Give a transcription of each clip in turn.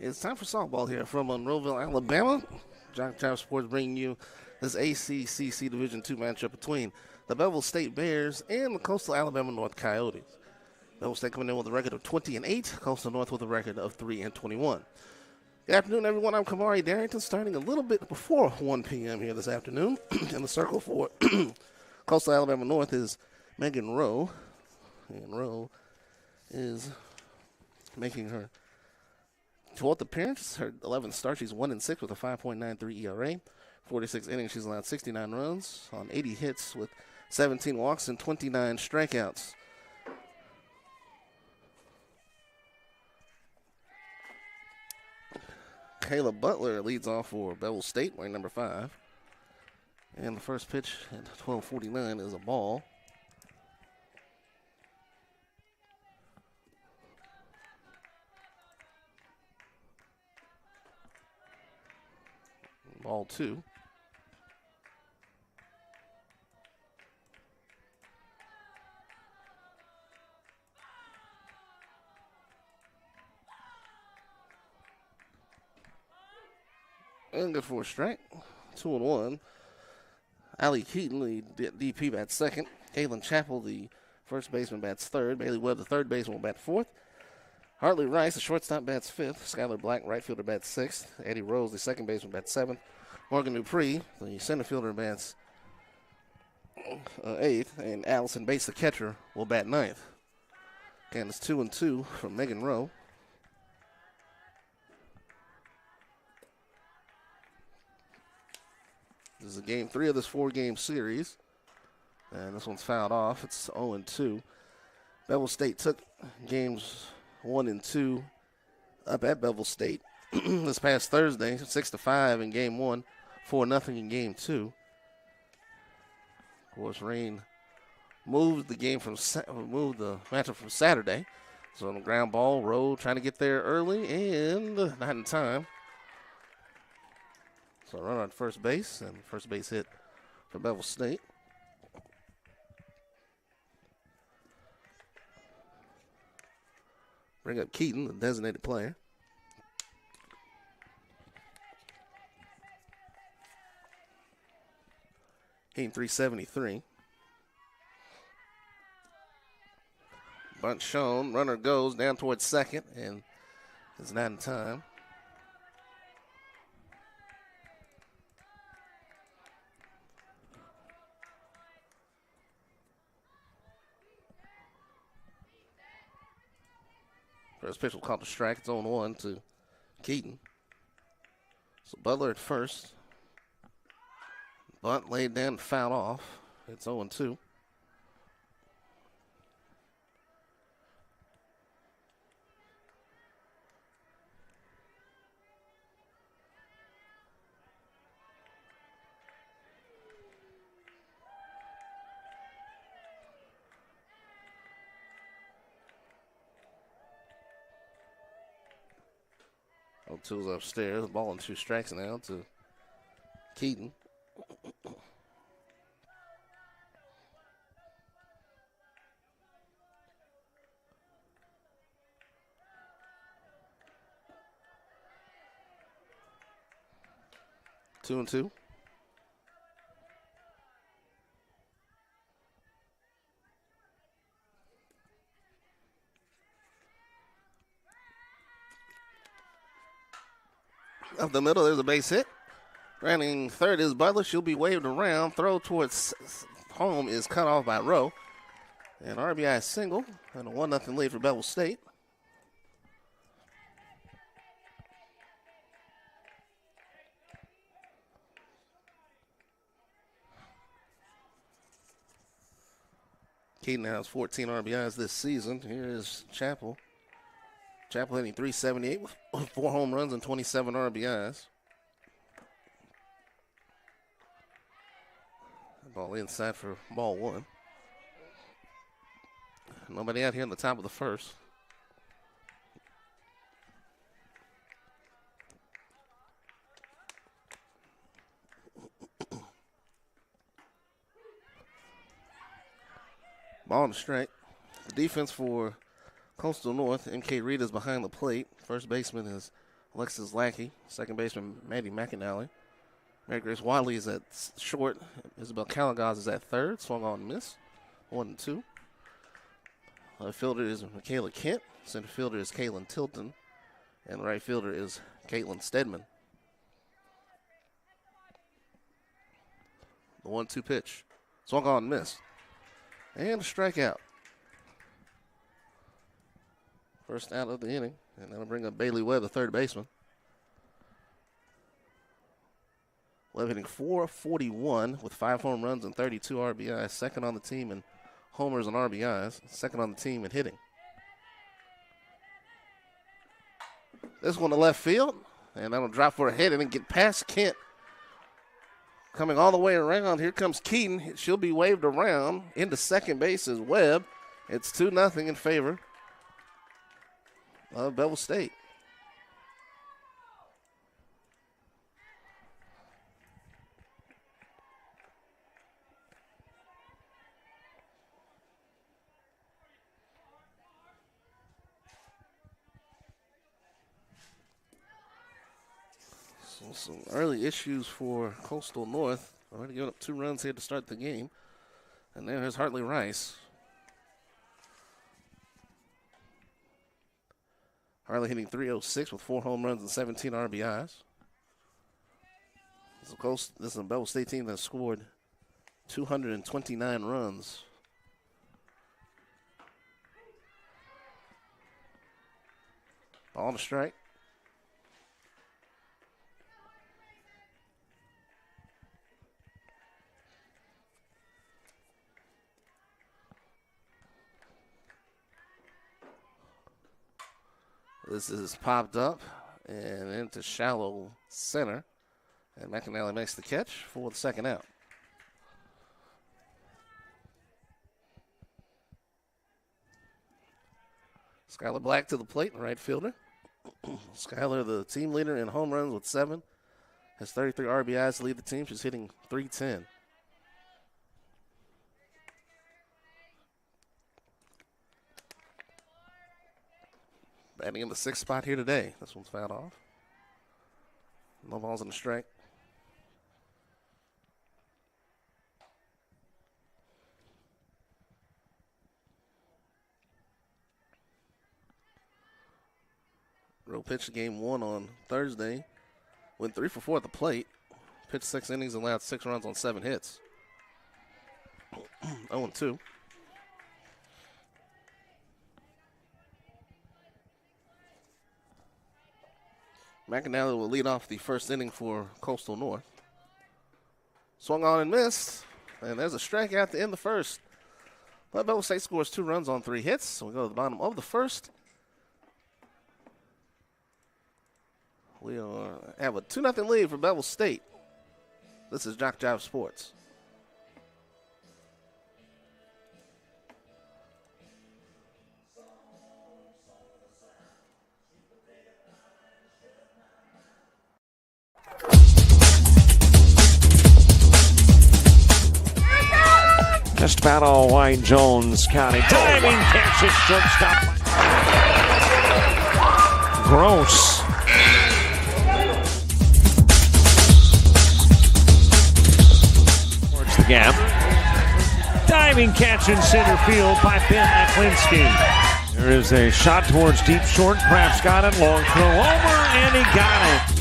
It's time for softball here from Monroeville, Alabama. JockJive Sports bringing you this ACCC Division II matchup between the Bevill State Bears and the Coastal Alabama North Coyotes. Bevill State coming in with a record of 20-8, Coastal North with a record of 3-21. Good afternoon, everyone. I'm Kamari Darrington, starting a little bit before 1 p.m. here this afternoon. In the circle for Coastal Alabama North is Megan Rowe. And Rowe is making her 12th appearance, her 11th start. She's 1-6 with a 5.93 ERA. 46 innings, she's allowed 69 runs on 80 hits with 17 walks and 29 strikeouts. Kayla Butler leads off for Bevill State, wearing number 5. And the first pitch at 12:49 is a ball. Ball 2. And good for a strike. 2-1. Allie Keaton, the DP, bats second. Caitlin Chappell, the first baseman, bats third. Bailey Webb, the third baseman, will bat fourth. Hartley Rice, the shortstop, bats fifth. Skylar Black, right fielder, bats sixth. Eddie Rose, the second baseman, bats seventh. Morgan Dupree, the center fielder, bats eighth. And Allison Bates, the catcher, will bat ninth. Again, it's 2-2 from Megan Rowe. This is game 3 of this 4-game series. And this one's fouled off. It's 0-2. Bevill State took games 1 and 2 up at Bevill State this past Thursday, 6-5 in game 1, 4-0 in game 2. Of course, rain moved the matchup from Saturday. So on the ground ball, Rowe trying to get there early and not in time. So run on first base, and first base hit for Bevill State. Bring up Keaton, the designated player. Hitting .373. Bunt shown. Runner goes down towards second, and it's not in time. First pitch will call the strike. It's 0-1 to Keaton. So Butler at first. Bunt laid down and fouled off. It's 0-2. 0-2 is upstairs. Ball and 2 strikes now to Keaton. Two and two. Up the middle, there's a base hit. Running third is Butler. She'll be waved around. Throw towards home is cut off by Rowe. And RBI single. And a 1-0 lead for Bevill State. Keaton has 14 RBIs this season. Here is Chappell. Chappell hitting .378 with 4 home runs and 27 RBIs. Ball inside for ball 1. Nobody out here in the top of the first. Ball on the strike. The defense for Coastal North, M.K. Reed is behind the plate. First baseman is Alexis Lackey. Second baseman, Maddie McAnally. Mary Grace Wadley is at short. Isabel Calagaz is at third. Swung on and miss. 1-2. Left fielder is Michaela Kent. Center fielder is Kaylin Tilton. And the right fielder is Caitlin Stedman. The 1-2 pitch. Swung on and missed. And a strikeout. First out of the inning. And that'll bring up Bailey Webb, the third baseman. Webb hitting .441 with 5 home runs and 32 RBIs. Second on the team in homers and RBIs. Second on the team in hitting. This one to left field. And that'll drop for a hit and then get past Kent. Coming all the way around. Here comes Keaton. She'll be waved around. Into second base is Webb. It's 2-0 in favor of Bevill State. So some early issues for Coastal North. Already giving up 2 runs here to start the game. And there's Hartley Rice. Hartley hitting .306 with 4 home runs and 17 RBIs. This is a Bevill State team that scored 229 runs. Ball on the strike. This is popped up and into shallow center. And McAnally makes the catch for the second out. Skylar Black to the plate, right fielder. Skylar, the team leader in home runs with 7. Has 33 RBIs to lead the team. She's hitting .310. Batting in the 6th spot here today. This one's fouled off. No balls in the strike. Rowe pitched game 1 on Thursday. Went 3 for 4 at the plate. Pitched 6 innings and allowed 6 runs on 7 hits. 0-2. McAnally will lead off the first inning for Coastal North. Swung on and missed. And there's a strikeout to end the first. But Bevill State scores 2 runs on 3 hits. So we go to the bottom of the first. We have a 2-0 lead for Bevill State. This is JockJive Sports. last battle, White Jones County. Diving catch at shortstop. Gross. Towards the gap. Diving catch in center field by Ben Aklinski. There is a shot towards deep short. Kraft's got it. Long throw over, and he got it.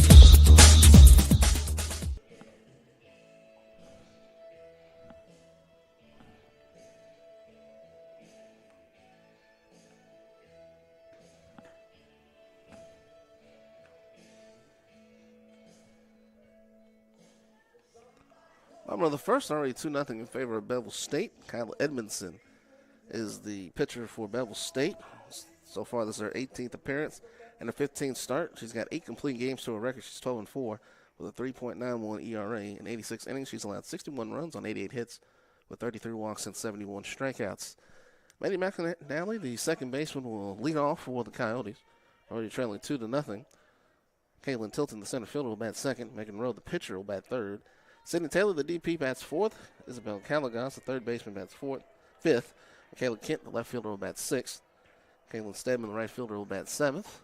Bottom of the first, already 2-0 in favor of Bevill State. Kyle Edmondson is the pitcher for Bevill State. So far, this is her 18th appearance and her 15th start. She's got 8 complete games to her record. She's 12-4 with a 3.91 ERA. In 86 innings, she's allowed 61 runs on 88 hits with 33 walks and 71 strikeouts. Maddie McAnally, the second baseman, will lead off for the Coyotes, already trailing 2-0. Caitlin Tilton, the center fielder, will bat second. Megan Rowe, the pitcher, will bat third. Sydney Taylor, the DP, bats fourth. Isabel Calagas, the third baseman, bats fifth. Michaela Kent, the left fielder, will bat sixth. Caitlin Stedman, the right fielder, will bat seventh.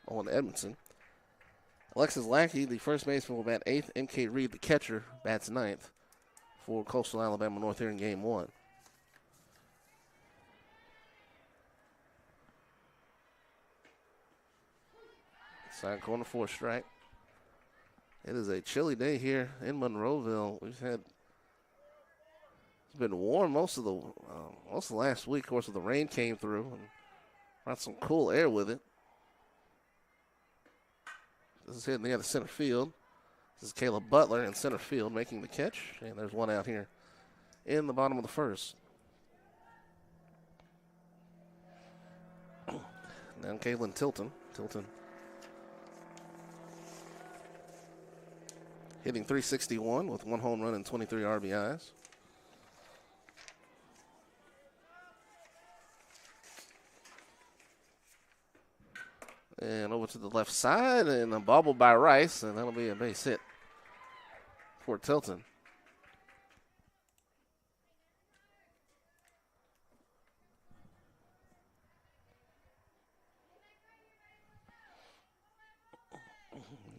Owen Edmondson. Alexis Lackey, the first baseman, will bat eighth. M.K. Reed, the catcher, bats ninth for Coastal Alabama North here in Game 1. Side corner for a strike. It is a chilly day here in Monroeville. It's been warm most of the last week. Of course, the rain came through and brought some cool air with it. This is hitting the other center field. This is Kayla Butler in center field making the catch, and there's one out here in the bottom of the first. Now Caitlin Tilton. Hitting .361 with 1 home run and 23 RBIs. And over to the left side, and a bobble by Rice, and that'll be a base hit for Tilton.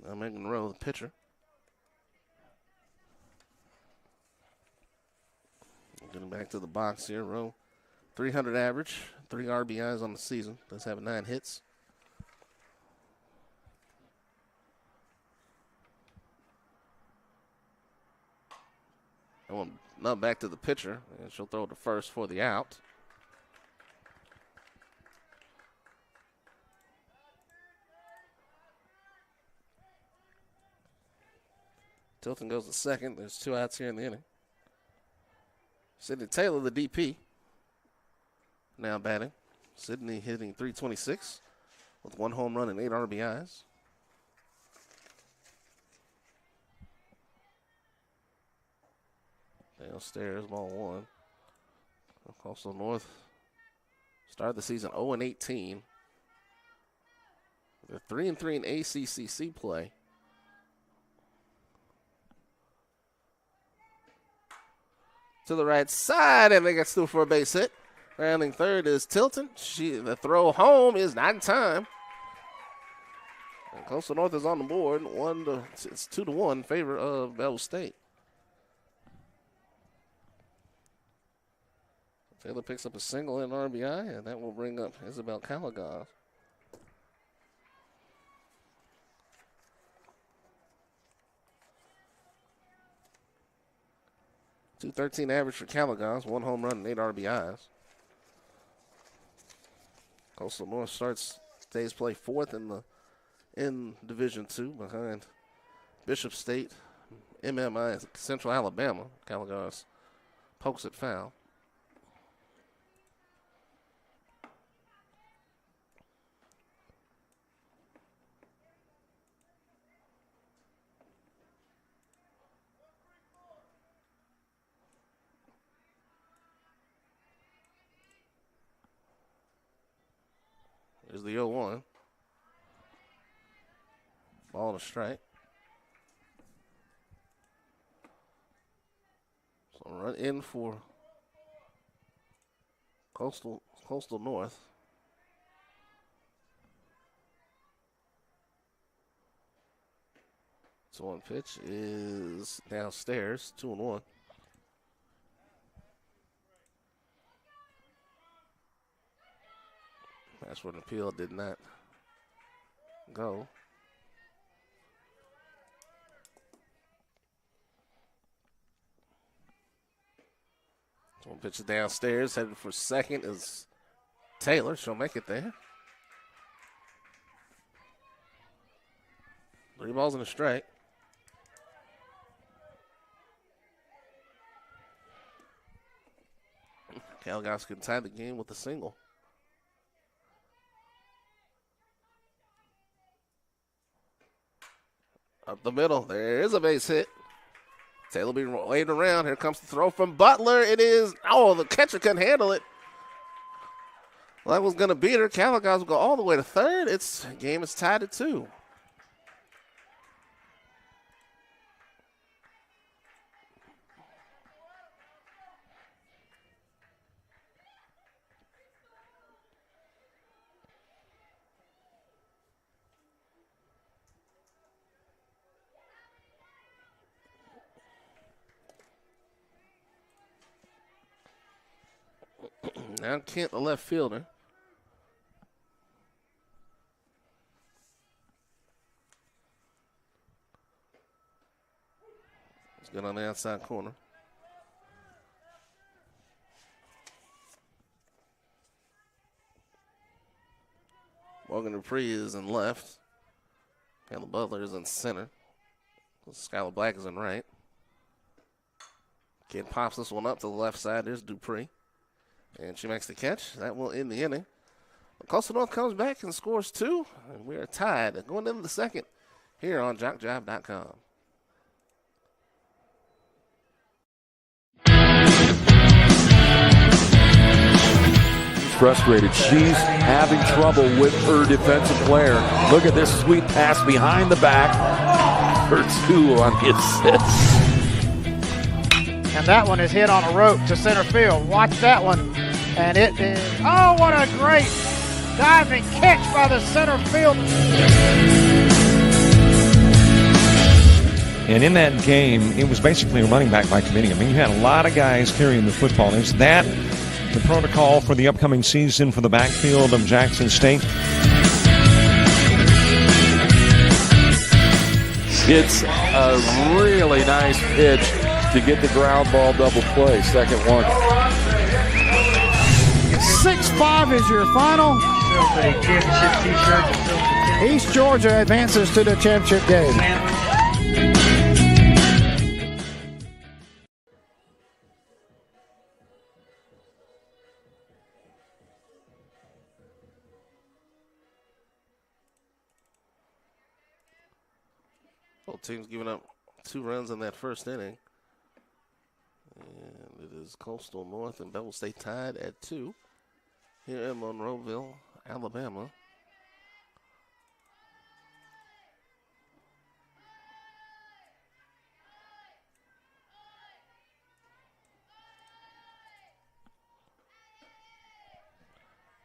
Now Megan Rowe, the pitcher. Getting back to the box here, Rowe. 300 average, 3 RBIs on the season. Does have 9 hits. That one not back to the pitcher, and she'll throw it to first for the out. Tilton goes to second. There's 2 outs here in the inning. Sydney Taylor, the DP, now batting. Sydney hitting .326 with 1 home run and 8 RBIs. Downstairs, ball 1. Coastal North started the season 0-18. They're 3-3 in ACCC play. To the right side, and they get through for a base hit. Rounding third is Tilton. The throw home is not in time. And Coastal North is on the board. It's 2-1 in favor of Bevill State. Taylor picks up a single and RBI, and that will bring up Isabel Calagas. .213 average for Calagas, 1 home run and 8 RBIs. Coastal North stays play 4th in Division II behind Bishop State, MMI, Central Alabama. Calagas pokes it foul. There's the 0-1. Ball and a strike. Run in for Coastal North. So one pitch is downstairs, 2-1. That's where the appeal did not go. So one pitch is downstairs, headed for second is Taylor. She'll make it there. 3 balls and a strike. Calgos can tie the game with a single. Up the middle, there is a base hit. Taylor will be waiting around. Here comes the throw from Butler. It is, the catcher couldn't handle it. Well, that was going to beat her. Calgos will go all the way to third. Game is tied at 2. Now Kent, the left fielder. He's good on the outside corner. Morgan Dupree is in left. And the Butler is in center. Skylar Black is in right. Kent pops this one up to the left side. There's Dupree. And she makes the catch. That will end the inning. Coastal North comes back and scores 2. And we are tied going into the second here on JockJive.com. Frustrated. She's having trouble with her defensive player. Look at this sweet pass behind the back for 2 on the assist. And that one is hit on a rope to center field. Watch that one. And it is, oh, what a great diving catch by the center field. And in that game, it was basically a running back by committee. I mean, you had a lot of guys carrying the football. Is that the protocol for the upcoming season for the backfield of Jackson State? It's a really nice pitch to get the ground ball double play. Second one. 6-5 is your final. East Georgia advances to the championship game. Both teams giving up 2 runs in that first inning. And it is Coastal North and Bevill State tied at 2 here in Monroeville, Alabama.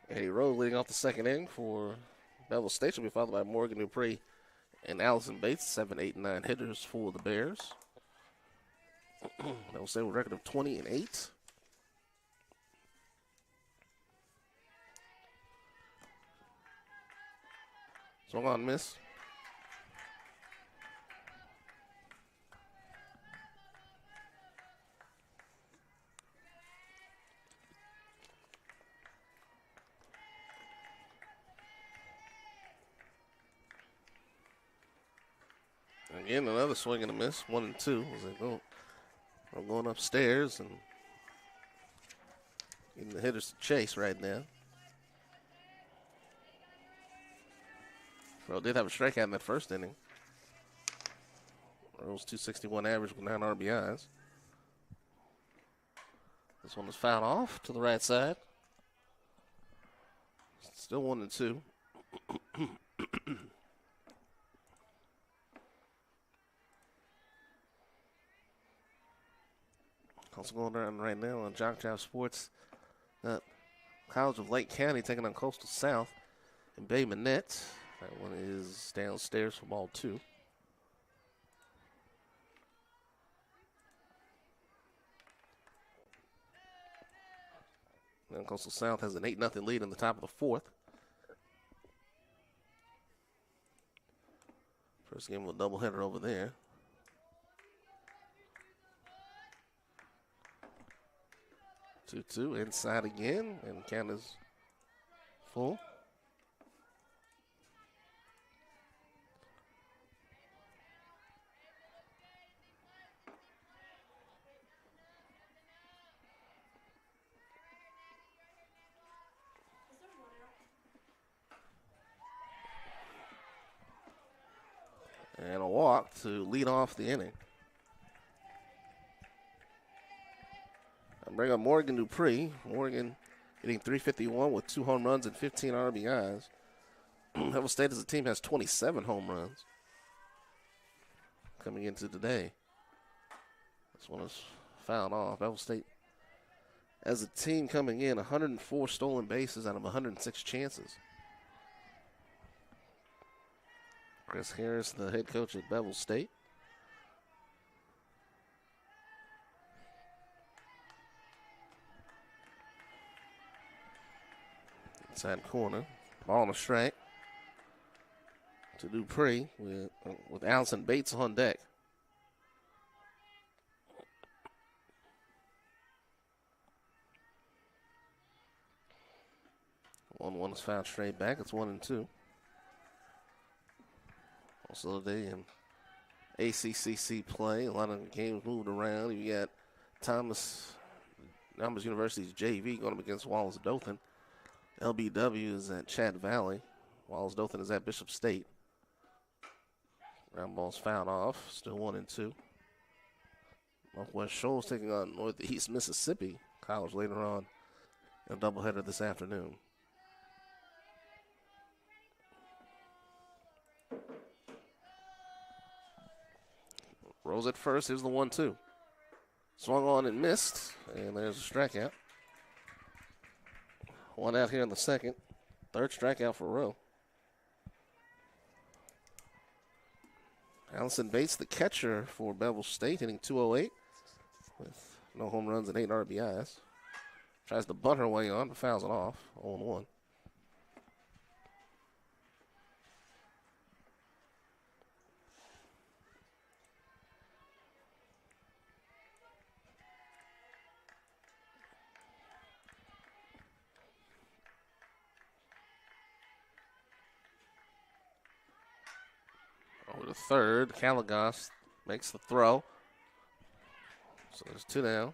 Eddie Rose leading off the second inning for Bevill State. Should be followed by Morgan Dupree and Allison Bates, 7, 8, and 9 hitters for the Bears. Bevill State with a record of 20-8. Swung on, miss. Again, another swing and a miss, 1 and 2 as they go. I'm going upstairs and getting the hitters to chase right now. Well, did have a strikeout in that first inning. Earl's 261 average with 9 RBIs. This one is fouled off to the right side. Still 1 and 2. Also going on right now on JockJive Sports. College of Lake County taking on Coastal South and Bay Minette. That one is downstairs for ball 2. Now Coastal South has an 8-0 lead in the top of the 4th. First game of a doubleheader over there. Two inside again, and count is full. And a walk to lead off the inning. Bring up Morgan Dupree. Morgan hitting .351 with 2 home runs and 15 RBIs. Bevill State as a team has 27 home runs coming into today. This one is fouled off. Bevill State as a team coming in 104 stolen bases out of 106 chances. Chris Harris, the head coach at Bevill State. Inside corner, ball on a strike to Dupree with Allison Bates on deck. 1-1 is fouled straight back. It's 1-2. Also today in ACCC play, a lot of games moved around. You got Thomas University's JV going up against Wallace Dothan. LBW is at Chat Valley. Wallace Dothan is at Bishop State. Ground ball's fouled off. Still 1-2. Northwest Shoals taking on Northeast Mississippi College later on in a doubleheader this afternoon. Rose at first. Here's the 1-2. Swung on and missed. And there's a strikeout. One out here in the second. Third strikeout for Rowe. Allison Bates, the catcher for Bevill State, hitting .208 with no home runs and 8 RBIs. Tries to bunt her way on, but fouls it off. 0-1. Over to third, Calagos makes the throw. So there's 2 down.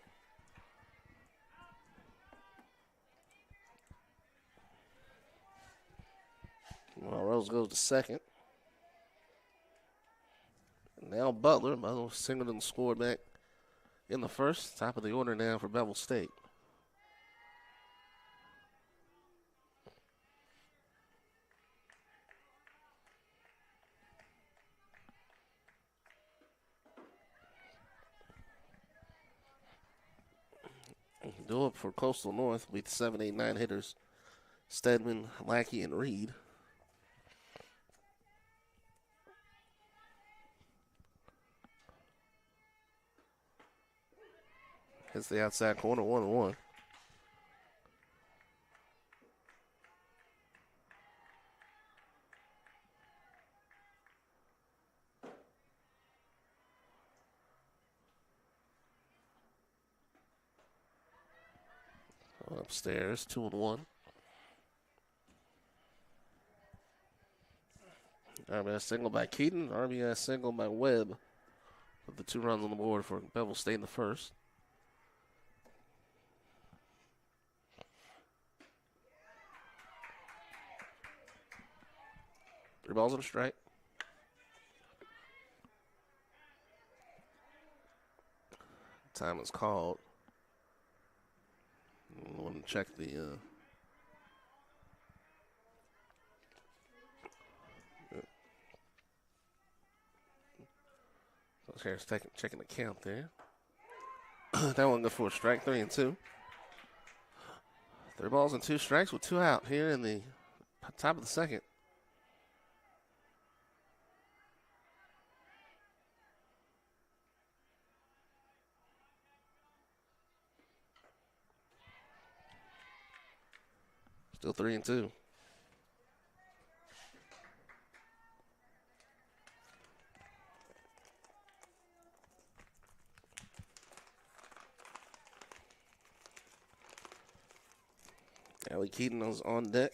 Well, Rose goes to second. And now Butler Singleton scored back in the first. Top of the order now for Bevill State. Do it for Coastal North with 7, 8, 9 hitters. Stedman, Lackey, and Reed. Hits the outside corner, 1-1. Upstairs, 2-1. RBI single by Keaton, RBI single by Webb. With the 2 runs on the board for Bevill State in the first. Three balls and a strike. Time is called. I want to check the Harris checking the count there. That one good for a strike, 3-2. 3 balls and 2 strikes with 2 out here in the top of the second. Still 3-2. Allie Keaton is on deck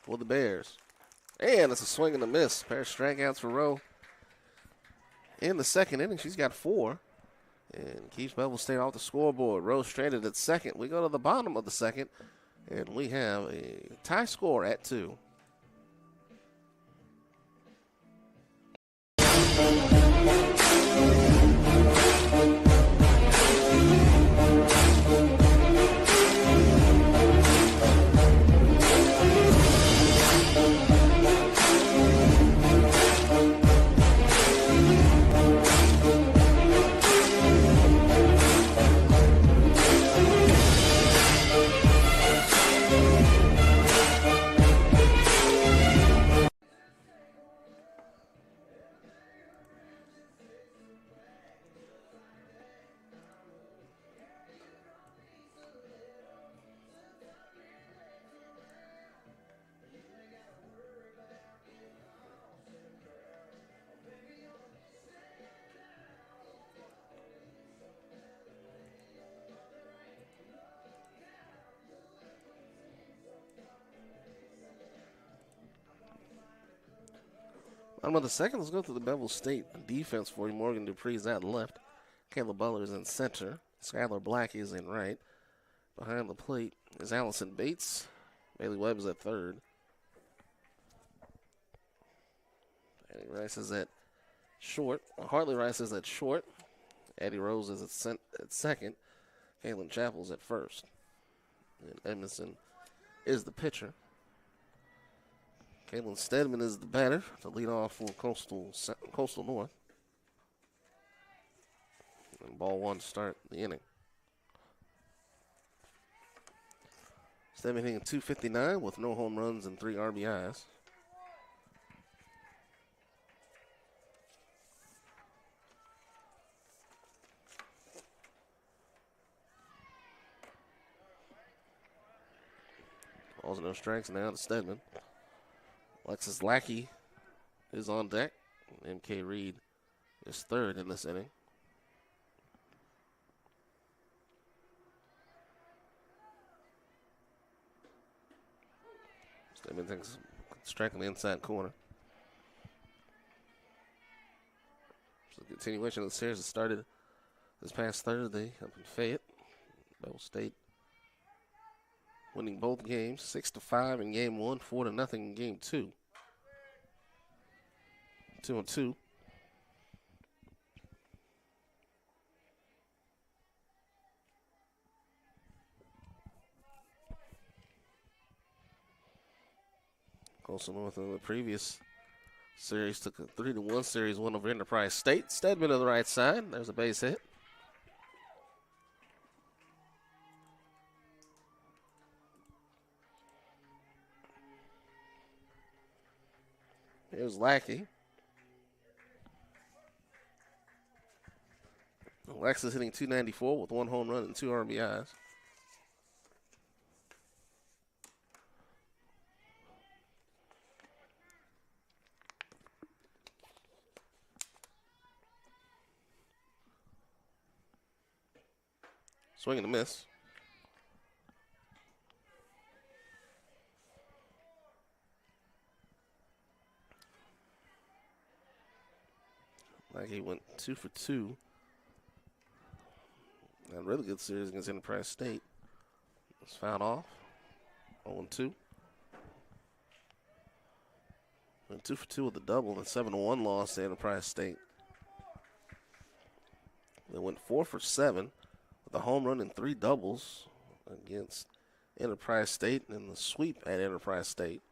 for the Bears. And it's a swing and a miss. Pair of strikeouts for Rowe. In the second inning, she's got 4. And keeps Bevill State off the scoreboard. Rowe stranded at second. We go to the bottom of the second. And we have a tie score at 2. On with the second, let's go through the Bevill State defense for you. Morgan Dupree's at left. Kayla Butler is in center. Skylar Black is in right. Behind the plate is Allison Bates. Bailey Webb is at third. Eddie Rice is at short. Hartley Rice is at short. Eddie Rose is at second. Kaylin Chappell's at first. And Edmondson is the pitcher. Caitlin Stedman is the batter to lead off for Coastal North. And ball 1 to start the inning. Stedman hitting .259 with no home runs and 3 RBIs. Balls and no strikes now to Stedman. Alexis Lackey is on deck. MK Reed is third in this inning. Stedman takes a strike on the inside corner. So the continuation of the series that started this past Thursday up in Fayette. Bevill State winning both games, 6-5 in game 1, 4-0 in game 2. 2-2. Coastal North in the previous series took a 3-1 series win over Enterprise State. Stedman on the right side. There's a base hit. Here's Lackey. Alexis hitting .294 with 1 home run and 2 RBIs. Swing and a miss. Lackey went 2 for 2. A really good series against Enterprise State. It's fouled off. 0-2. Went 2 for 2 with the double and 7-1 loss to Enterprise State. They went 4 for 7 with a home run and 3 doubles against Enterprise State and the sweep at Enterprise State.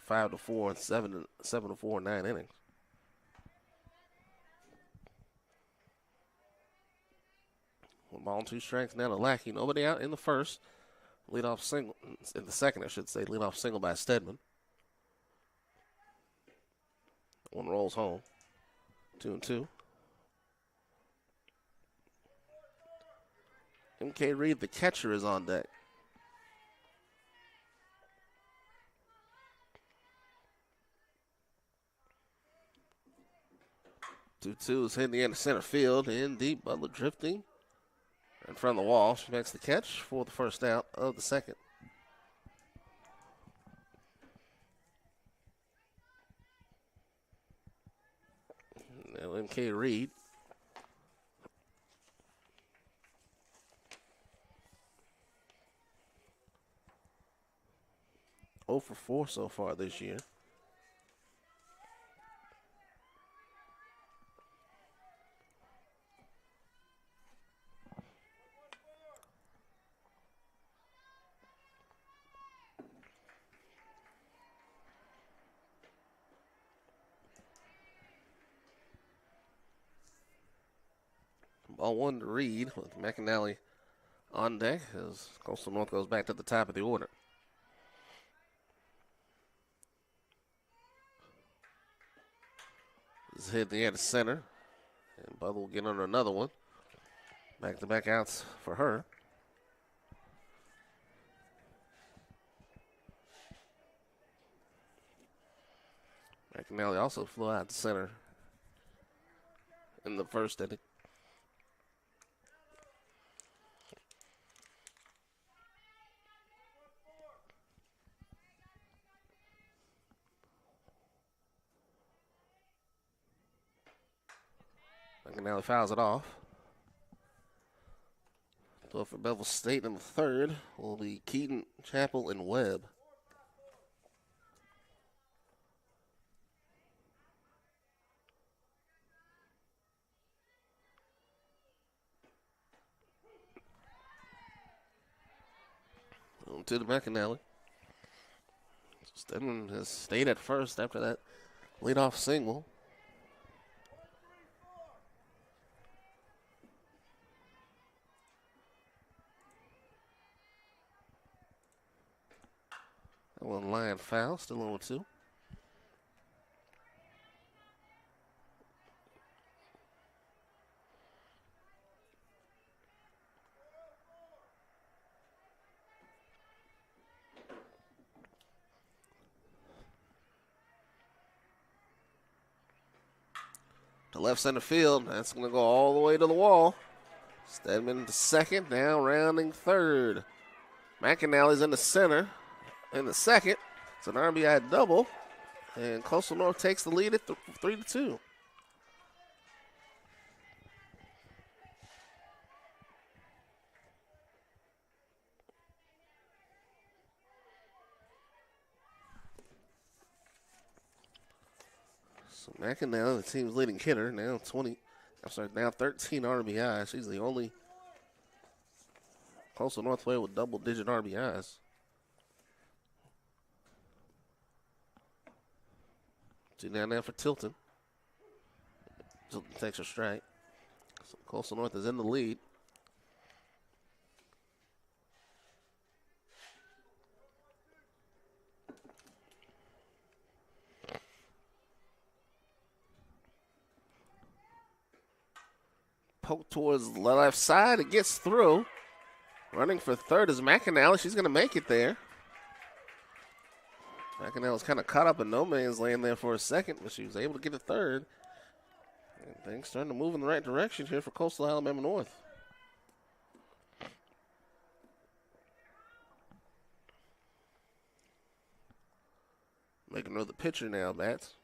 5-4 and 7-4 in 9 innings. Ball and 2 strikes now to Lackey. Nobody out in the first. Leadoff single, in the second, I should say. Leadoff single by Stedman. One rolls home. 2-2. MK Reed, the catcher, is on deck. Two is hitting the end of center field. In deep, Butler drifting in front of the wall. She makes the catch for the first out of the second. Now MK Reed. Oh for 4 so far this year. Ball 1 to Reed with McAnally on deck as Coastal North goes back to the top of the order. This is hit the end of center, and Butler will get under another one. Back-to-back outs for her. McAnally also flew out to center in the first inning. McAnally fouls it off. So for Bevill State in the third will be Keaton, Chappell, and Webb. On to the McAnally. Stedman has stayed at first after that leadoff single. That one line foul, still 0-2. To left center field, that's going to go all the way to the wall. Stedman to second, now rounding third. McAnally's in the center. In the second, it's an RBI double, and Coastal North takes the lead at 3-2. So McAnally, the team's leading hitter, now 13 RBIs. She's the only Coastal North player with double-digit RBIs. Two down there for Tilton. Tilton takes a strike. So Coastal North is in the lead. Poke towards the left side. It gets through. Running for third is McAnally. She's going to make it there. McAnally was kind of caught up in no man's land there for a second, but she was able to get a third. And things starting to move in the right direction here for Coastal Alabama North. Making another pitcher now, bats.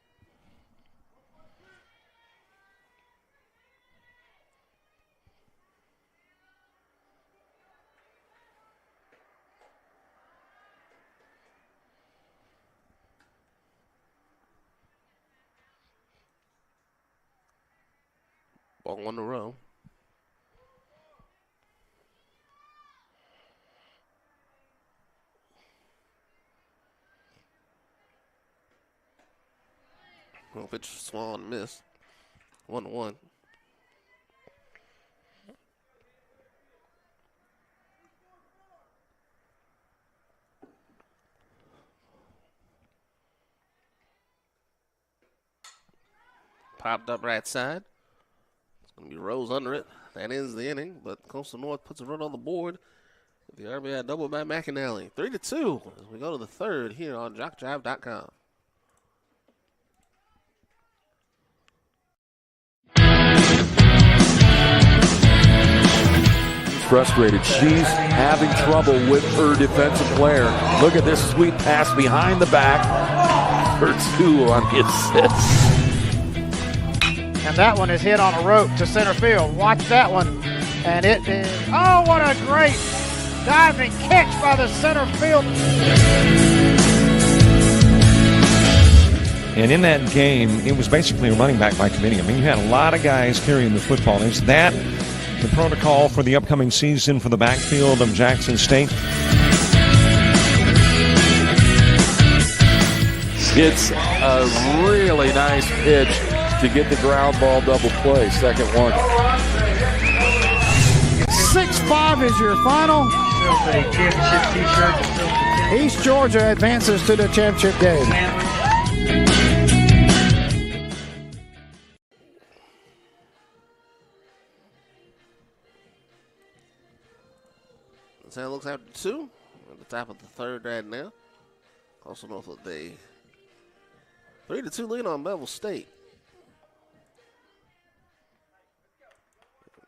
Ball 1 in a row. Well, pitch small and miss. 1-1. popped up right side. It's going to be Rose under it. That ends the inning, but Coastal North puts a run on the board. The RBI double by McAnally. 3-2 as we go to the third here on JockJive.com. Frustrated. She's having trouble with her defensive player. Look at this sweet pass behind the back for 2 on the assist. And that one is hit on a rope to center field. Watch that one. And it is, oh, what a great diving catch by the center field. And in that game, it was basically a running back by committee. I mean, you had a lot of guys carrying the football. Is that the protocol for the upcoming season for the backfield of Jackson State? It's a really nice pitch to get the ground ball double play. Second one. 6-5 is your final. East Georgia advances to the championship game. That's how it looks after 2. At the top of the third right now. Also North with a 3-2 lead on Bevill State.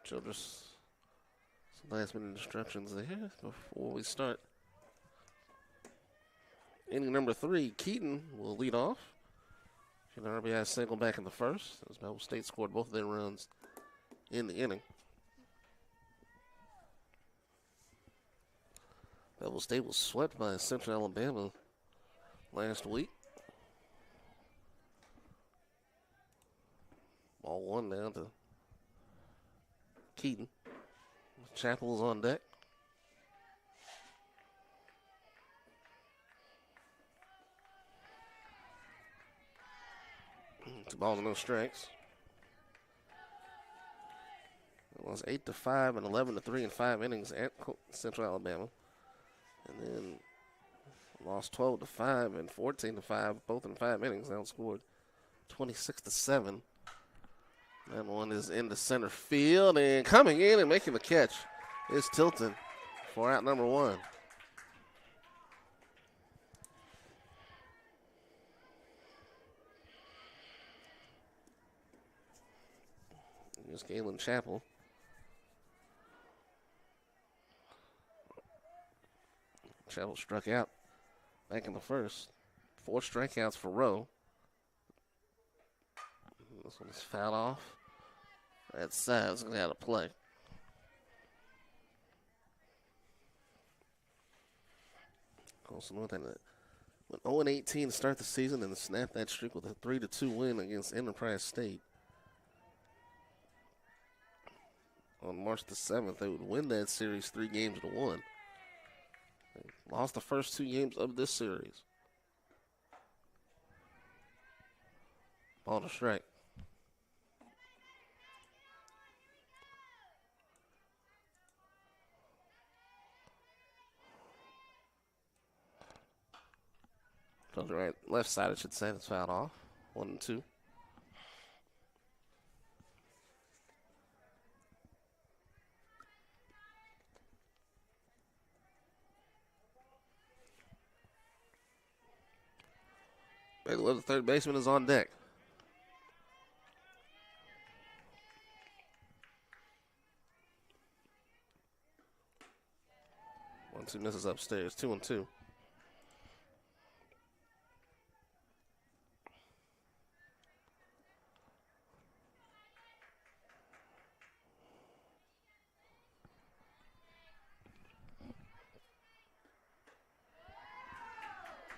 Childress, some last minute instructions there before we start. Inning number 3, Keaton will lead off. An RBI single back in the first, as Bevill State scored both of their runs in the inning. Bevill State was swept by Central Alabama last week. Ball 1 down to Keaton. Chapel is on deck. 2 balls and no strikes. It was 8-5 and 11-3 in 5 innings at Central Alabama. And then lost 12-5 and 14-5, both in 5 innings. Outscored 26-7. That one is into center field, and coming in and making the catch is Tilton for out number 1. Here's Galen Chappell. Chappell struck out back in the first. 4 strikeouts for Rowe. This one is fouled off. That side's going to have to play. Coastal North went 0-18 to start the season and snapped that streak with a 3-2 win against Enterprise State. On March the 7th, they would win that series 3-1. They lost the first 2 games of this series. Ball to strike. On the right, left side, I should say, that's fouled off. 1-2. Baylor, the third baseman, is on deck. Once he misses upstairs, 2-2.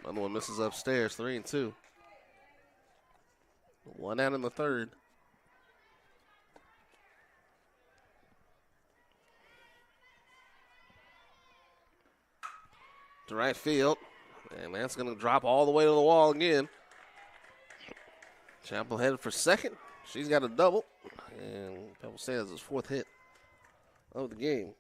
Another one misses upstairs, 3-2. 1 out in the third. To right field, and that's going to drop all the way to the wall again. Chappell headed for second. She's got a double, and Bevill State has his 4th hit of the game.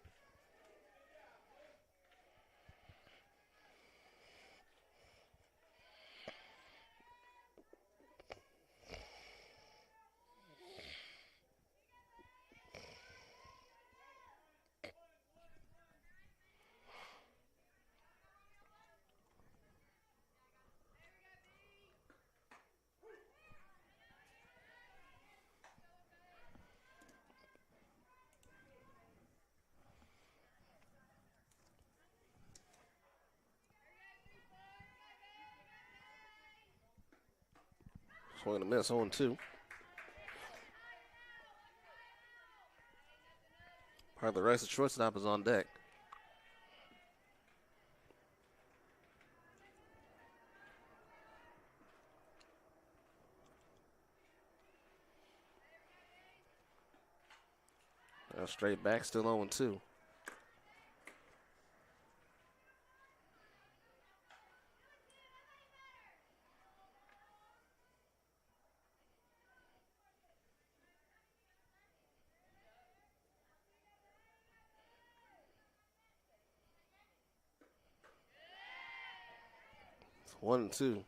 Swing and a miss, 0-2. Parker Rice, the shortstop, is on deck. Now straight back, still 0-2. It's 1-2.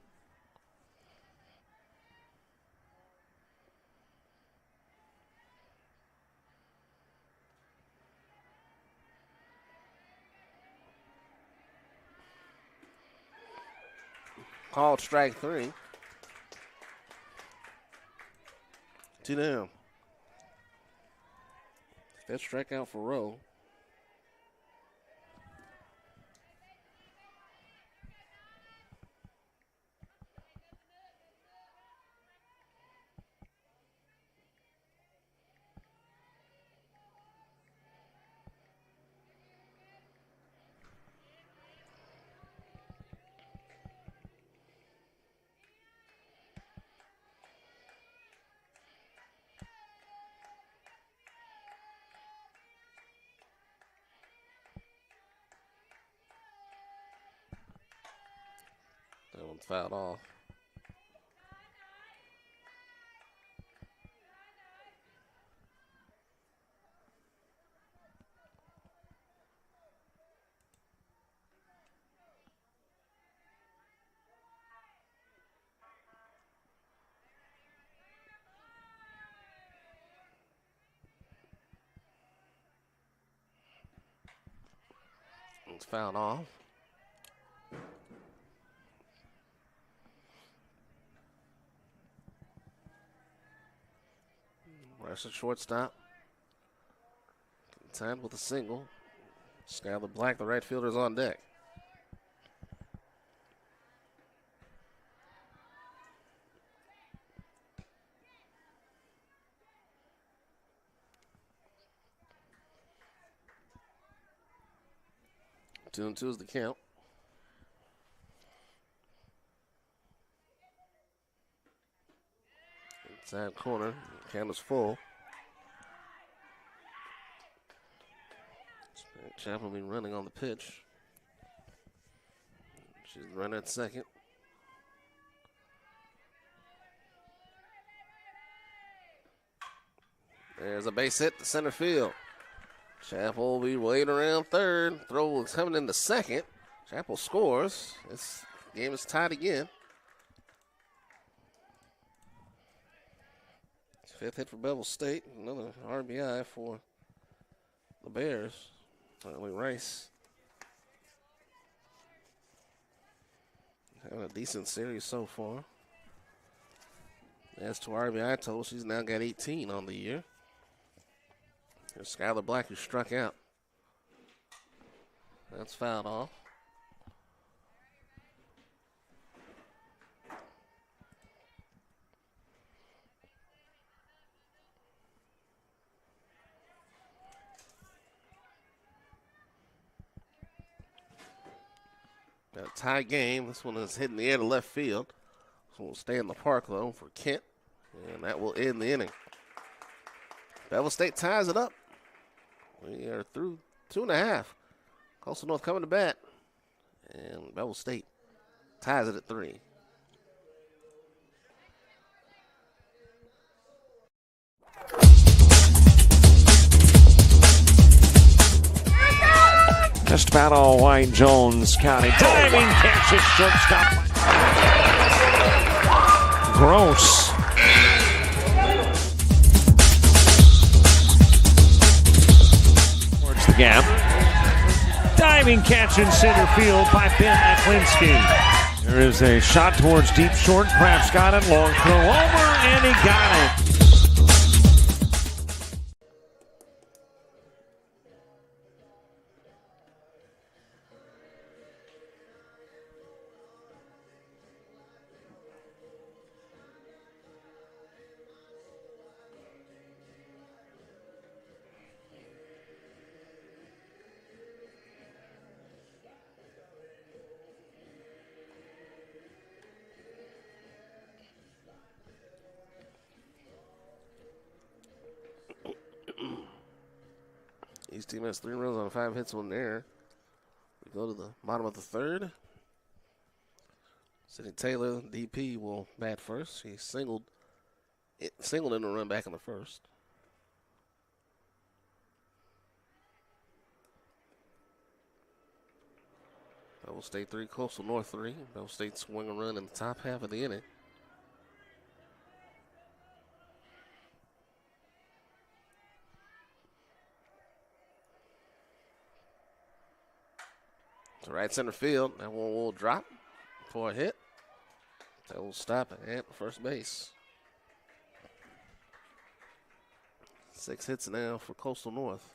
Called strike 3. 2 down. Fifth strikeout for Rowe. That one's fouled off. It's fouled off. Rush at shortstop. Tied with a single. Skylar Black, the right fielder, is on deck. Two and two is the count. Inside corner, count is full. Chapel will be running on the pitch. She's running at second. There's a base hit to center field. Chapel will be waiting around third. Throw is coming into second. Chapel scores. This game is tied again. Fifth hit for Bevill State. Another RBI for the Bears. Certainly Rice having a decent series so far. As to RBI total, she's now got 18 on the year. Here's Skylar Black, who struck out. That's fouled off. Got a tie game. This one is hitting the air to left field. This one will stay in the park, though, for Kent. And that will end the inning. Bevill State ties it up. We are through 2.5. Coastal North coming to bat. And Bevill State ties it at 3. Just about all White Jones County. Diving catch at shortstop. Gross. Towards the gap. Diving catch in center field by Ben Aklinski. There is a shot towards deep short. Crafts got it. Long throw over, and he got it. Each team has 3 runs on 5 hits, 1 error. We go to the bottom of the 3rd. Sidney Taylor, DP, will bat first. He singled in the run back in the 1st. Bevill State 3, Coastal North 3. Bevill State swing a run in the top half of the inning. To right center field. That one will drop for a hit. That will stop at first base. 6 hits now for Coastal North.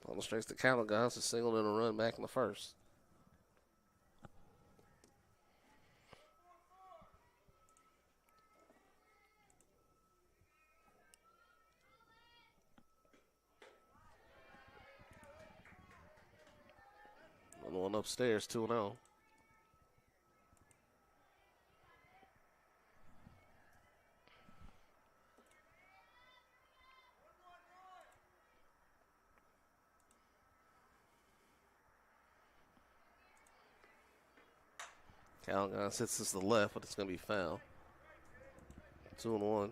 On the strikes to Callaghan, a single and a run back in the 1st. Another one upstairs, 2-0. Callaghan sits to the left, but it's going to be foul. 2-1.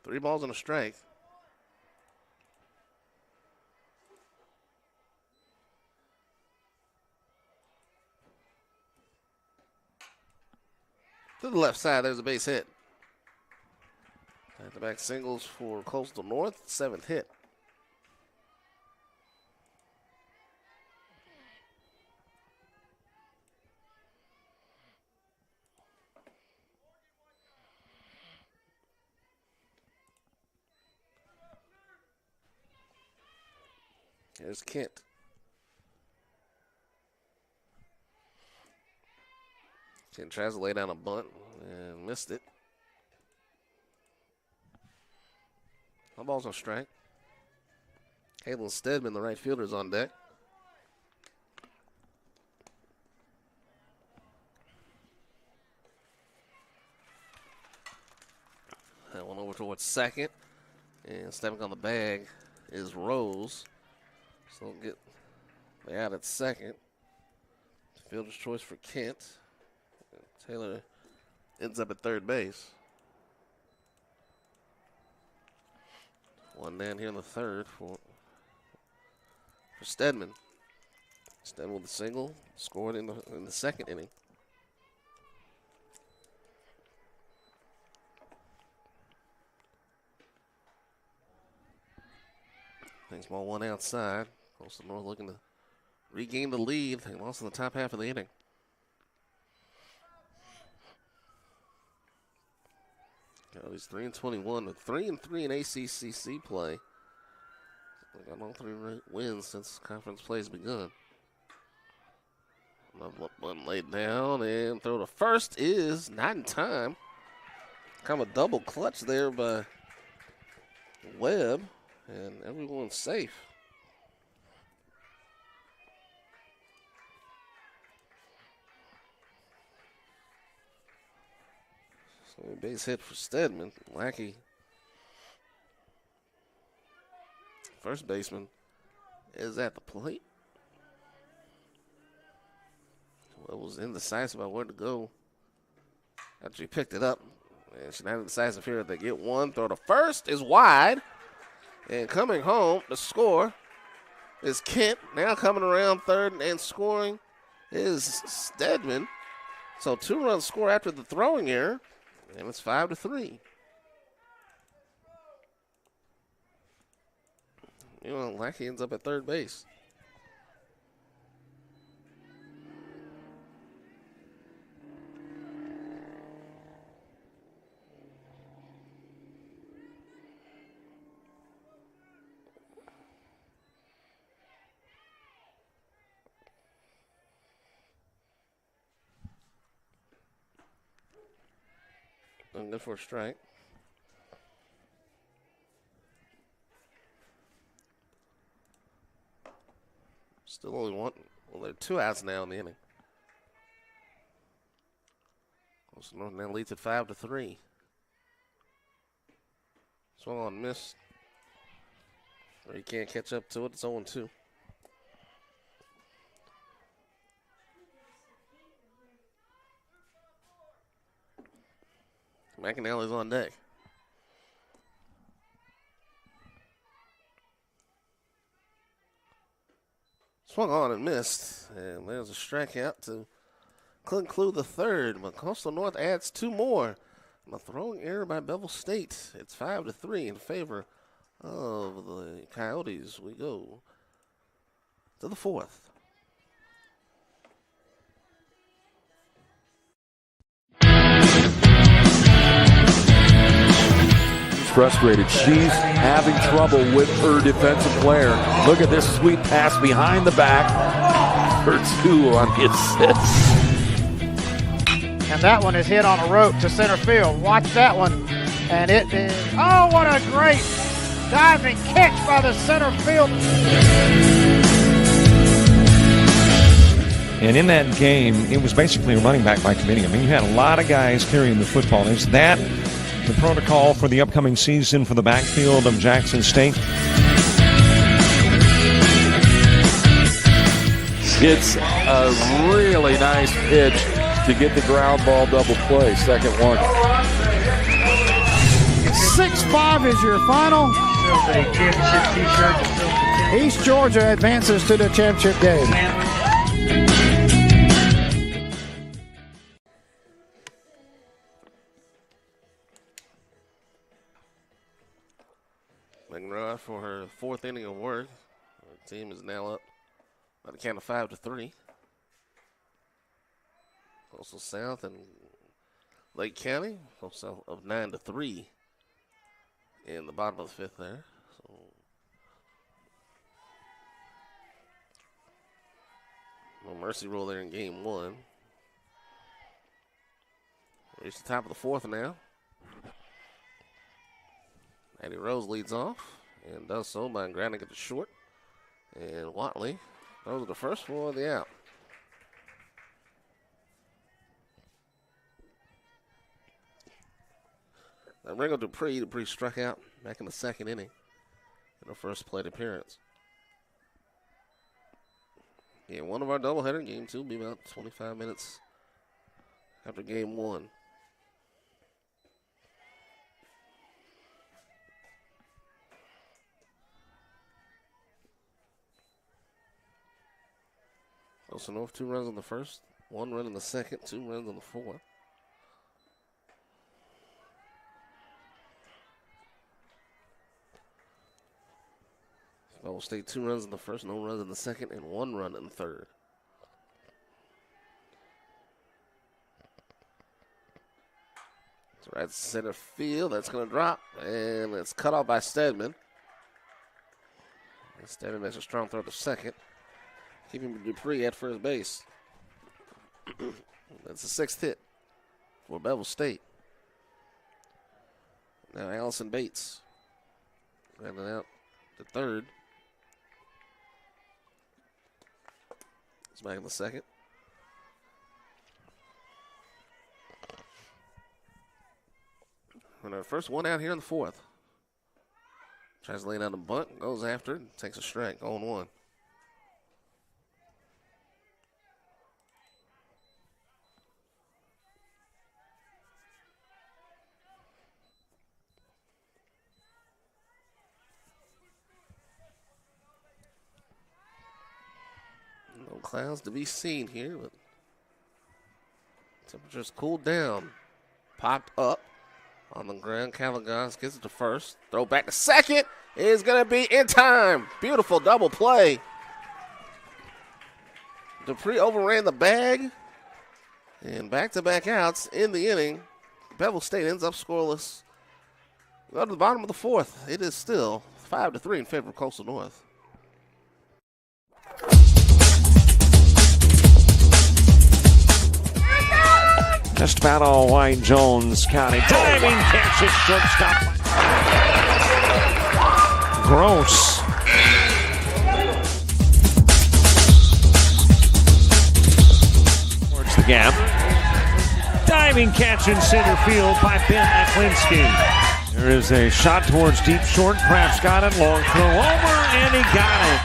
Three balls and a strike. To the left side, there's a base hit. Back-to-back singles for Coastal North, 7th hit. There's Kent. Kent tries to lay down a bunt and missed it. No balls on strike. Halen Stedman, the right fielder, is on deck. That one over towards second. And stepping on the bag is Rose. So we'll get the out at second. Fielder's choice for Kent. Taylor ends up at third base. One down here in the 3rd for Stedman. Stedman with a single, scored in the 2nd inning. Thanks, ball one outside. Coastal North looking to regain the lead. They lost in the top half of the inning. He's 3-21 with 3-3 in ACCC play. They got all 3 wins since conference play has begun. Another one laid down and throw to first is not in time. Kind of a double clutch there by Webb, and everyone's safe. So a base hit for Stedman. Lackey, first baseman, is at the plate. Well, was indecisive about where to go after he picked it up. And she's not indecisive here. They get one. Throw to first is wide. And coming home to score is Kent. Now coming around third and scoring is Stedman. So 2-run score after the throwing error. And it's 5-3. You know, Lackey ends up at third base. And good for a strike. Still only one. Well, there are 2 outs now in the inning. Coastal North now leads at 5-3. Swung on, miss. Or you can't catch up to it. It's 0-2. McAnally's on deck. Swung on and missed. And there's a strikeout to conclude the third. But Coastal North adds 2 more. And a throwing error by Bevill State. It's 5-3 in favor of the Coyotes. We go to the 4th. Frustrated. She's having trouble with her defensive player. Look at this sweet pass behind the back for 2 on the assist. And that one is hit on a rope to center field. Watch that one. And it is, oh, what a great diving catch by the center field. And in that game, it was basically a running back by committee. I mean, you had a lot of guys carrying the football. Is that the protocol for the upcoming season for the backfield of Jackson State? It's a really nice pitch to get the ground ball double play. Second one. 6-5 is your final. East Georgia advances to the championship game. McGraw for her 4th inning of work. The team is now up by the count of 5-3. Coastal South and Lake County, Coastal South of 9-3 in the bottom of the 5th there. So no mercy rule there in game 1. Reach the top of the 4th now. Eddie Rose leads off and does so by grounding it to short. And Watley throws the first for the out. Now Ringo Dupree struck out back in the 2nd inning in her first plate appearance. Yeah, one of our doubleheader. Game 2 will be about 25 minutes after game 1. Coastal North 2 runs on the first, 1 run in the second, 2 runs on the 4th. Bevill State 2 runs in the first, no runs in the second, and 1 run in the third. So right center field, that's going to drop, and it's cut off by Stedman. And Stedman makes a strong throw to second, keeping Dupree at first base. That's the 6th hit for Bevill State. Now Allison Bates running out to third. It's back in the 2nd. And our first one out here in the 4th. Tries to lay down the bunt, goes after it, takes a strike, 0-1. No clouds to be seen here, but temperatures cooled down, popped up On the ground, Caligons gets it to first. Throw back to second is going to be in time. Beautiful double play. Dupree overran the bag. And back-to-back outs in the inning. Bevill State ends up scoreless. We go to the bottom of the fourth. It is still 5-3 in favor of Coastal North. Just about all white, Jones County. Diving catch at shortstop. Gross. Towards the gap. Diving catch in center field by Ben Aklinski. There is a shot towards deep short. Kraft's got it. Long throw over, and he got it.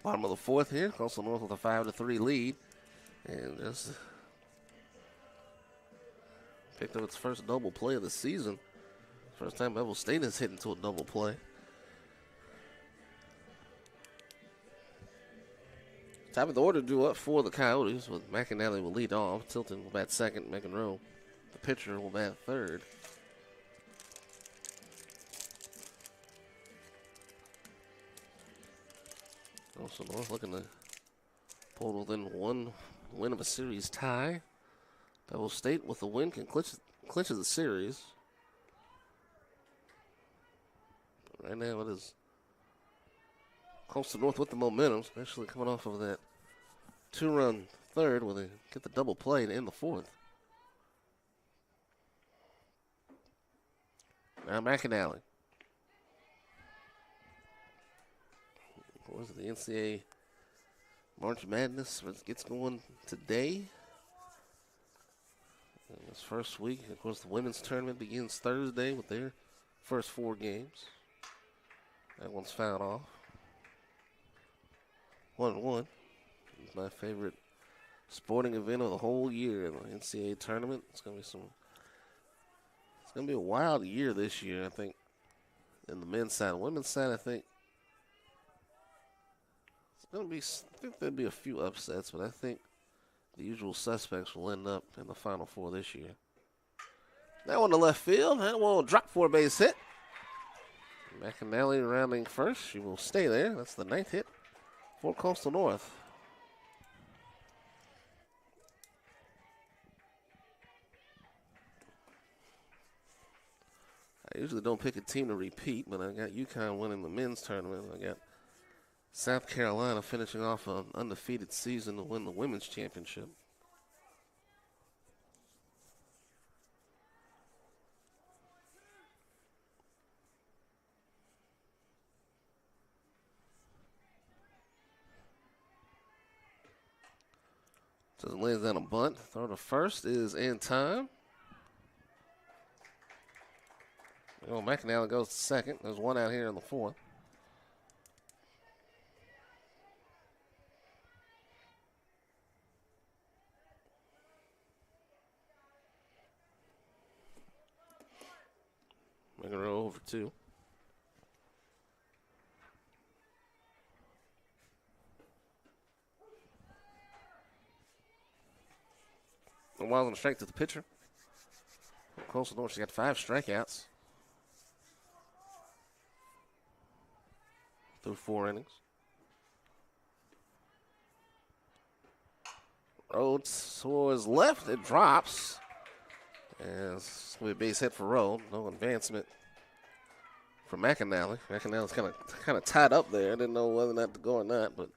Bottom of the fourth here. Coastal North with a 5-3 lead. And just picked up its first double play of the season. First time Bevill State has hit into a double play. Top of the order drew up for the Coyotes with McAnally will lead off. Tilton will bat second, making row. The pitcher will bat third. Coastal North looking to pull within one win of a series tie. Bevill State with the win can clinch the series. But right now it is Coastal North with the momentum, especially coming off of that two-run third where they get the double play to end the fourth. Now McAnally. Of course, the NCAA March Madness gets going today. In this first week, of course, the women's tournament begins Thursday with their first 4 games. That one's fouled off. 1-1. It's my favorite sporting event of the whole year in the NCAA tournament. It's gonna be a wild year this year, I think. In the men's side, women's side, I think there'll be a few upsets, but I think the usual suspects will end up in the Final Four this year. That one to left field. That one will drop for a base hit. McAnally rounding first. She will stay there. That's the 9th hit for Coastal North. I usually don't pick a team to repeat, but I got UConn winning the men's tournament. I got South Carolina finishing off an undefeated season to win the women's championship. So it lays down a bunt. Throw to first is in time. McAnally goes to second. There's one out here in the fourth. Making a row over 2. A wild on the strike to the pitcher. Coastal North, she got 5 strikeouts through 4 innings. Rhodes towards left, it drops. And it's going to be a base hit for Rowe. No advancement for McAnally. McAnally's kind of tied up there. I didn't know whether or not to go or not, but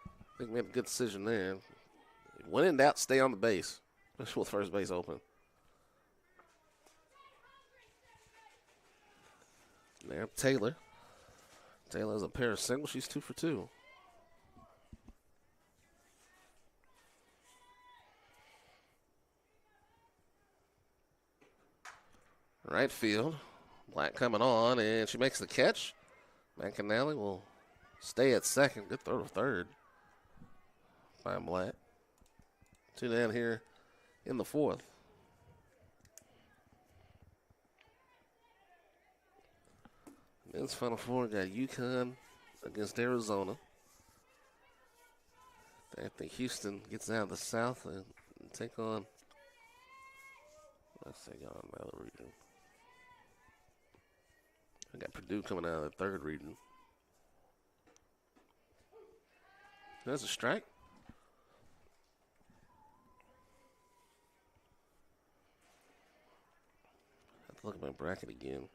I think we made a good decision there. When in doubt, stay on the base, especially with first base open. There, Taylor. Taylor has a pair of singles. She's 2 for 2. Right field. Black coming on, and she makes the catch. McAnally will stay at second. Good throw to third by Black. 2 down here in the fourth. Men's Final Four got UConn against Arizona. I think Houston gets out of the South and take on, let's take on another region. I got Purdue coming out of the third region. There's a strike. I have to look at my bracket again.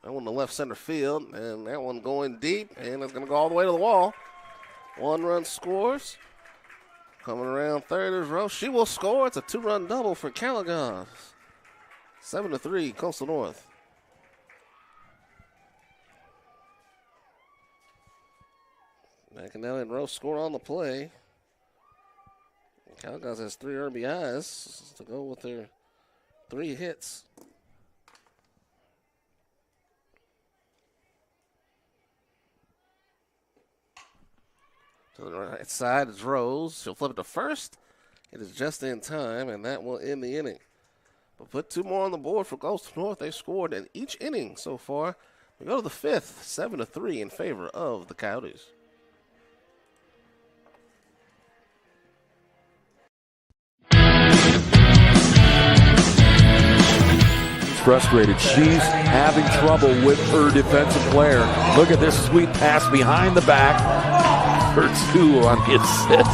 That one to left center field, and that one going deep, and it's going to go all the way to the wall. 1 run scores. Coming around third is Rose. She will score. It's a 2-run double for Caligars. 7-3, Coastal North. McAnally and Rose score on the play. Caligars has 3 RBIs to go with their 3 hits. To the right side is Rose. She'll flip it to first. It is just in time, and that will end the inning. But put 2 more on the board for Coastal North. They scored in each inning so far. We go to the 5th, 7-3 in favor of the Coyotes. Frustrated. She's having trouble with her defensive player. Look at this sweet pass behind the back for 2 on the assist.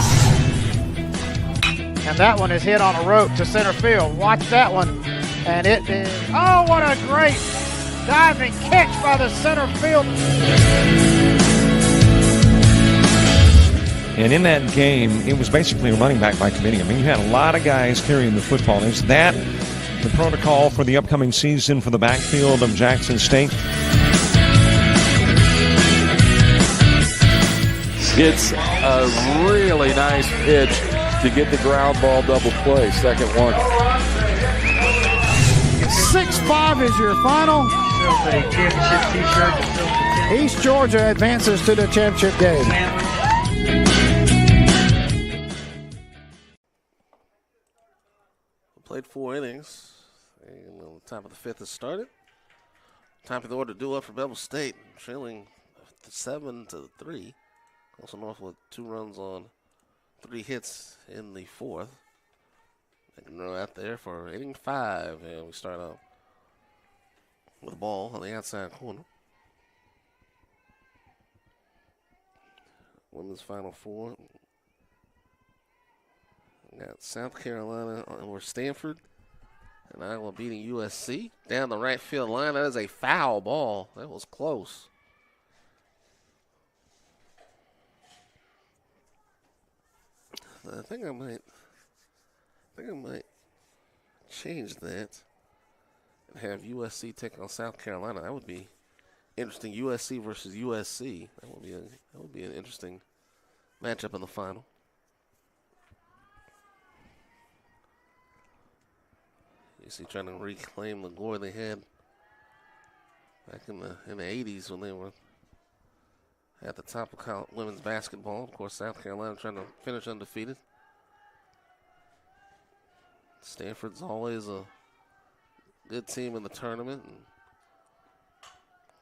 And that one is hit on a rope to center field. Watch that one. And it is, oh, what a great diving catch by the center field. And in that game, it was basically a running back by committee. I mean, you had a lot of guys carrying the football. Is that the protocol for the upcoming season for the backfield of Jackson State? It's a really nice pitch to get the ground ball double play. Second one. 6-5 is your final. East Georgia advances to the championship game. Played 4 innings. And the top of the 5th has started. Time for the order to do up for Bevill State, trailing 7-3. Coastal North with 2 runs on 3 hits in the 4th. They can run out there for inning 5, and we start out with the ball on the outside corner. Women's Final Four. We got South Carolina over Stanford. And Iowa beating USC down the right field line. That is a foul ball. That was close. I think I might change that and have USC take on South Carolina. That would be interesting. USC versus USC. That would be an interesting matchup in the final. USC trying to reclaim the glory they had back in the 80s when they were at the top of women's basketball. Of course, South Carolina trying to finish undefeated. Stanford's always a good team in the tournament. And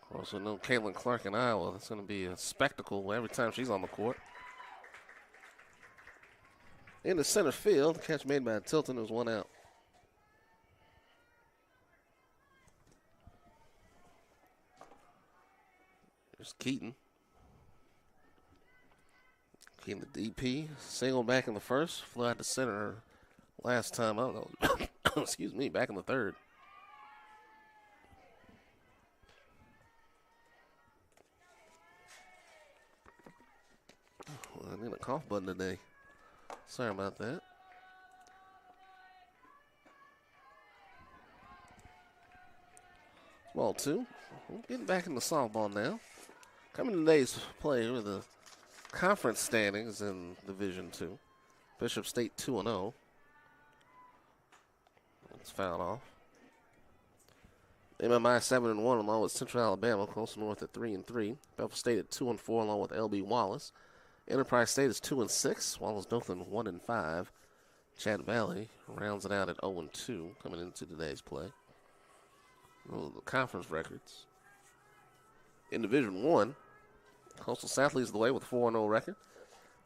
of course, we know Caitlin Clark in Iowa. That's going to be a spectacle every time she's on the court. In the center field, catch made by Tilton, who's 1 out. There's Keaton. Keaton, the DP, single back in the first, flew out to center last time out. Excuse me, back in the 3rd. Well, I need a cough button today. Sorry about that. Ball 2. We're getting back into softball now. Coming to today's play with the conference standings in Division II. Bishop State 2-0. It's fouled off. MMI 7-1 along with Central Alabama. Coastal North at 3-3. Bevill State at 2-4 along with LB Wallace. Enterprise State is 2-6. Wallace Dothan 1-5. Chat Valley rounds it out at 0-2 coming into today's play. The conference records. In Division 1, Coastal South leads the way with a 4-0 record.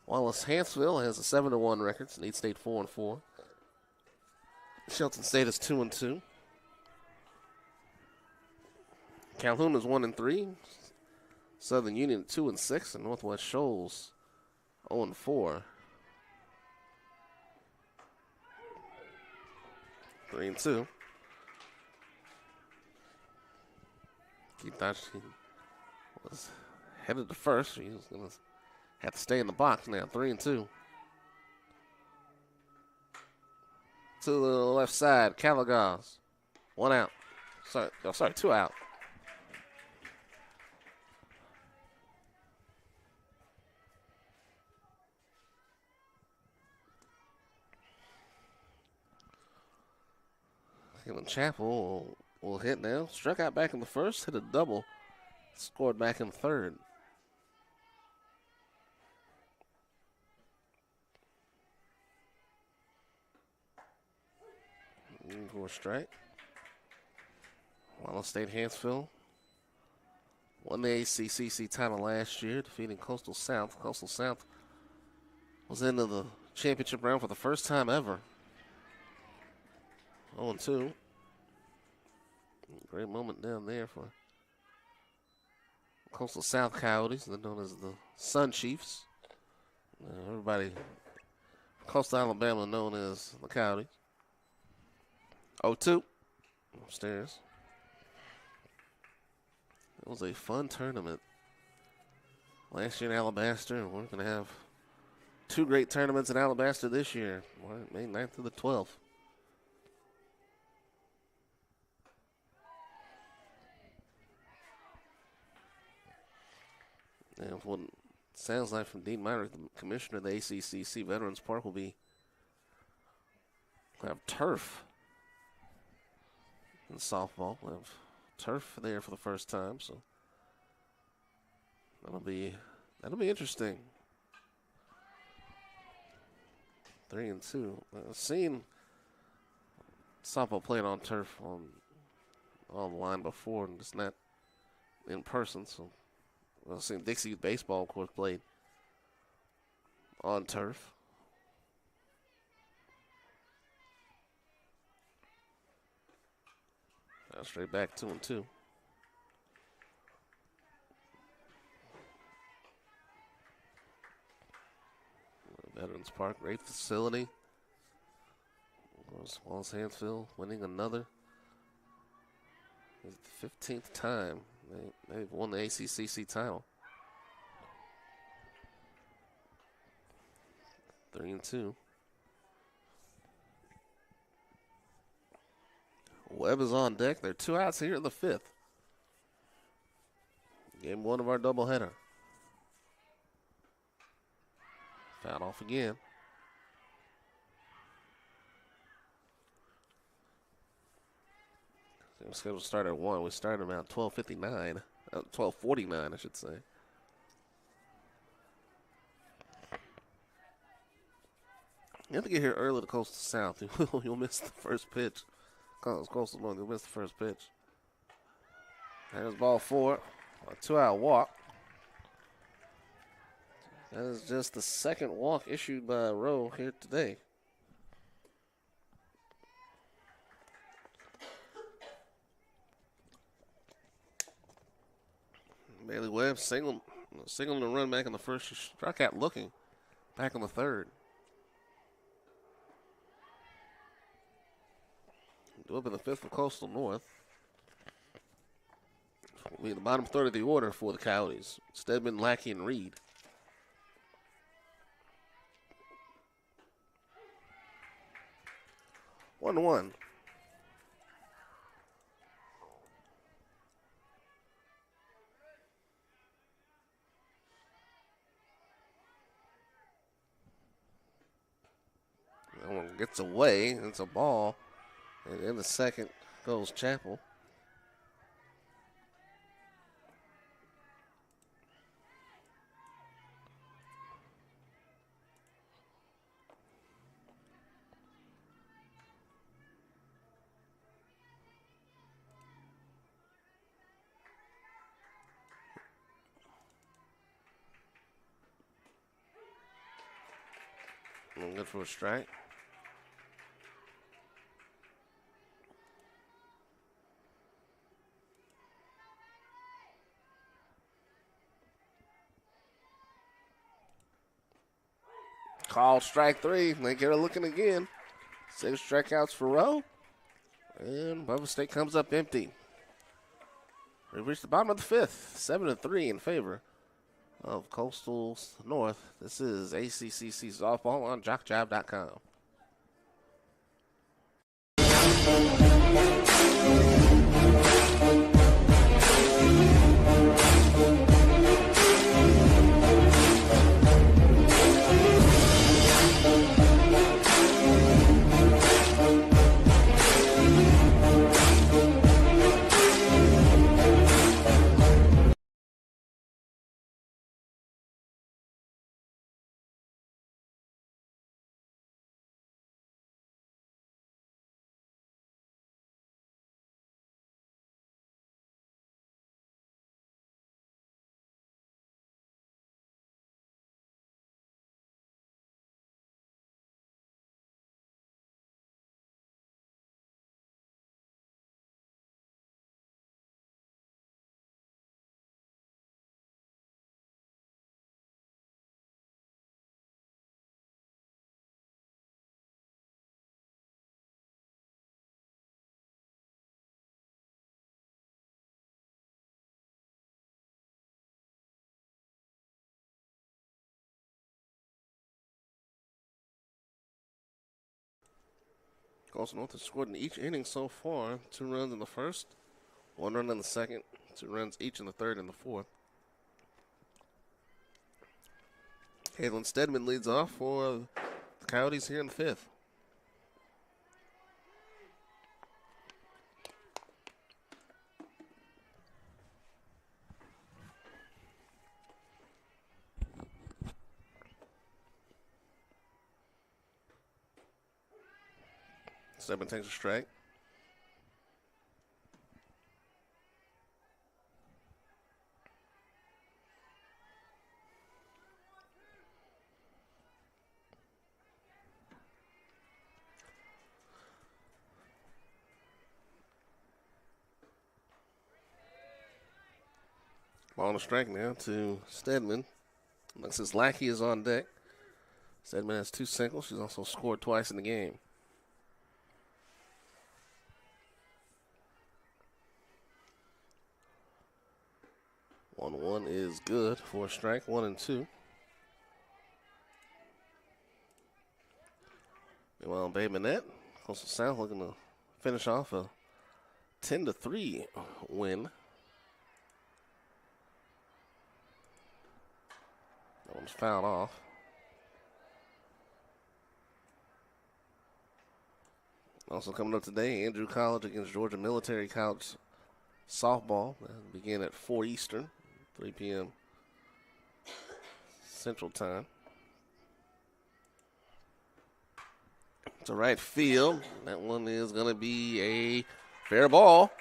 Wallace Hansville has a 7-1 record. Snead State 4-4. Shelton State is 2-2. Calhoun is 1-3. Southern Union 2-6, and Northwest Shoals 0-4. 3-2. Keith thought she was headed to first. She was going to have to stay in the box now. 3-2. To the left side, Caligas. 1 out. Sorry, 2 out. Caitlin Chapel will hit now. Struck out back in the first, hit a double, scored back in third. For a strike. Wallace State Hansville won the ACCC title last year, defeating Coastal South. Coastal South was into the championship round for the first time ever. 0-2. Great moment down there for Coastal South Coyotes. They're known as the Sun Chiefs. Everybody, Coastal Alabama, known as the Coyotes. 0-2. Upstairs. It was a fun tournament last year in Alabaster, and we're going to have 2 great tournaments in Alabaster this year, May 9th through the 12th. And what it sounds like from Dean Myrick, the commissioner of the ACCC, Veterans Park will have turf in softball. We'll have turf there for the first time, so that'll be interesting. 3-2. I've seen softball played on turf on the line before, and it's not in person. So I've seen Dixie Youth baseball, of course, played on turf. Now straight back 2-2. Veterans Park, great facility. Wallace Hansville winning another. It's the 15th time they've won the ACCC title. 3-2. Webb is on deck. There are 2 outs here in the 5th. Game 1 of our doubleheader. Foul off again. We're scheduled to start at 1. We started around 12:59, 12:49, I should say. You have to get here early to Coastal South. You'll miss the first pitch. Coastal North, you'll miss the first pitch. There's ball 4, a 2-out walk. That is just the second walk issued by Rowe here today. Bailey Webb signaling the run back in the first. She struck out looking back in the third. Due up in the 5th for Coastal North. Will be the bottom third of the order for the Coyotes. Stedman, Lackey, and Reed. One to one. That one gets away. It's a ball. And in the second goes Chapel. Good for a strike. Called strike 3. They get her looking again. 6 strikeouts for Rowe. And Bevill State comes up empty. We've reached the bottom of the 5th. 7-3 in favor of Coastal North. This is ACCC softball on JockJive.com. Coastal North has scored in each inning so far. 2 runs in the first, 1 run in the second, 2 runs each in the third and the fourth. Caitlin Stedman leads off for the Coyotes here in the 5th. Stedman takes a strike. Ball on a strike now to Stedman. Alexis Lackey is on deck. Stedman has 2 singles. She's also scored twice in the game. 1-1 is good for a strike. 1-2. Meanwhile, Bay Minette, Coastal South looking to finish off a 10-3 win. That one's fouled off. Also coming up today, Andrew College against Georgia Military College softball. That'll begin at 4 Eastern, 3 p.m. Central Time. To right field. That one is going to be a fair ball.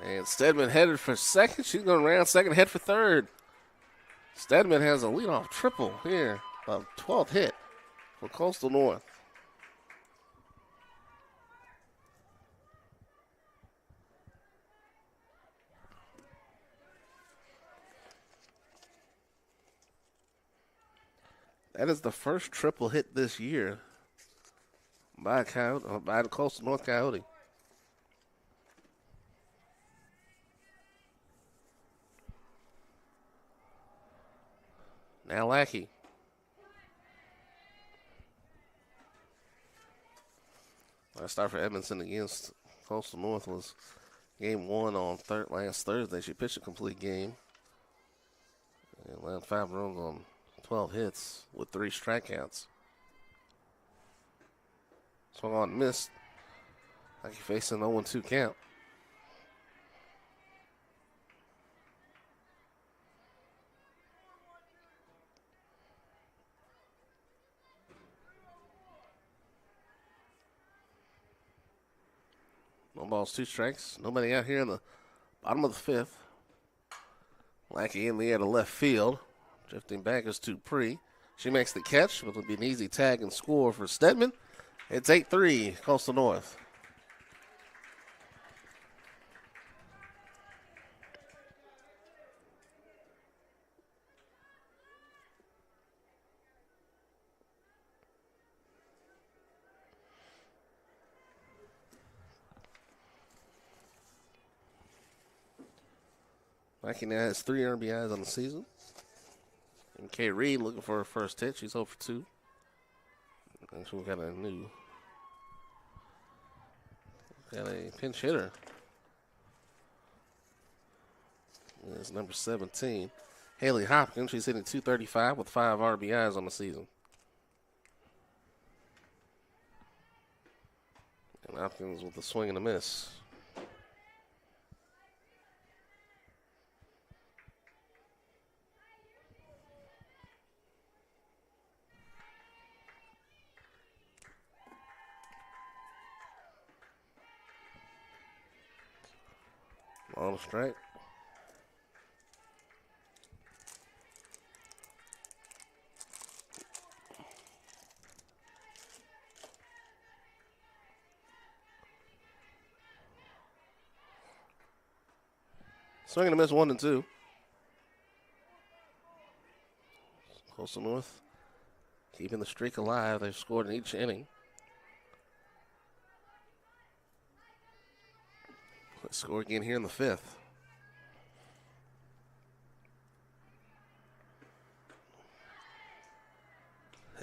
And Stedman headed for second. She's going to round second, head for third. Stedman has a leadoff triple here, a 12th hit for Coastal North. That is the first triple hit this year by the Coastal North Coyote. Now Lackey. Last start for Edmondson against Coastal North was game 1 on last Thursday. She pitched a complete game. And allowed 5 runs on 12 hits with 3 strikeouts. Swung on and missed. Lackey facing 0-2 count. No balls, 2 strikes. Nobody out here in the bottom of the 5th. Lackey in the air to left field. Drifting back is Dupree. She makes the catch, but it'll be an easy tag and score for Stedman. It's 8-3, Coastal North. Mikey now has 3 RBIs on the season. And Kay Reed looking for her first hit. She's 0 for 2. And so we got a pinch hitter. It's number 17, Haley Hopkins. She's hitting .235 with 5 RBIs on the season. And Hopkins with a swing and a miss. On a strike. Swing and a miss, 1-2. Coastal North keeping the streak alive. They've scored in each inning. Let's score again here in the 5th.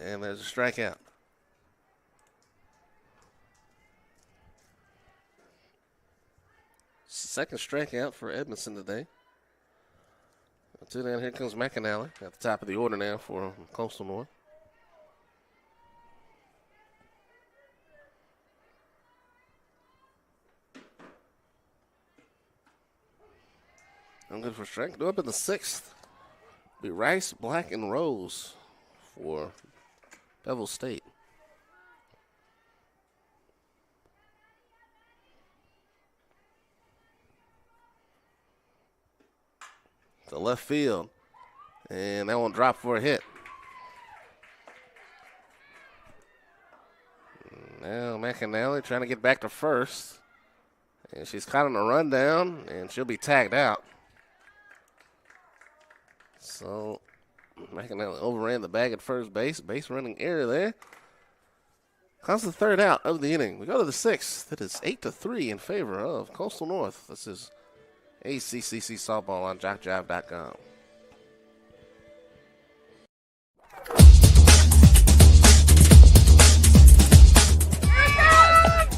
And there's a strikeout. Second strikeout for Edmondson today. 2 down, here comes McAnally at the top of the order now for Coastal North. I'm good for strike. Go up in the 6th. Be Rice, Black, and Rose for Bevill State. To left field. And that one dropped for a hit. Now McAnally trying to get back to first. And she's caught on a rundown, and she'll be tagged out. So McAnally overran the bag at first base. Base running error there. Comes the 3rd out of the inning. We go to the 6th. It is 8-3 in favor of Coastal North. This is ACCC softball on JockJive.com.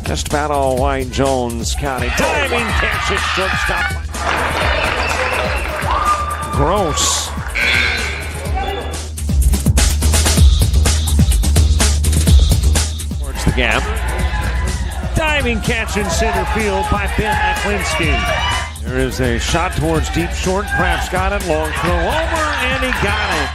Just about all white, Jones County. Diving catch at shortstop. Gross. Towards the gap. Diving catch in center field by Ben Aklinski. There is a shot towards deep short. Kraft's got it. Long throw over, and he got it.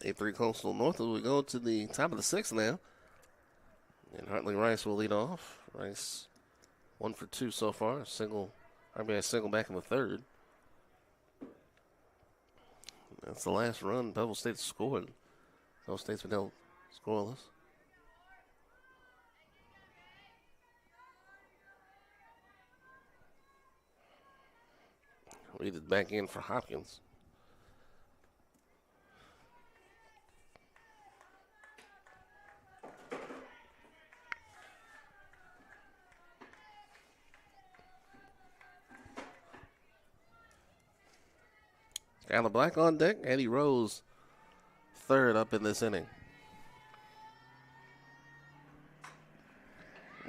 A3 Coastal North as we go to the top of the 6th now. And Hartley Rice will lead off. Rice 1 for 2 so far. RBI single back in the 3rd. That's the last run Bevill State scored. Bevill State's been held scoreless. Read it back in for Hopkins. Skylar Black on deck. Eddie Rose, 3rd up in this inning.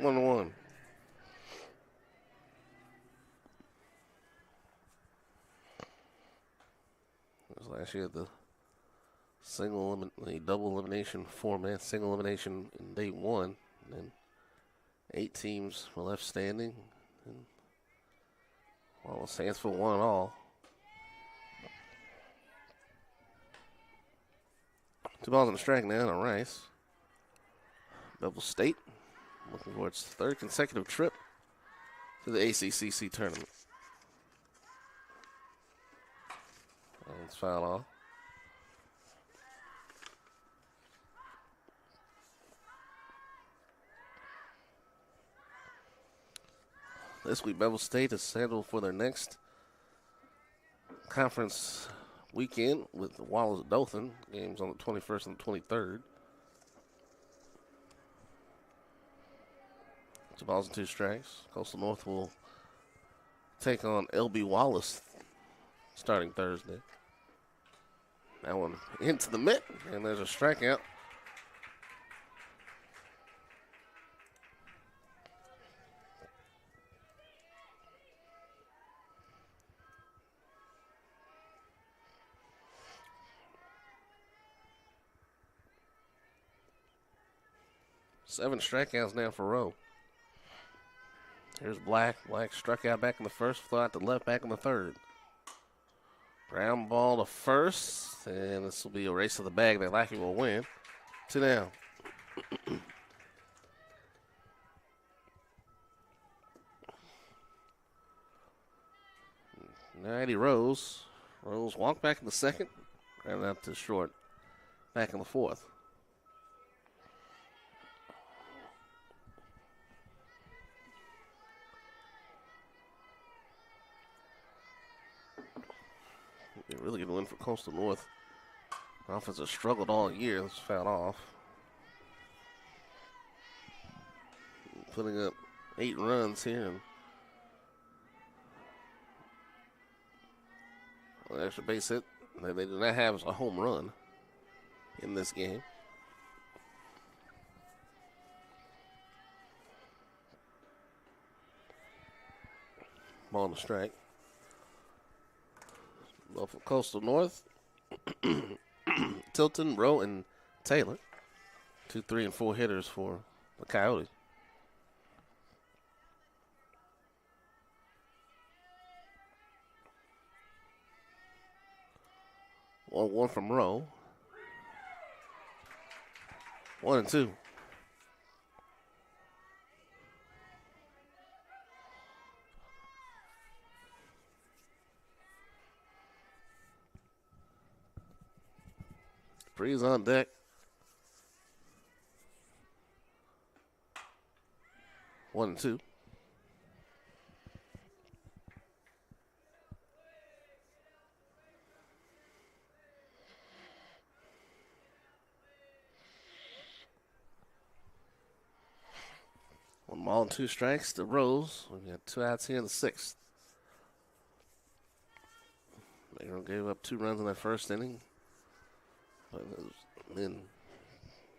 1-1. It was last year the double elimination format, single elimination in day 1. And then 8 teams were left standing. And Wallace Hansfield won it all. 2 balls and a strike now to Rice. Bevill State looking for its 3rd consecutive trip to the ACCC tournament. Let's foul off. This week, Bevill State is scheduled for their next conference weekend with the Wallace-Dothan games on the 21st and the 23rd. 2 balls and 2 strikes. Coastal North will take on LB Wallace starting Thursday. That one into the mitt, and there's a strikeout. Seven strikeouts now for Rowe. Here's Black. Black struck out back in the first, flew out to left back in the third. Ground ball to first, and this will be a race to the bag. They likely will win. 2 down. Now Rose. Rose walked back in the second, ran out to short, back in the fourth. They're really going to win for Coastal North. The offense has struggled all year. It's fouled off. Putting up 8 runs here. And an extra base hit that they do not have as a home run in this game. Ball on the strike. Well, for Coastal North, Tilton, Rowe, and Taylor. 2, 3, and 4 hitters for the Coyotes. One from Rowe. 1 and 2. Breeze on deck. One and 2. One ball and 2 strikes to Rose. We got 2 outs here in the 6th. They gave up 2 runs in that first inning. But it's been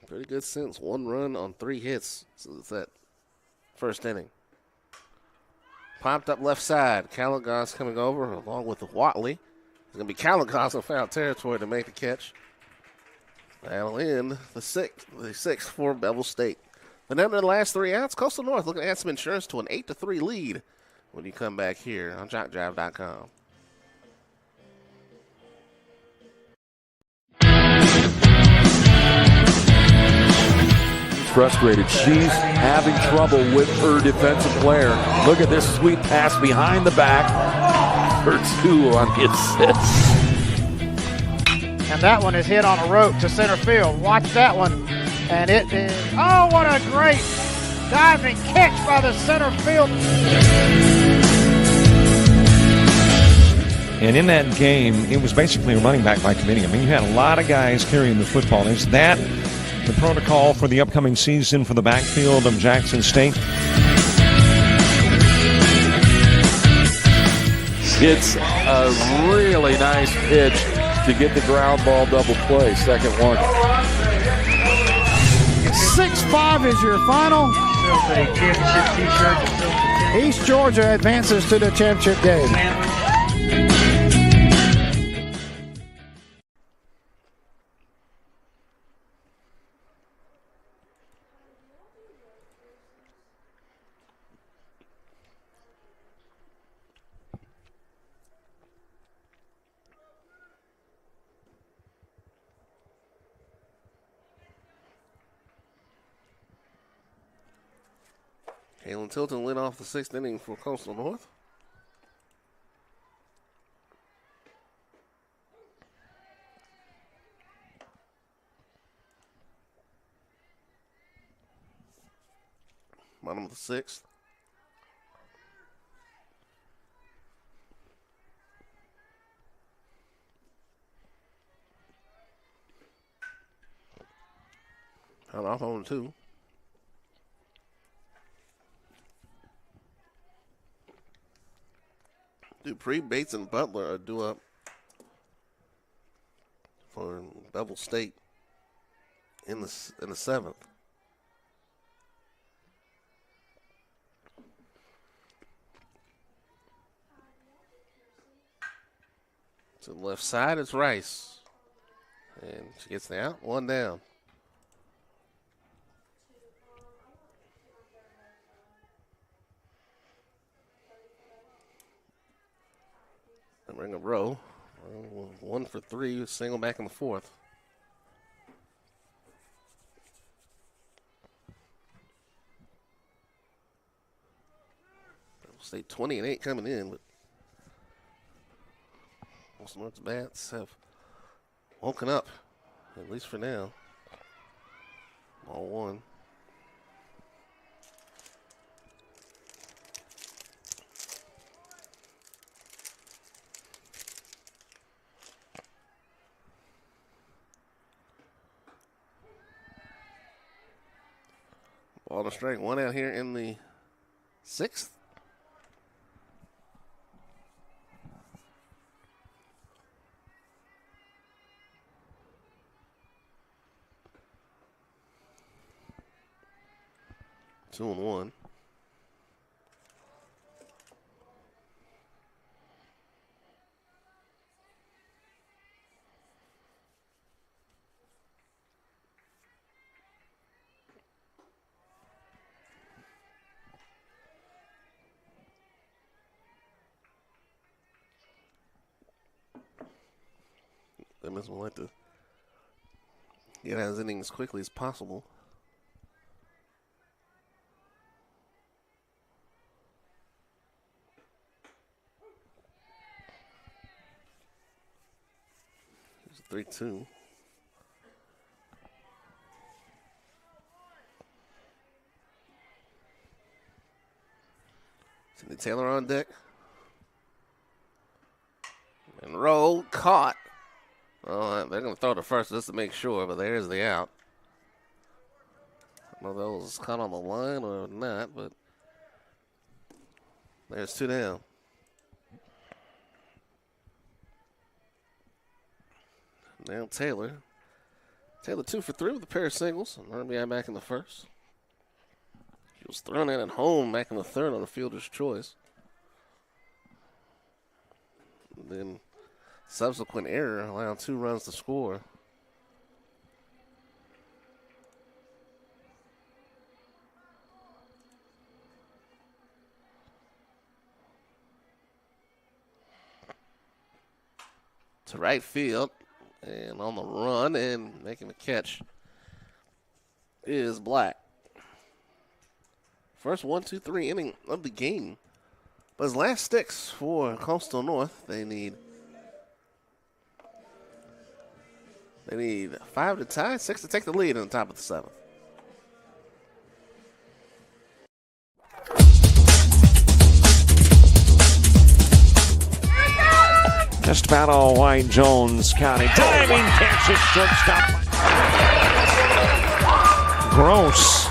pretty good since. 1 run on 3 hits since that first inning. Popped up left side. Callagos coming over along with Watley. It's going to be Callagos in foul territory to make the catch. That'll end the sixth for Bevill State. And then in the last 3 outs, Coastal North looking to add some insurance to an 8-3 lead when you come back here on JockJive.com. Frustrated. She's having trouble with her defensive player. Look at this sweet pass behind the back for 2 on the assist. And that one is hit on a rope to center field. Watch that one. And it is, oh, what a great diving catch by the center field. And in that game, it was basically a running back by committee. I mean, you had a lot of guys carrying the football. Is that the protocol for the upcoming season for the backfield of Jackson State? It's a really nice pitch to get the ground ball double play. Second one. 6-5 is your final. East Georgia advances to the championship game. Kalen Tilton lit off the 6th inning for Coastal North. Bottom of the 6th. Held off on 2. Dupree, Bates, and Butler are due up for Bevill State in the 7th. To the left side, it's Rice. And she gets the out, 1 down. And ring a row. 1 for 3, single back in the 4th. State 20-8 coming in, but most North's bats have woken up, at least for now. Ball 1. Ball to strike, 1 out here in the 6th. Two and 1. They must like to get out of the inning as quickly as possible. Here's 3-2. Cindy Taylor on deck. And roll, caught. Oh, they're going to throw to first just to make sure, but there's the out. I don't know if that was caught on the line or not, but there's 2 down. Now Taylor. Taylor 2 for 3 with a pair of singles. And RBI back in the 1st. She was thrown in at home back in the 3rd on a fielder's choice. And then subsequent error allowed 2 runs to score. To right field. And on the run and making the catch is Black. First 1-2-3 inning of the game. But his last sticks for Coastal North, they need 5 to tie, 6 to take the lead in the top of the 7th. Just about all White Jones County. Diving catch at shortstop. Gross.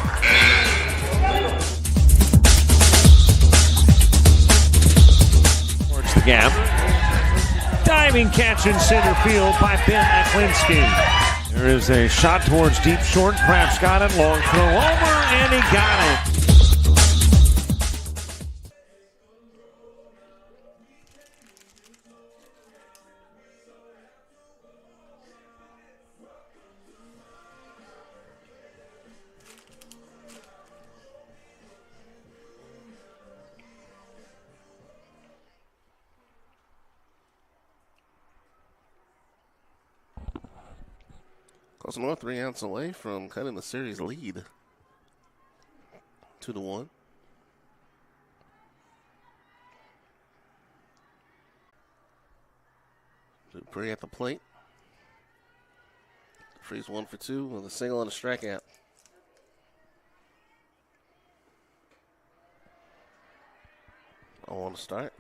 Towards the gap. Diving catch in center field by Ben Aklinski. There is a shot towards deep short. Crafts got it. Long throw over, and he got it. Coastal North 3 outs away from cutting the series lead 2-1. Dupree at the plate. Dupree's 1 for 2 with a single and a strikeout. On to start.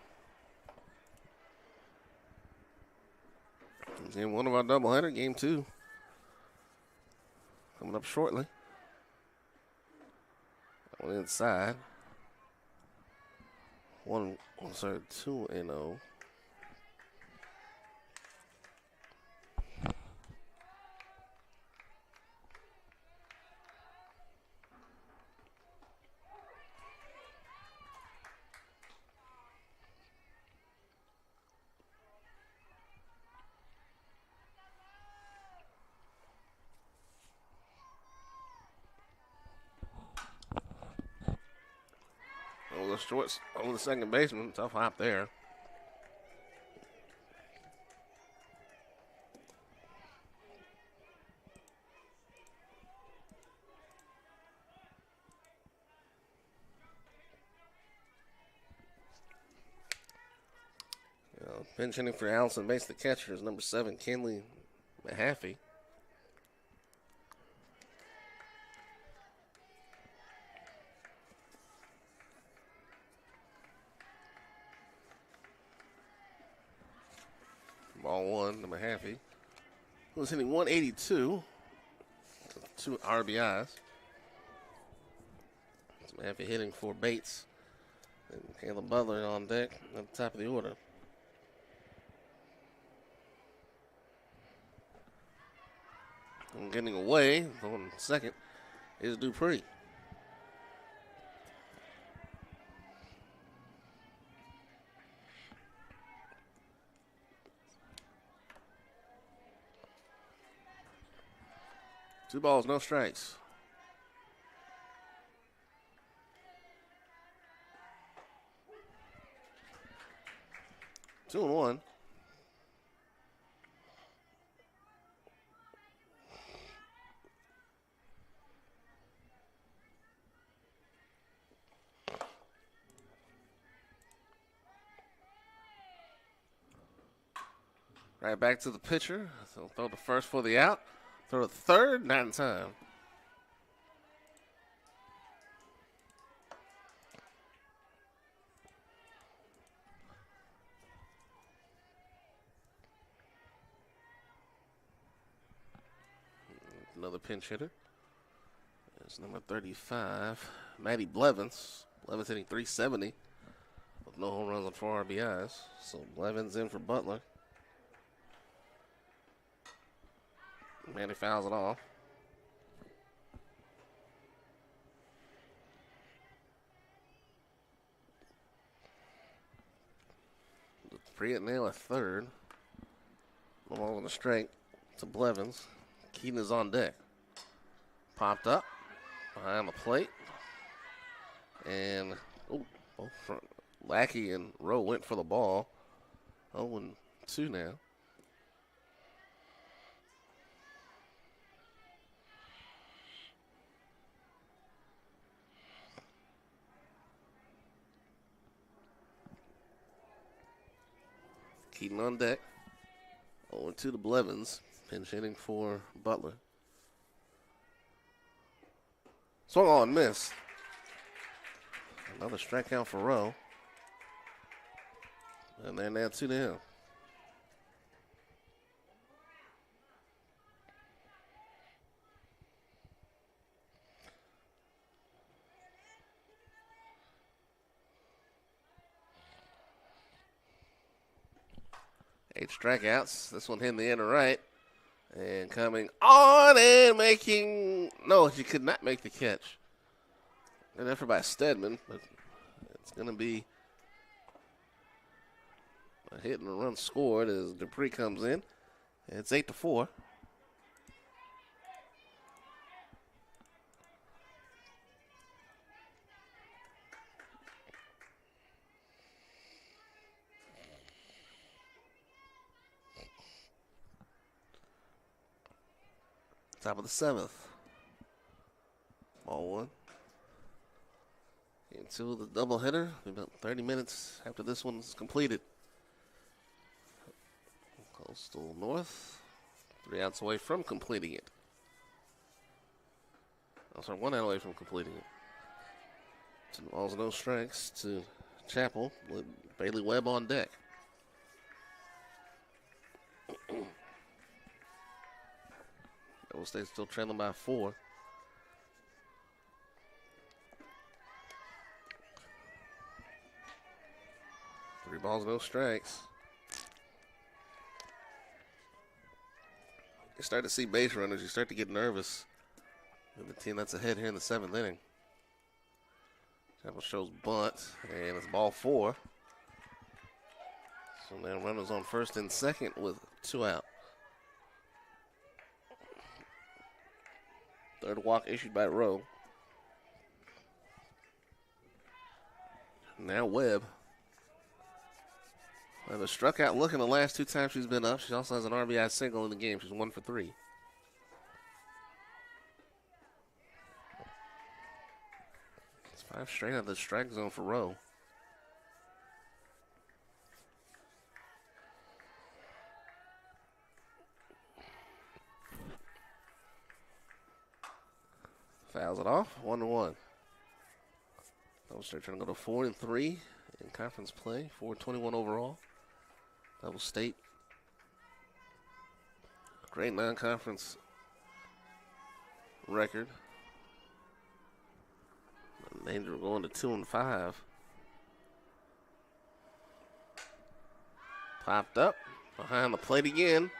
Game 1 of our doubleheader, game 2. Coming up shortly. That one inside. 2-0. Short over the second baseman. Tough hop there. Pinch hitting for Allison Bates, the catcher, is number 7, Kenley Mahaffey. Ball 1 to Mahaffey, who was hitting 182, 2 RBIs. So Mahaffey hitting for Bates, and Caleb Butler on deck at the top of the order. And getting away on second is Dupree. Two balls, no strikes. Two and one. Right back to the pitcher. So throw the first for the out. Throw the third, not in time. Another pinch hitter. It's number 35, Matty Blevins. Blevins hitting 370 with no home runs and 4 RBIs. So Blevins in for Butler. Manny fouls it off. Dupree at nail at third. No ball on the straight to Blevins. Keaton is on deck. Popped up behind the plate. And both front. Lackey and Rowe went for the ball. 0-2 now. Keaton on deck. 0-2 to Blevins. Pinch hitting for Butler. Swung on, missed. Another strikeout for Rowe. And they're now 2-0. Eight strikeouts. This one hitting the end right. And coming on and making... No, he could not make the catch. Good effort by Stedman, but it's going to be a hit and a run scored as Dupree comes in. It's 8-4. Top of the 7th. Ball 1. Into the doubleheader. About 30 minutes after this one's completed. Coastal North, 3 outs away from completing it. Oh, sorry, 1 out away from completing it. 2 balls, no strikes to Chapel with Bailey Webb on deck. Bevill State still trailing by 4. Three balls, no strikes. You start to see base runners, you start to get nervous with the team that's ahead here in the 7th inning. Chapel shows bunt, and it's ball 4. So now runners on first and second with 2 out. Third walk issued by Rowe. Now Webb. Webb has struck out looking the last 2 times she's been up. She also has an RBI single in the game. She's 1 for 3. It's 5 straight out of the strike zone for Rowe. Fouls it off, 1-1. Bevill State trying to go to 4-3 in conference play, 4-21 overall. Bevill State, great non-conference record. Danger of going to 2-5. Popped up behind the plate again.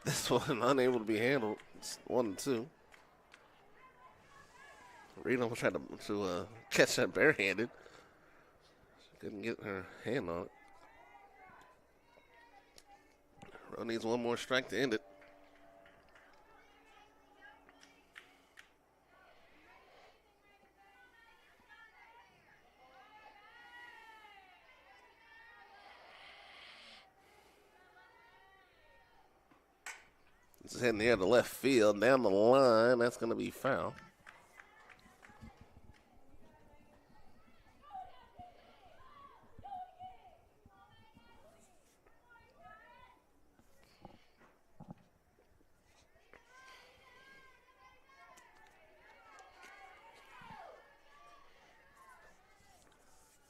This one unable to be handled. It's 1-2. Reed almost tried to catch that barehanded. She couldn't get her hand on it. Rowe needs 1 more strike to end it. This is heading here to left field. Down the line, that's going to be foul.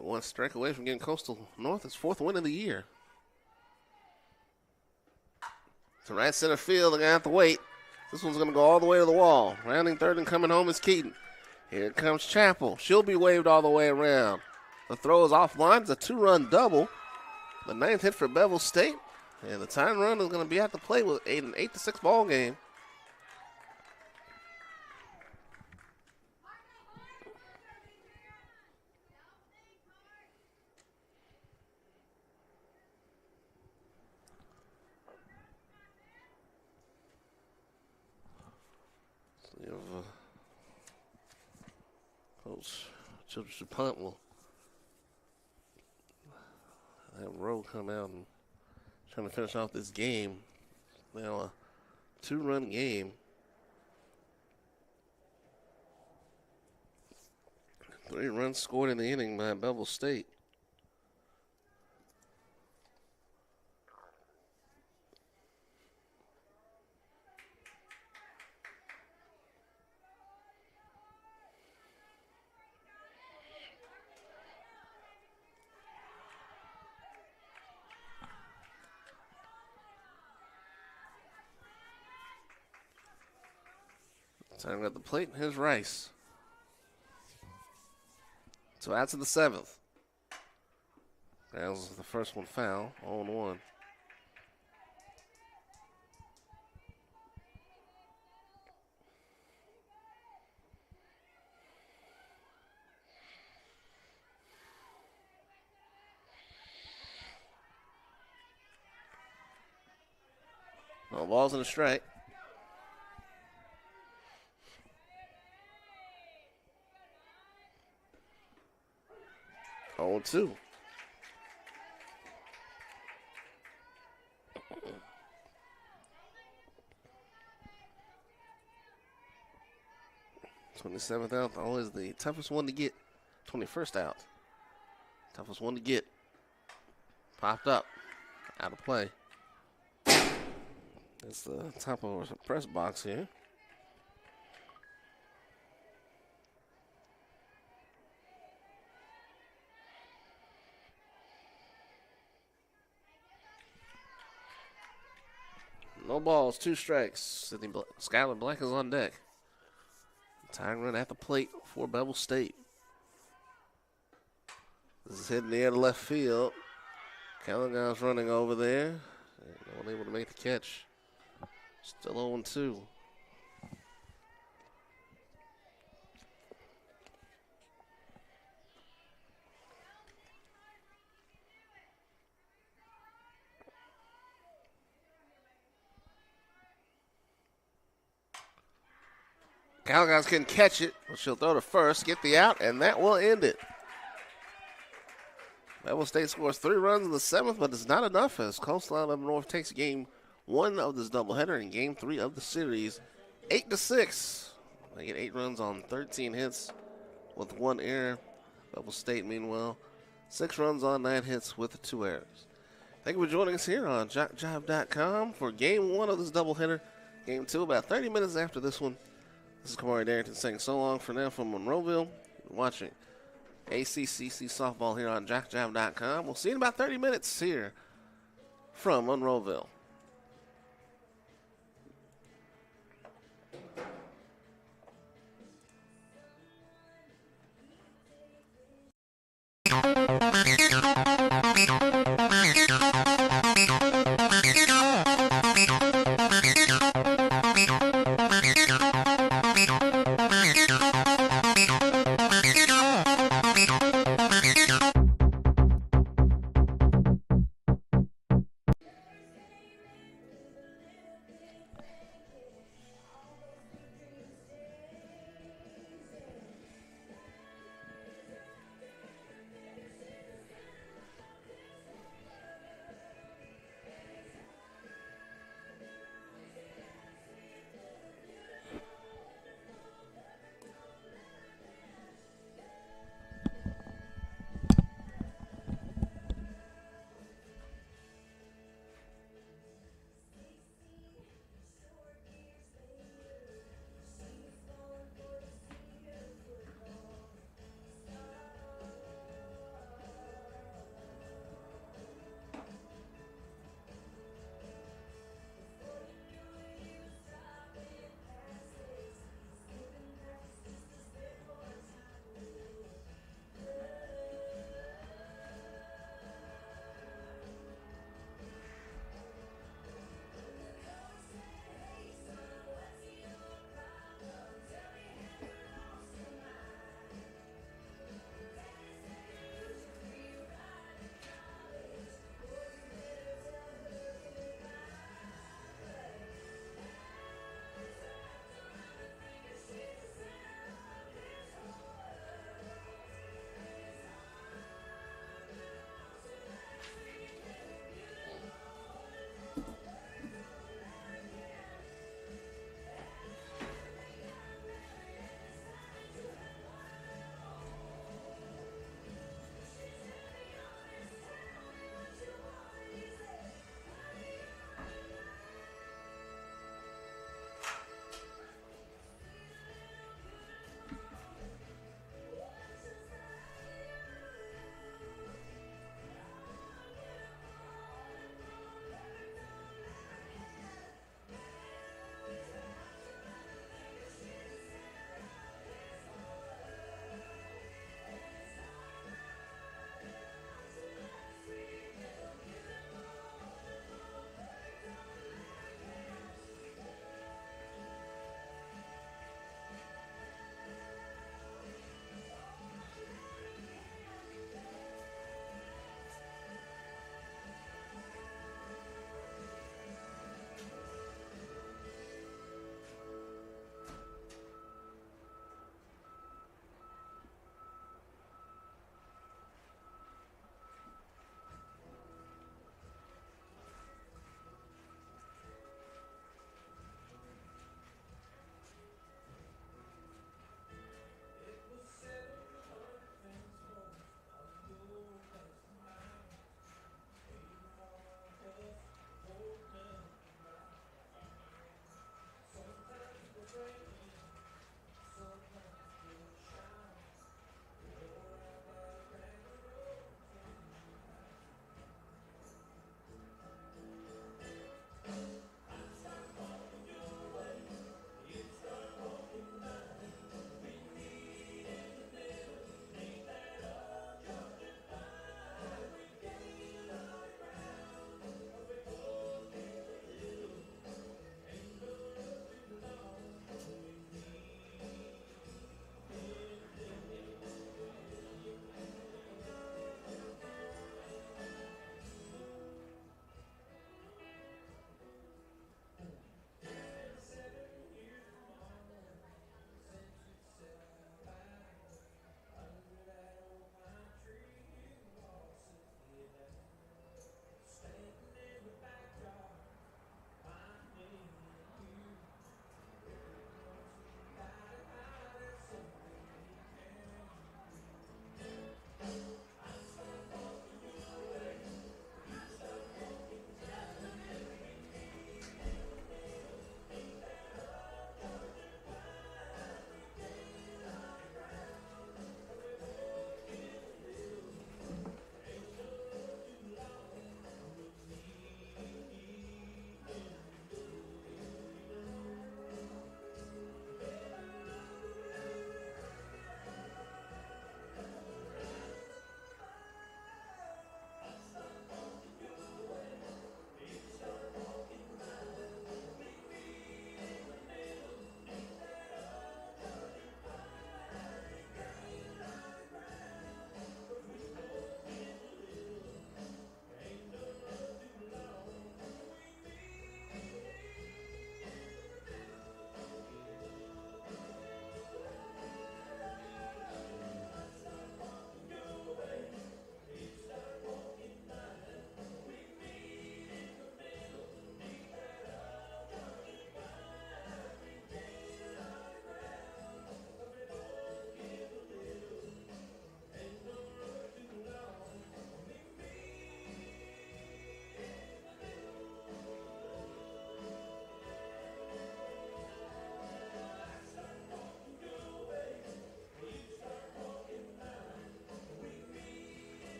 One strike away from getting Coastal North. Its 4th win of the year. To right center field, they're going to have to wait. This one's going to go all the way to the wall. Rounding third and coming home is Keaton. Here comes Chapel. She'll be waved all the way around. The throw is offline. It's a 2-run double. The 9th hit for Bevill State. And the tying run is going to be at the plate with an 8-6 ball game. Coach Childress punt will have Rowe come out and trying to finish off this game. Now a 2-run game. 3 runs scored in the inning by Bevill State. Time at the plate. Here's Rice. 2 outs in the 7th. That was the first one foul. 0-1. No balls in a strike. 0-2. '27th out, always the toughest one to get. 21st out, toughest one to get. Popped up, out of play. It's the top of our press box here. No balls, 2 strikes. Skylar Black is on deck. Tying run at the plate for Bevill State. This is hitting the air to left field. Callaghan's running over there. No one able to make the catch. Still 0-2. Callaghan's can catch it, but she'll throw to first, get the out, and that will end it. Bevill State scores 3 runs in the 7th, but it's not enough as Coastal Alabama North takes game 1 of this doubleheader and game 3 of the series, 8-6. They get 8 runs on 13 hits with 1 error. Bevill State, meanwhile, 6 runs on 9 hits with 2 errors. Thank you for joining us here on JockJive.com for game 1 of this doubleheader. Game 2 about 30 minutes after this one. This is Kamari Darrington saying so long for now from Monroeville. You're watching ACCC softball here on JockJive.com. We'll see you in about 30 minutes here from Monroeville.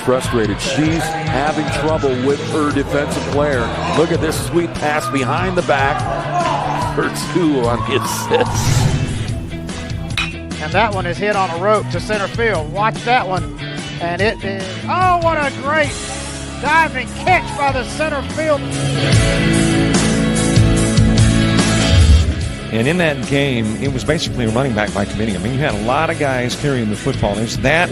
frustrated. She's having trouble with her defensive player. Look at this sweet pass behind the back for 2 on the assist. And that one is hit on a rope to center field. Watch that one. And it is, oh, what a great diving catch by the center field. And in that game, it was basically a running back by committee. I mean, you had a lot of guys carrying the football. Is that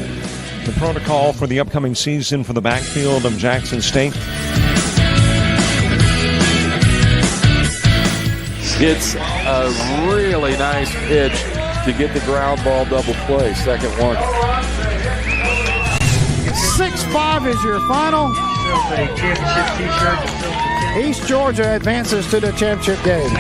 the protocol for the upcoming season for the backfield of Jackson State? It's a really nice pitch to get the ground ball double play. Second one. 6-5 is your final. East Georgia advances to the championship game.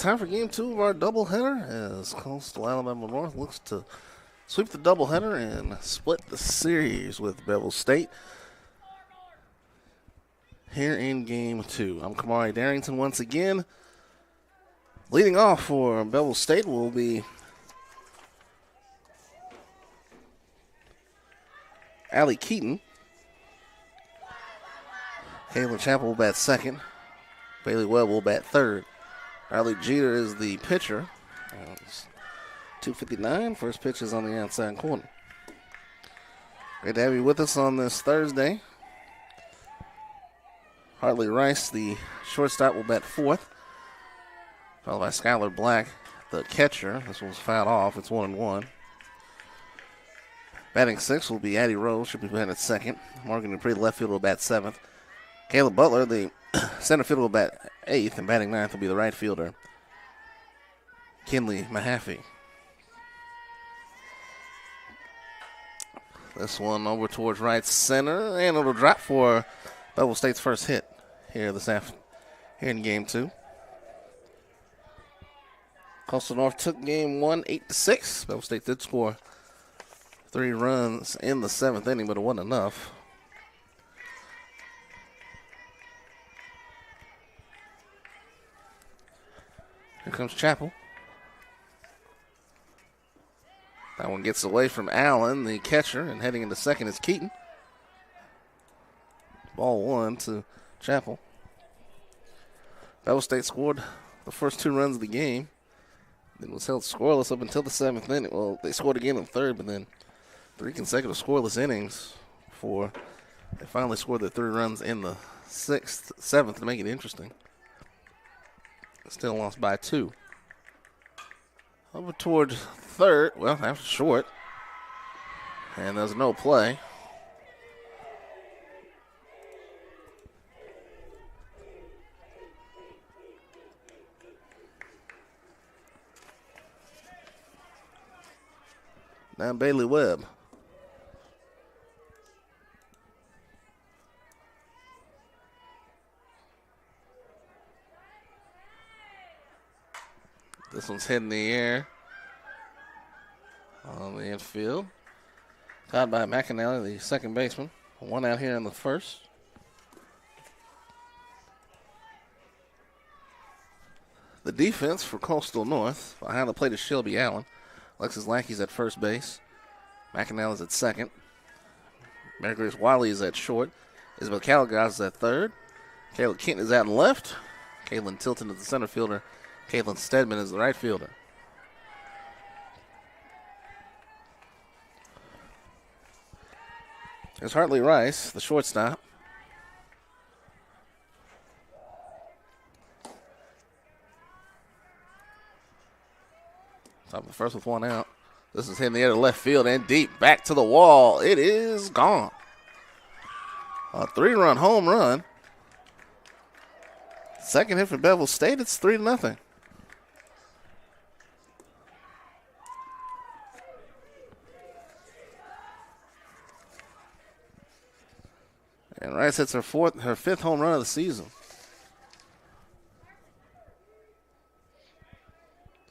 time for game 2 of our doubleheader as Coastal Alabama North looks to sweep the doubleheader and split the series with Bevill State. Here in game 2, I'm Kamari Darrington once again. Leading off for Bevill State will be Allie Keaton. Kayla Chappell will bat second. Bailey Webb will bat third. Riley Jeter is the pitcher. 2:59. First pitch is on the outside corner. Great to have you with us on this Thursday. Hartley Rice, the shortstop, will bat fourth. Followed by Skylar Black, the catcher. This one's fouled off. It's 1-1. Batting sixth will be Addie Rose. Should be batting at second. Morgan Dupree, the left fielder, will bat seventh. Caleb Butler, the center fielder, will bat eighth. And batting ninth will be the right fielder, Kinley Mahaffey. This one over towards right center, and it'll drop for Bevill State's first hit here here in game 2. Coastal North took game 1 8-6. Bevill State did score 3 runs in the 7th inning, but it wasn't enough. Here comes Chappell. That one gets away from Allen, the catcher, and heading into second is Keaton. Ball 1 to Chappell. Bevill State scored the first 2 runs of the game. Then was held scoreless up until the 7th inning. Well, they scored again in the 3rd, but then 3 consecutive scoreless innings before they finally scored their 3 runs in the 6th, 7th to make it interesting. Still lost by 2. Over towards third. Well, after short. And there's no play. Now Bailey Webb. This one's hit in the air on the infield. Caught by McAnally, the second baseman. 1 out here in the 1st. The defense for Coastal North. Behind the plate is Shelby Allen. Alexis Lackey's at first base. McAnally's at second. Mary Grace Wiley is at short. Isabel Callaghan is at third. Kayla Kent is out in left. Caitlin Tilton is the center fielder. Caitlin Stedman is the right fielder. There's Hartley Rice, the shortstop. Top of the first with 1 out. This is hitting the air to left field and deep back to the wall. It is gone. A 3-run home run. Second hit for Bevill State. It's 3-0. And Rice hits her 5th home run of the season.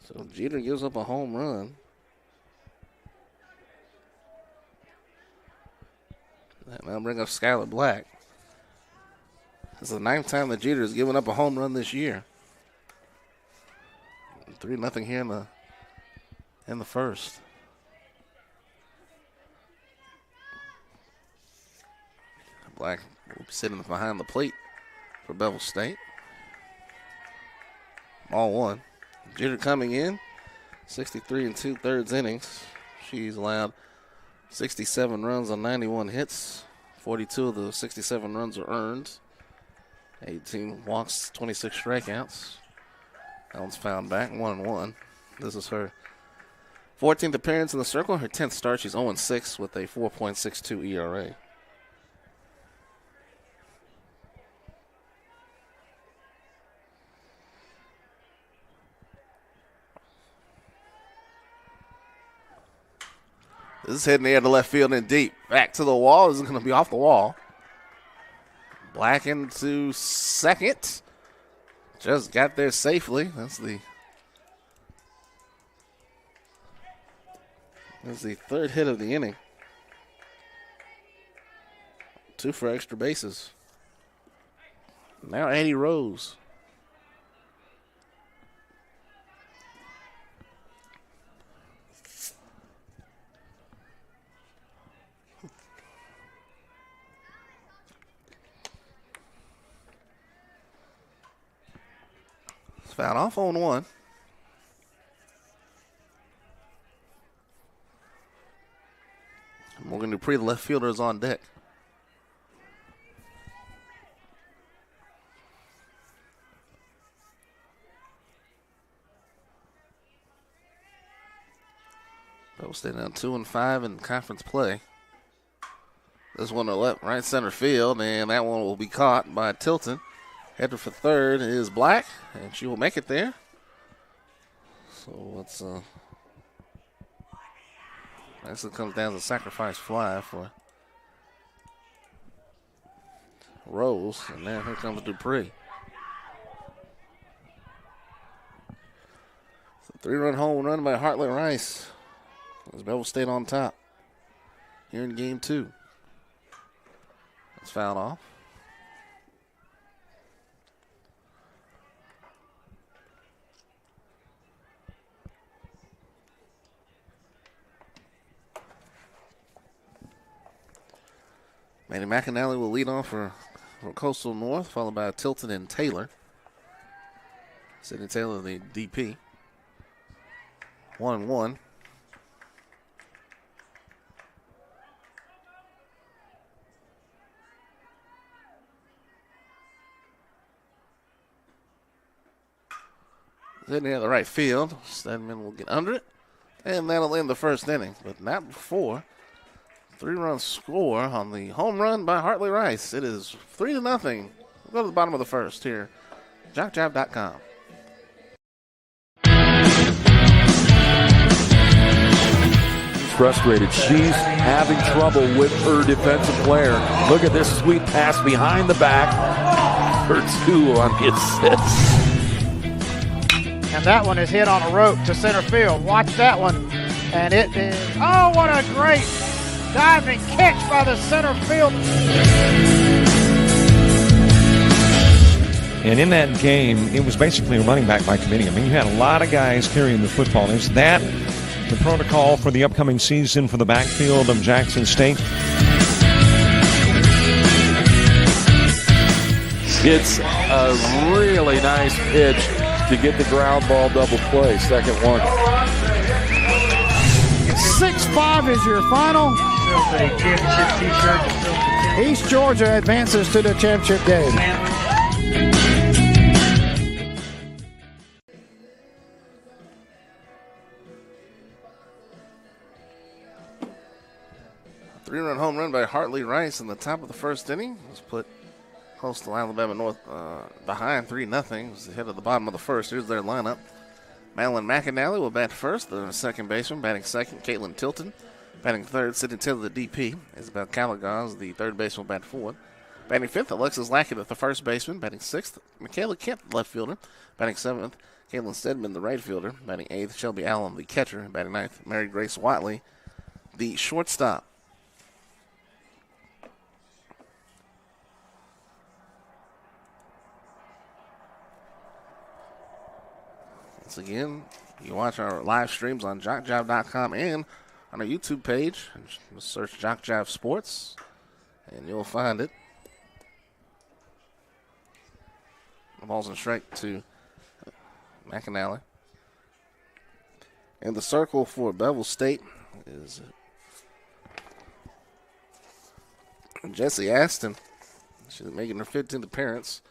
So Jeter gives up a home run. And I'll bring up Skylar Black. This is the 9th time that Jeter has given up a home run this year. 3-0 here in the 1st. Black will be sitting behind the plate for Bevill State. Ball 1. Jeter coming in, 63 2/3 innings. She's allowed 67 runs on 91 hits. 42 of the 67 runs are earned. 18 walks, 26 strikeouts. That one's fouled back, 1-1. This is her 14th appearance in the circle. Her 10th start. She's 0-6 with a 4.62 ERA. This is hitting the air to left field and deep. Back to the wall. This is going to be off the wall. Black into second. Just got there safely. That's the That's the third hit of the inning. 2 for extra bases. Now Eddie Rose. It's fouled off on 1. Morgan Dupree, the left fielder, is on deck. They'll stay down 2-5 in conference play. This one to left, right center field, and that one will be caught by Tilton. Header for third is Black, and she will make it there. So let's actually comes down to a sacrifice fly for Rose, and then here comes Dupree. So 3-run home run by Hartley Rice as Bevill stayed on top here in game 2. It's fouled off. Manny McAnally will lead off for Coastal North, followed by Tilton and Taylor. Sidney Taylor, the DP. 1-1. Sidney at the right field. Stedman will get under it, and that'll end the first inning, but not before. 3-run score on the home run by Hartley Rice. It is 3-0. We'll go to the bottom of the first here. JockJive.com. Frustrated. She's having trouble with her defensive player. Look at this sweet pass behind the back for 2 on the assist. And that one is hit on a rope to center field. Watch that one. And it is, oh, what a great diving catch by the center field. And in that game, it was basically a running back by committee. I mean, you had a lot of guys carrying the football. Is that the protocol for the upcoming season for the backfield of Jackson State? It's a really nice pitch to get the ground ball double play. Second one. 6-5 is your final. East Georgia advances to the championship game. Three-run home run by Hartley Rice in the top of the first inning. Let's put Coastal Alabama North behind 3-0. It's the head of the bottom of the first. Here's their lineup. Madeline McAnally will bat first. The second baseman. Batting second, Caitlin Tilton. Batting third, Sidney Taylor, the DP. Isabel Calagaz, the third baseman, will bat fourth. Batting fifth, Alexis Lackett, the first baseman. Batting sixth, Michaela Kemp, the left fielder. Batting seventh, Caitlin Stedman, the right fielder. Batting eighth, Shelby Allen, the catcher. Batting ninth, Mary Grace Watley, the shortstop. Once again, you can watch our live streams on JockJive.com and on our YouTube page. Just search JockJive Sports, and you'll find it. The ball's in strike to McAnally. And the circle for Bevill State is Jessie Aston. She's making her 15th appearance,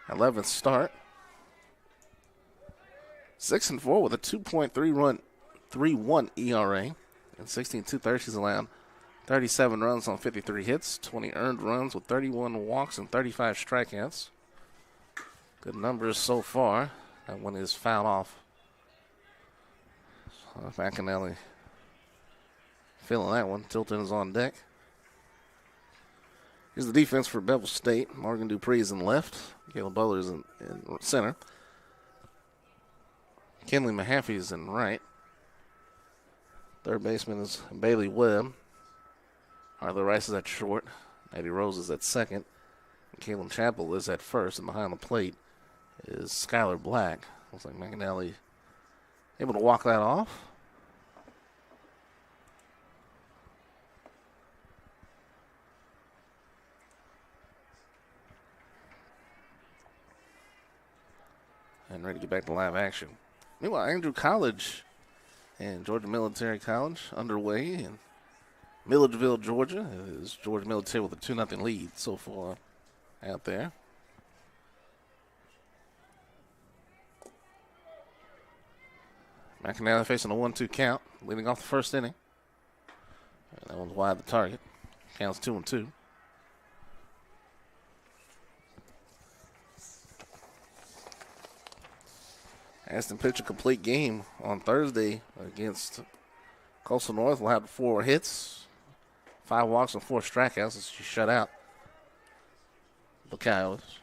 11th start. 6-4 with a 2.31 ERA. In 16 2/3, she's allowed 37 runs on 53 hits, 20 earned runs with 31 walks and 35 strikeouts. Good numbers so far. That one is fouled off. McAnally feeling that one. Tilton is on deck. Here's the defense for Bevill State. Morgan Dupree is in left. Caleb Butler is in center. Kenley Mahaffey is in right. Third baseman is Bailey Webb. Arthur Rice is at short. Eddie Rose is at second. And Kalen Chappell is at first. And behind the plate is Skylar Black. Looks like McAnally able to walk that off. And ready to get back to live action. Meanwhile, Andrew College and Georgia Military College underway in Milledgeville, Georgia. It is Georgia Military with a 2-0 lead so far out there. McAnally facing a 1-2 count, leading off the first inning. And that one's wide the target. Counts 2-2. Aston pitched a complete game on Thursday against Coastal North. Will have 4 hits, 5 walks, and 4 strikeouts as she shut out the Coyotes.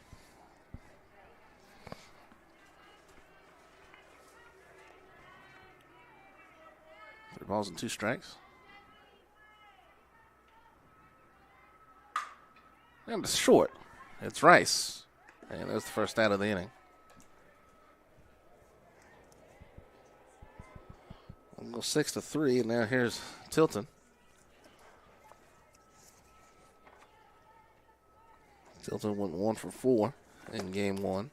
Three balls and 2 strikes. And it's short. It's Rice. And there's the first out of the inning. We'll go 6-3, and now here's Tilton. Tilton went 1 for 4 in game 1.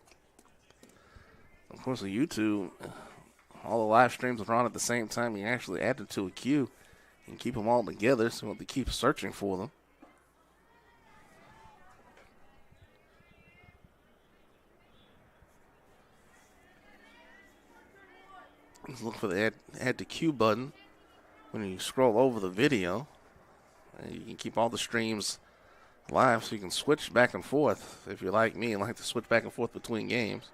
Of course, on YouTube, all the live streams are on at the same time. You actually add it to a queue and keep them all together, so you have to keep searching for them. Just look for the add to queue button when you scroll over the video. And you can keep all the streams live so you can switch back and forth. If you're like me and like to switch back and forth between games,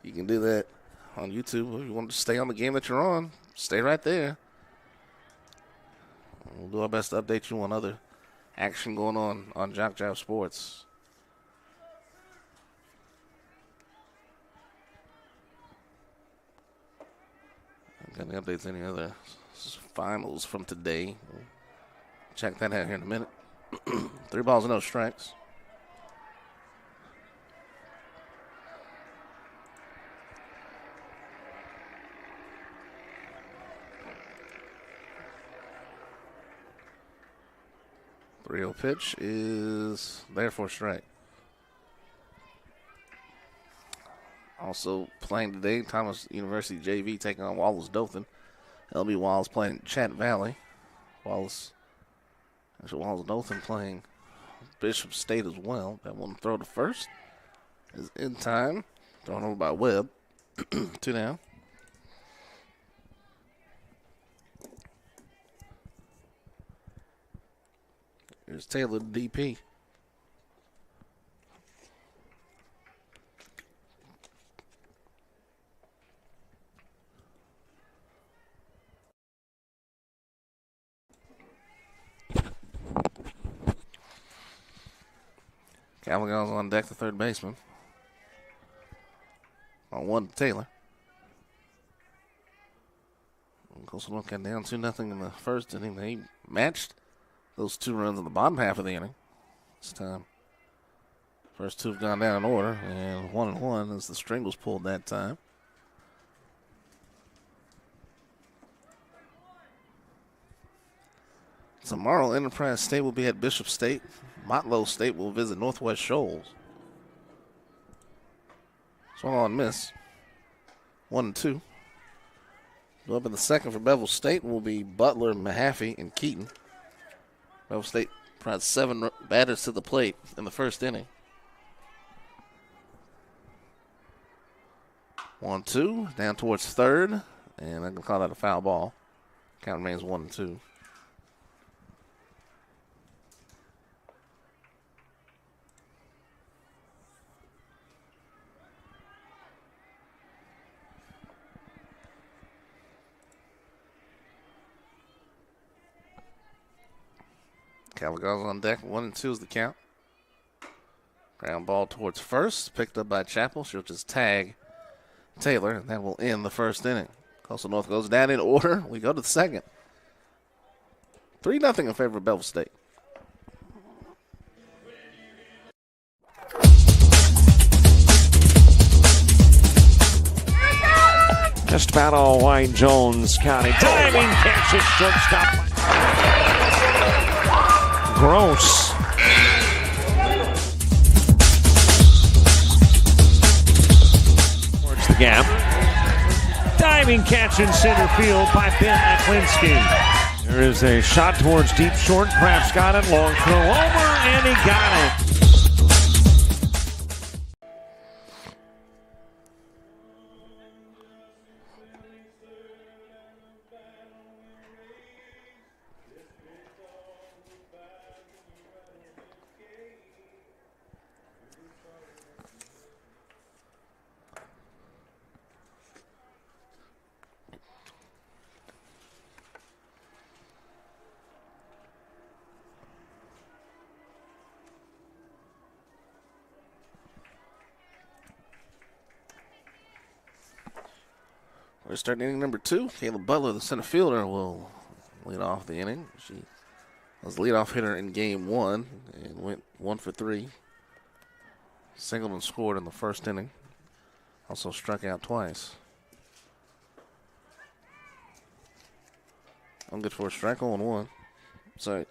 you can do that on YouTube. If you want to stay on the game that you're on, stay right there. We'll do our best to update you on other action going on JockJive Sports. Got any updates, any other finals from today? We'll check that out here in a minute. 3 balls and no strikes. The 3-0 pitch is there for a strike. Also playing today, Thomas University JV taking on Wallace Dothan. LB Wallace playing Chat Valley. Wallace Dothan playing Bishop State as well. That one throw to first is in time. Thrown over by Webb. 2 down. Here's Taylor, DP. Cavaliers on deck, the third baseman. On 1 to Taylor. Coastal North got down 2-0 in the first inning. They matched those 2 runs in the bottom half of the inning. This time, first 2 have gone down in order, and 1-1 as the string was pulled that time. Tomorrow, Enterprise State will be at Bishop State. Motlow State will visit Northwest Shoals. Swung on miss. 1-2. Up in the second for Bevill State will be Butler, Mahaffey, and Keaton. Bevill State brought 7 batters to the plate in the first inning. 1-2, down towards third, and I can call that a foul ball. Count remains 1-2. Cavaliers on deck. 1-2 is the count. Ground ball towards first. Picked up by Chappell. She'll just tag Taylor, and that will end the first inning. Coastal North goes down in order. We go to the second. 3-0 in favor of Bevill State. Just about all white Jones County. Diving catch it, shortstop. Gross. Towards the gap. Diving catch in center field by Ben Aklinski. There is a shot towards deep short. Kraft's got it. Long throw over, and he got it. We're starting inning number 2. Caleb Butler, the center fielder, will lead off the inning. She was the leadoff hitter in game 1 and went 1 for 3. Singled and scored in the first inning. Also struck out twice. I'm good for a strike, 0-1. So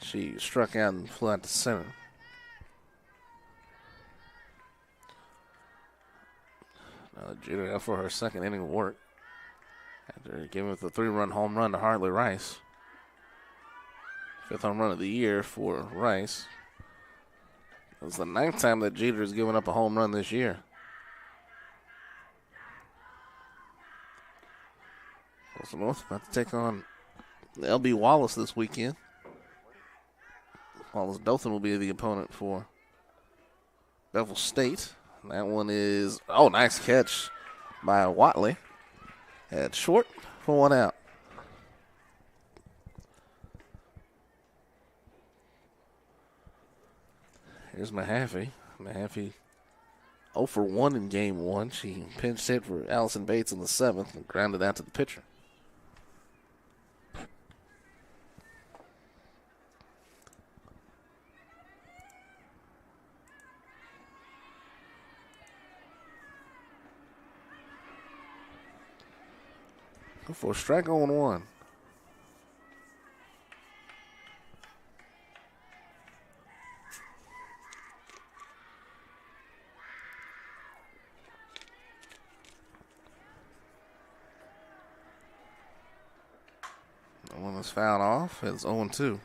she struck out and flew out to center. Jeter out for her second inning of work after giving up the 3-run home run to Hartley Rice. 5th home run of the year for Rice. It was the 9th time that Jeter has given up a home run this year. North about to take on L.B. Wallace this weekend. Wallace Dothan will be the opponent for Bevill State. That one is, nice catch by Watley. At short for 1 out. Here's Mahaffey. Mahaffey 0 for 1 in game 1. She pinch hit for Allison Bates in the 7th and grounded out to the pitcher. For a strike, 0-1. That one was fouled off. It's 0-2.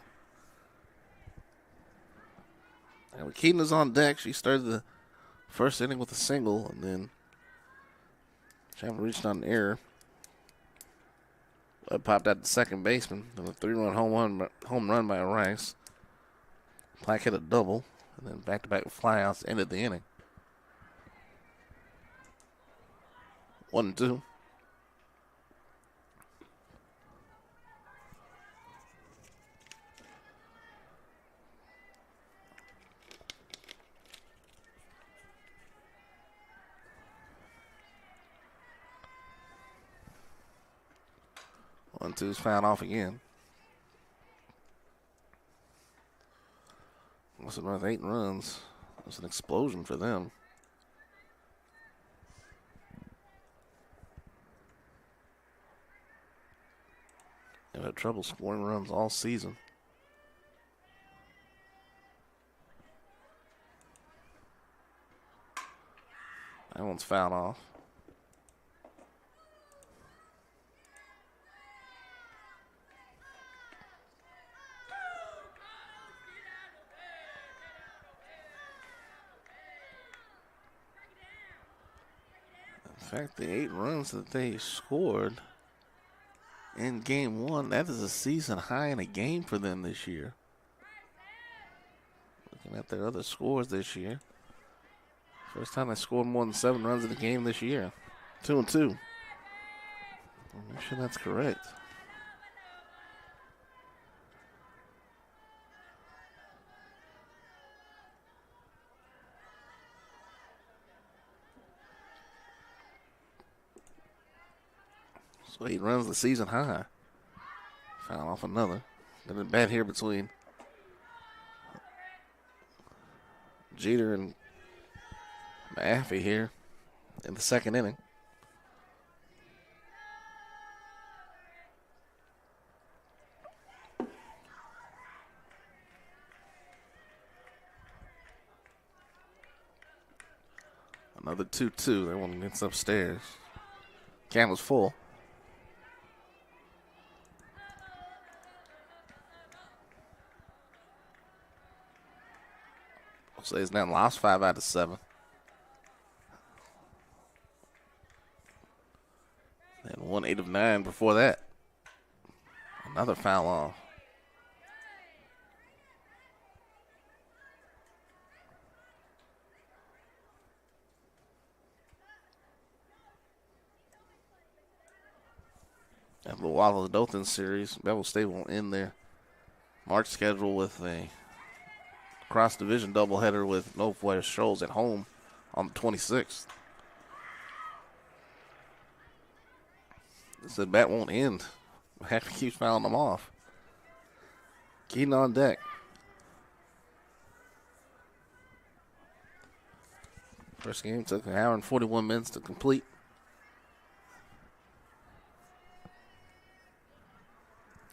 And with Keaton is on deck, she started the first inning with a single, and then she haven't reached on an error. Popped out to second baseman. Then a 3-run home run by Rice. Black hit a double. And then back-to-back flyouts ended the inning. 1-2. Two's fouled off again. Must have run 8 runs. It was an explosion for them. They've had trouble scoring runs all season. That one's fouled off. In fact, the 8 runs that they scored in game 1, that is a season high in a game for them this year. Looking at their other scores this year. First time they scored more than 7 runs in a game this year. 2-2. Make sure that's correct. So 8 runs the season high. Foul off another. Then a bet here between Jeter and Maffey here in the second inning. Another 2-2. That one gets upstairs. Candle's full. So he's now lost 5 out of 7. And 1 8 of 9 before that. Another foul off. After the Wallace Dothan series, Bevill State will end their March schedule with a cross-division doubleheader with Northwest Shoals at home on the 26th. The bat won't end. Happy keeps fouling them off. Keaton on deck. First game took 1 hour and 41 minutes to complete.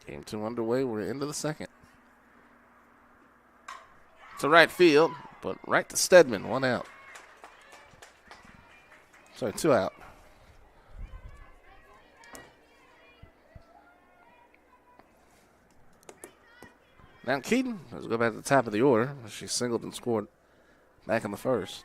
Game 2 underway. We're into the second. To right field, but right to Stedman. 1 out. Sorry, 2 out. Now Keaton, let's go back to the top of the order. She singled and scored back in the first.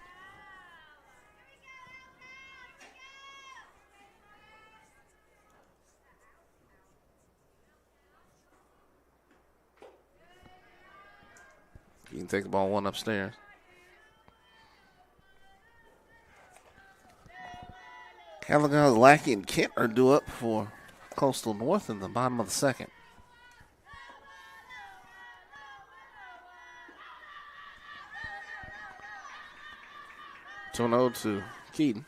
You can take the ball 1 upstairs. Callaghan, Lackey, and Kent are due up for Coastal North in the bottom of the second. Tono to Keaton.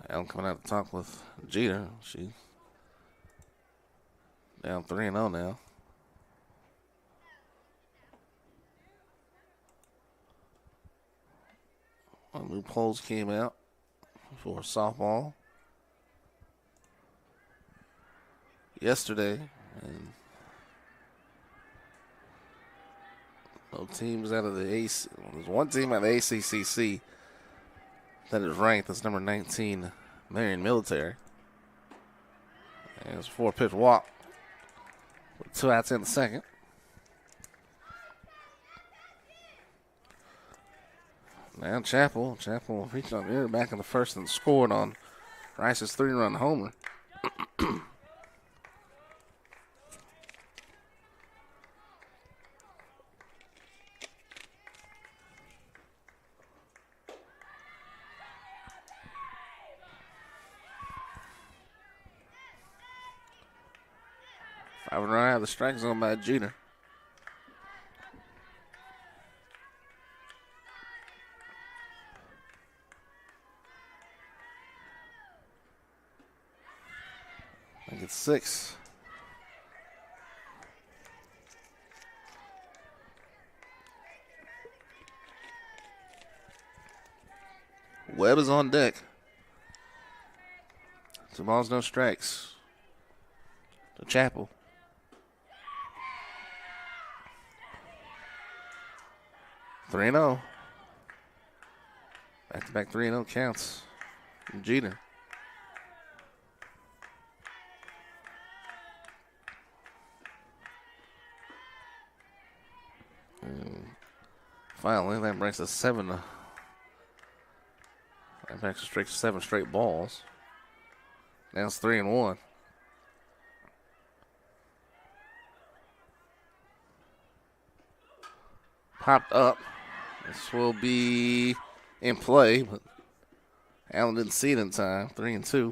Allen coming out to talk with Jeter. She's down 3-0 now. New polls came out for softball yesterday, and no teams out of the AC. There's one team out of the ACCC that is ranked. That's number 19, Marion Military. And it's a 4-pitch walk with 2 outs in the second. Now Chapel reached on air back in the first and scored on Rice's 3-run homer. Five run out of the strike zone by Jeter. I think it's 6. Webb is on deck. 2 balls, no strikes. To Chapel. Three 3-0. Back-to-back 3-0 counts from Jeter. And finally, that brings us 7. That brings us 7 straight balls. Now it's 3-1. Popped up. This will be in play, but Allen didn't see it in time. 3-2.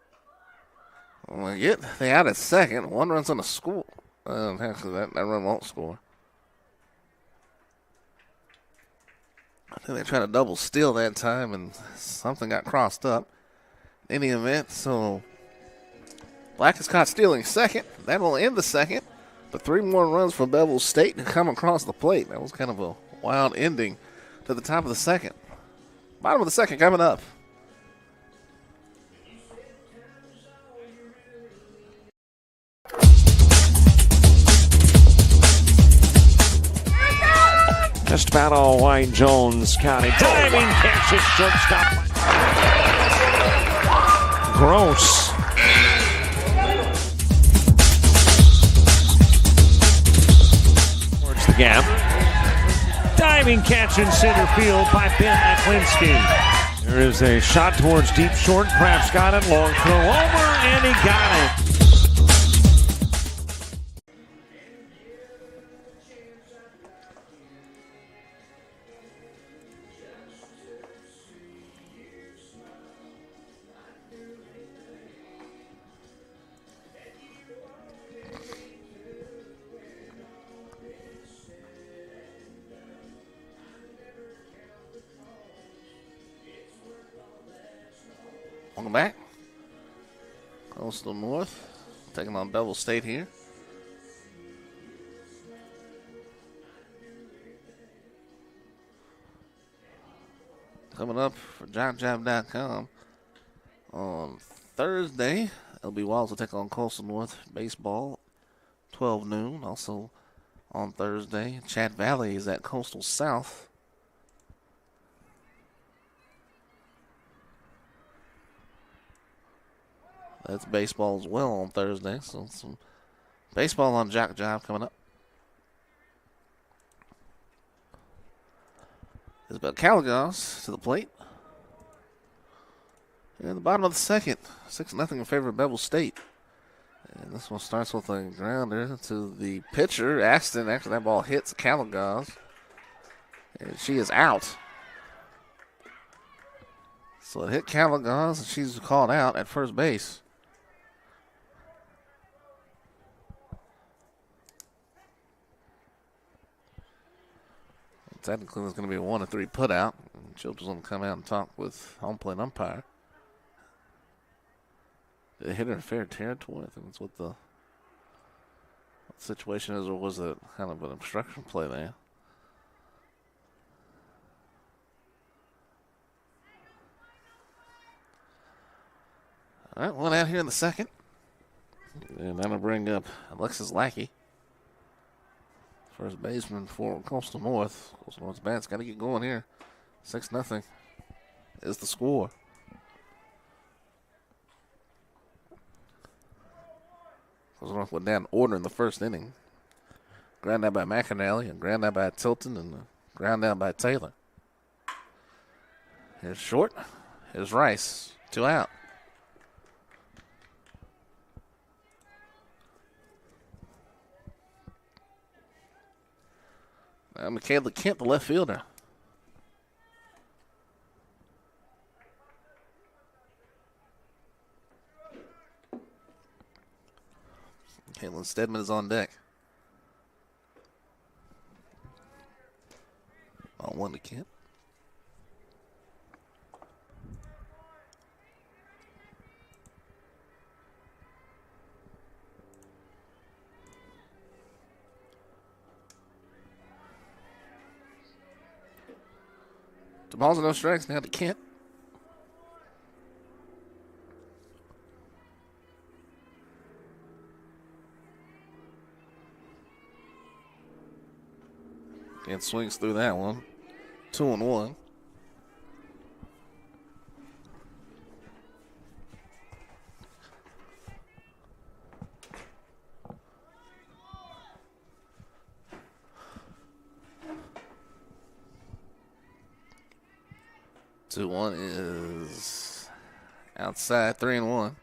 Yet they out at second. 1 run's on the score. Actually, that run won't score. I think they tried to double steal that time, and something got crossed up. In any event, so Black is caught stealing second. That will end the second. But 3 more runs for Bevill State to come across the plate. That was kind of a wild ending to the top of the second. Bottom of the second coming up. Just about all White Jones County. Diving catch at shortstop. Gross. Towards the gap. Diving catch in center field by Ben Aklinski. There is a shot towards deep short. Crafts got it. Long throw over, and he got it. Welcome back. Coastal North taking on Bevill State here. Coming up for JockJive.com on Thursday, LB Walls will take on Coastal North baseball, 12 noon. Also on Thursday, Chat Valley is at Coastal South. That's baseball as well on Thursday. So some baseball on JockJive coming up. Isabel Caligos to the plate. In the bottom of the second, 6-0 in favor of Bevill State. And this one starts with a grounder to the pitcher, Aston. After that ball hits Caligos. And she is out. So it hit Caligos, and she's called out at first base. Technically, there's going to be a 1-3 putout. Children's going to come out and talk with home plate umpire. Did it hit her in fair territory? I think that's what the situation is, or was it kind of an obstruction play there? All right, one out here in the second. And that'll bring up Alexis Lackey. First baseman for Coastal North. Coastal North's bat's got to get going here. 6-0 is the score. Coastal North went down order in the first inning. Ground out by McAnally, and ground out by Tilton, and ground out by Taylor. Here's short. Here's Rice. 2 out. Michaela Kent, the left fielder. Caitlin Stedman is on deck. On 1 to Kent. The balls and no strikes now to Kent. Kent swings through that one. 2-1. Two one is outside. 3-1.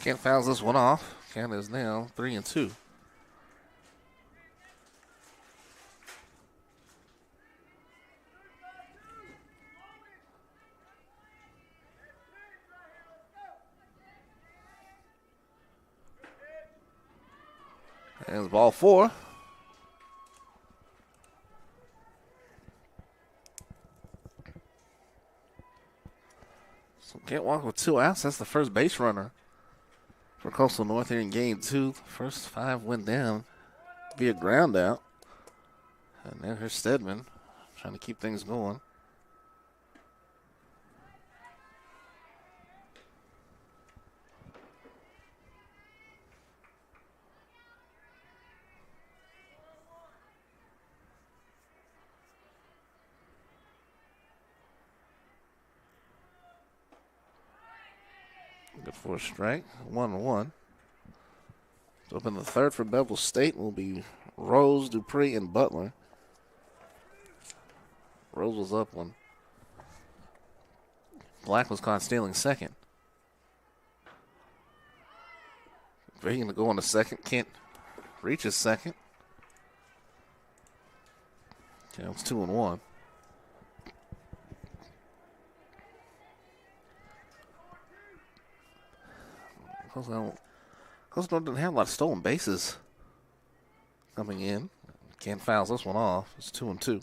Kent fouls this one off. Kent is now 3-2. And it's ball 4. So can't walk with 2 outs. That's the first base runner for Coastal North here in game 2. The first 5 went down via ground out. And now here's Stedman trying to keep things going. Good for a strike. 1-1. So up in the third for Bevill State will be Rose, Dupree, and Butler. Rose was up when Black was caught stealing second. They're going to go on to second. Can't reach his second. Counts 2-1. Coastal didn't have a lot of stolen bases coming in. Can't foul this one off. It's 2-2.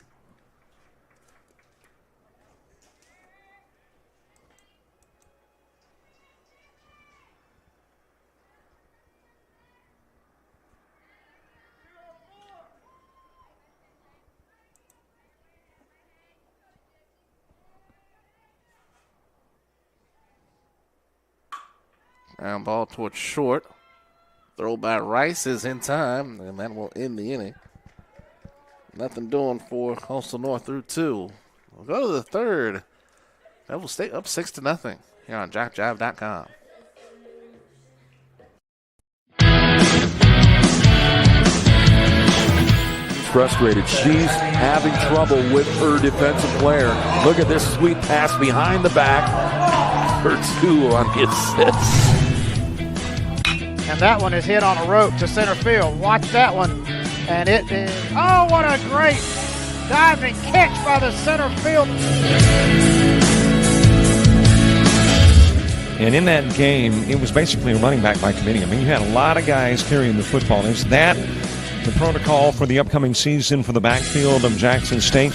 Ground ball towards short. Throw by Rice is in time, and that will end the inning. Nothing doing for Coastal North through 2. We'll go to the third. Bevill State up 6-0 here on JockJive.com. Frustrated. She's having trouble with her defensive player. Look at this sweet pass behind the back for 2 on the assist. And that one is hit on a rope to center field. Watch that one. And it is, oh, what a great diving catch by the center field. And in that game, it was basically a running back by committee. I mean, you had a lot of guys carrying the football. Is that the protocol for the upcoming season for the backfield of Jackson State?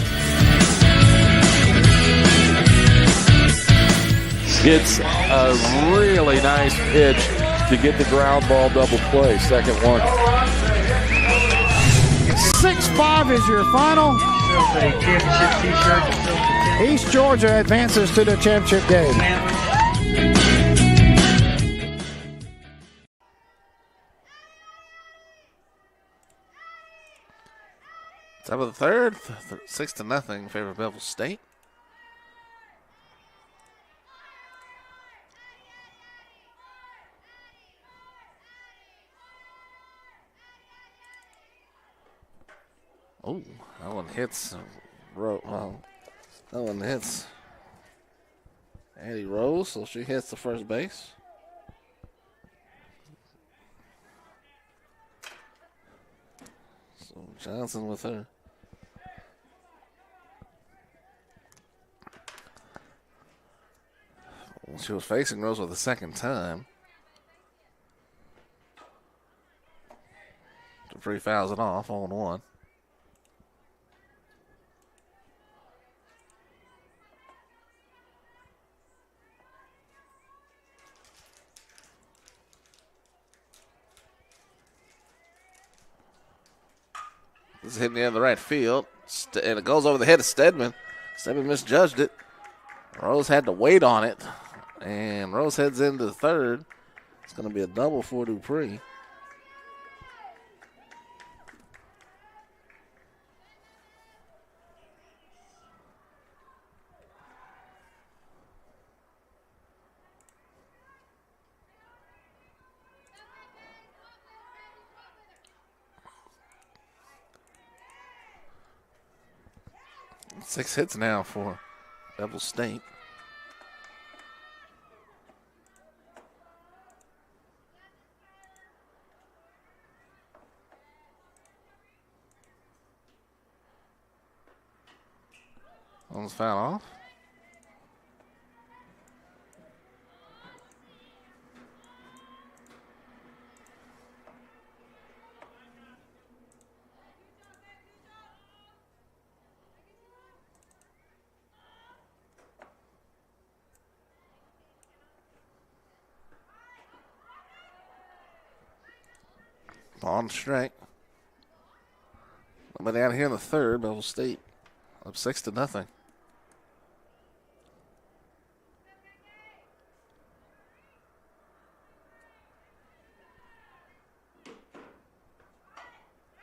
It's a really nice pitch to get the ground ball double play. Second one. 6-5 is your final. East Georgia advances to the championship game. Top of the third, 6-0 in favor of Bevill State. Oh, that one hits. Well, that one hits Addie Rose, so she hits the first base. So Johnson with her. Well, she was facing Rose for the second time. Dupree fouls it off, 0-1. This is hitting the end of the right field, and it goes over the head of Stedman. Stedman misjudged it. Rose had to wait on it, and Rose heads into the third. It's going to be a double for Dupree. Six hits now for Bevill State. One's foul off. On strike. But down here in the third, Bevill State up 6-0.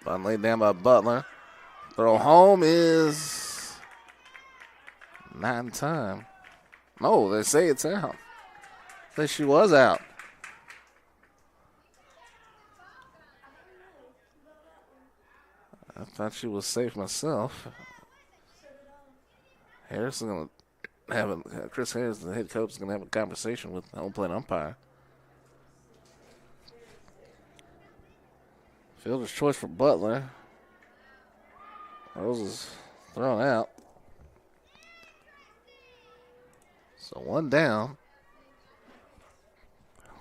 Bun laid down by Butler. Throw home is not in time. No, they say it's out. They say she was out. I thought she was safe myself. Harris is going to have Chris Harris, the head coach, is going to have a conversation with the home plate umpire. Fielder's choice for Butler. Rose is thrown out. So one down.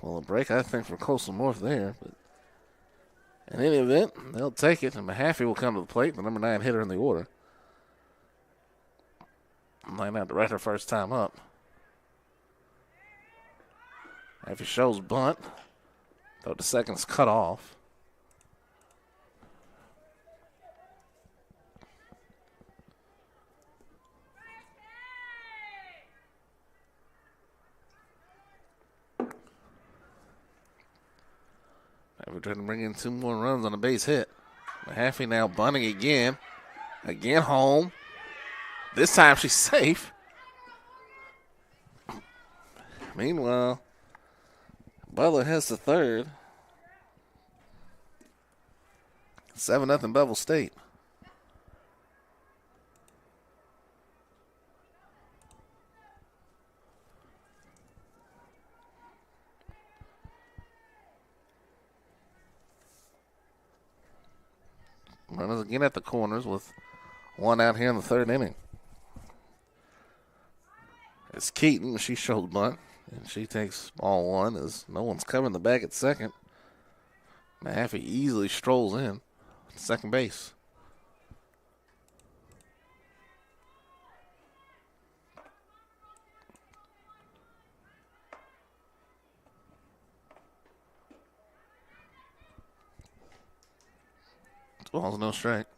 Well, a break, I think, for Coastal North there. But in any event, they'll take it, and Mahaffey will come to the plate, the number 9 hitter in the order. Might not right her first time up. Mahaffey shows bunt. Though the second's cut off. We're trying to bring in 2 more runs on a base hit. Mahaffey now bunting again. Again home. This time she's safe. Meanwhile, Butler heads to third. 7-0 Bevill State. Runners again at the corners with 1 out here in the third inning. It's Keaton. She showed bunt, and she takes ball 1 as no one's covering the bag at second. Mahaffey easily strolls in to second base. Balls, no strikes.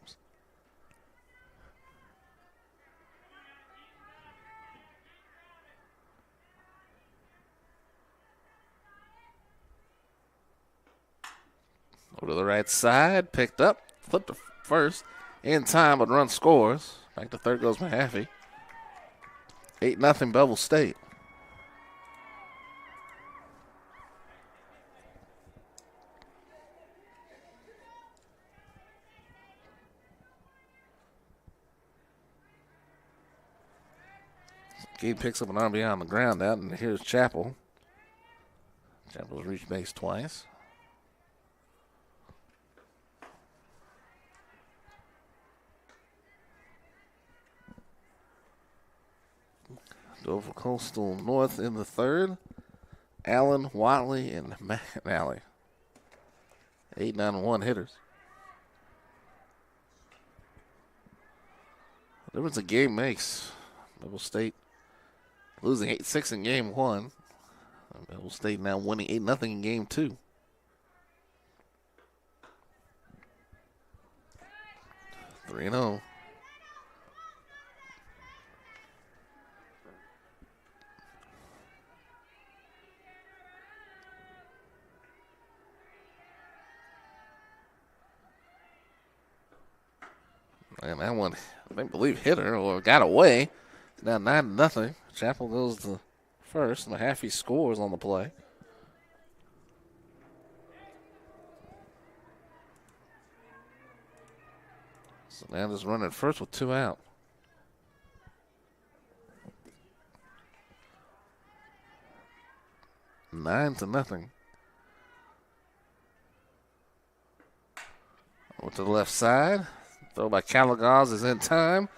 Over to the right side, picked up, flipped to first. In time, but run scores. Back to third goes Mahaffey. 8-0 Bevill State. Gabe picks up an RBI on the ground out, and here's Chappell. Chappell's reached base twice. Go for Coastal North in the third. Allen, Watley, and McNally. 8, 9, and 1 hitters. The difference a game makes. Bevill State losing 8-6 in game 1. Bevill State now winning 8-0 in game 2. Three and 0. And that one, I believe, hit her or got away. It's now 9-0. Chappell goes to first. Mahaffey scores on the play. So now just running at first with 2 out. Nine to nothing. Over to the left side. Throw by Calagaz is in time.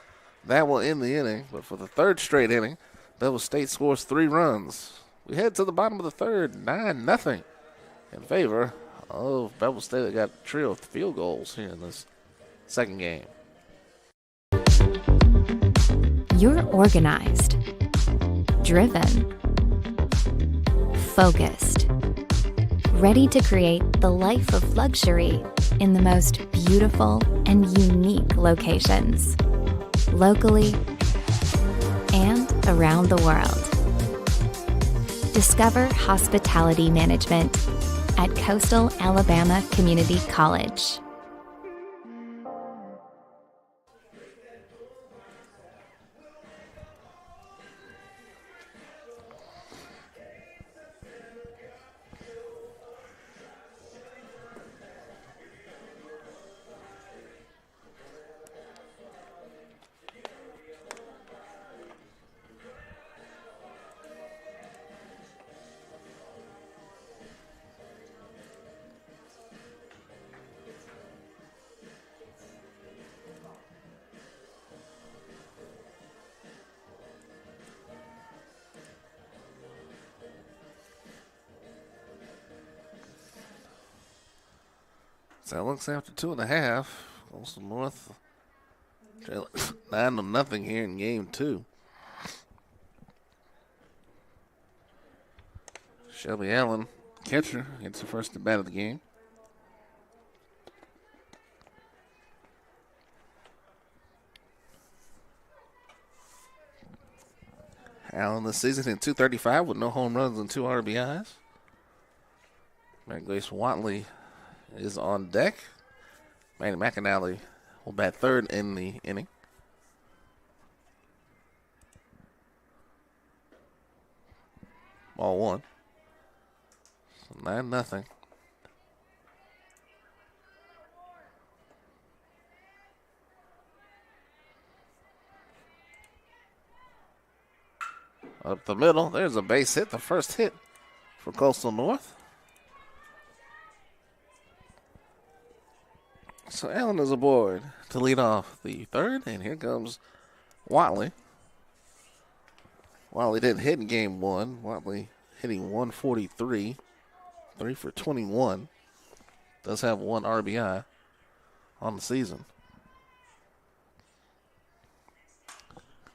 That will end the inning. But for the third straight inning, Bevill State scores 3 runs. We head to the bottom of the third, 9-0 in favor of Bevill State. They got a trio of field goals here in this second game. You're organized, driven, focused, ready to create the life of luxury in the most beautiful and unique locations, locally and around the world. Discover hospitality management at Coastal Alabama Community College. So it looks after 2.5. Coastal North 9-0 here in game 2. Shelby Allen, catcher, gets the first at bat of the game. Allen this season hit .235 with no home runs and 2 RBIs. Grace Watley is on deck. Manny McAnally will bat third in the inning. Ball 1. So 9-0. Up the middle, there's a base hit, the first hit for Coastal North. So Allen is aboard to lead off the third, and here comes Watley. Watley didn't hit in game 1. Watley hitting 143, 3 for 21. Does have 1 RBI on the season.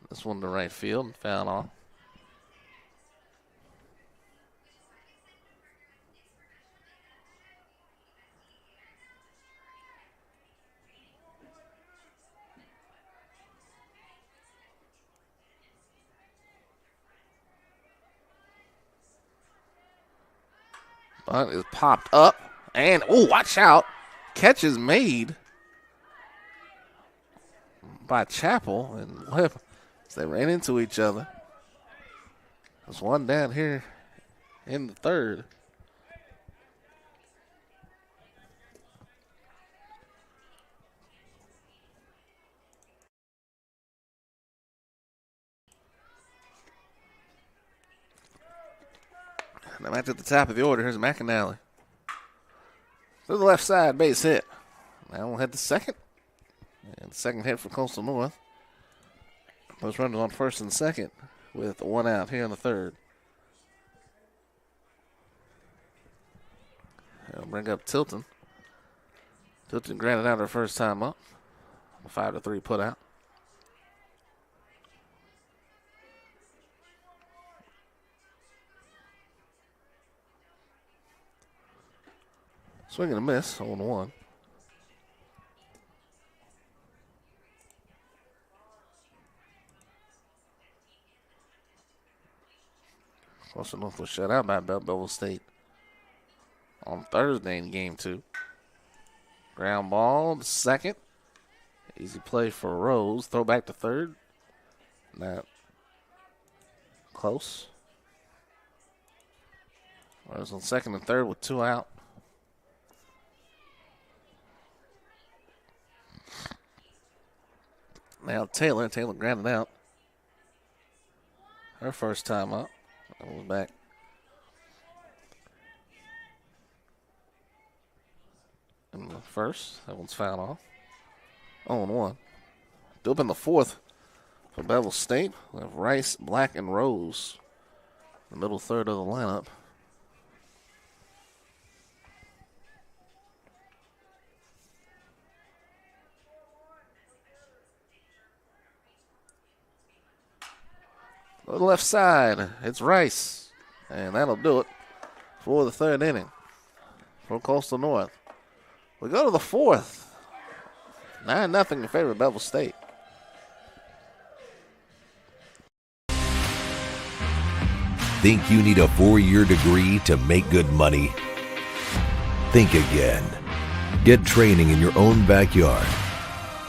This one to right field, foul off. Bunt is popped up, and, watch out. Catch is made by Chappell and Webb as they ran into each other. There's one down here in the third. Now back at the top of the order, here's McAnally. To the left side, base hit. Now we'll head to second. And second hit for Coastal North. Those runners on first and second with 1 out here in the third. They'll bring up Tilton. Tilton granted out her first time up. 5-3 put out. Swing and a miss, 0-1. Coastal North was shut out by Bevill State on Thursday in game 2. Ground ball to second. Easy play for Rose. Throw back to third. Not close. Rose on second and third with 2 out. Now Taylor grounded out. Her first time up. That was back. In the first, that one's fouled off. 0-1. Due up in the fourth for Bevill State. We have Rice, Black, and Rose. The middle third of the lineup. To the left side, it's Rice. And that'll do it for the third inning for Coastal North. We go to the fourth. 9-0 in favor of Bevill State. Think you need a 4-year degree to make good money? Think again. Get training in your own backyard.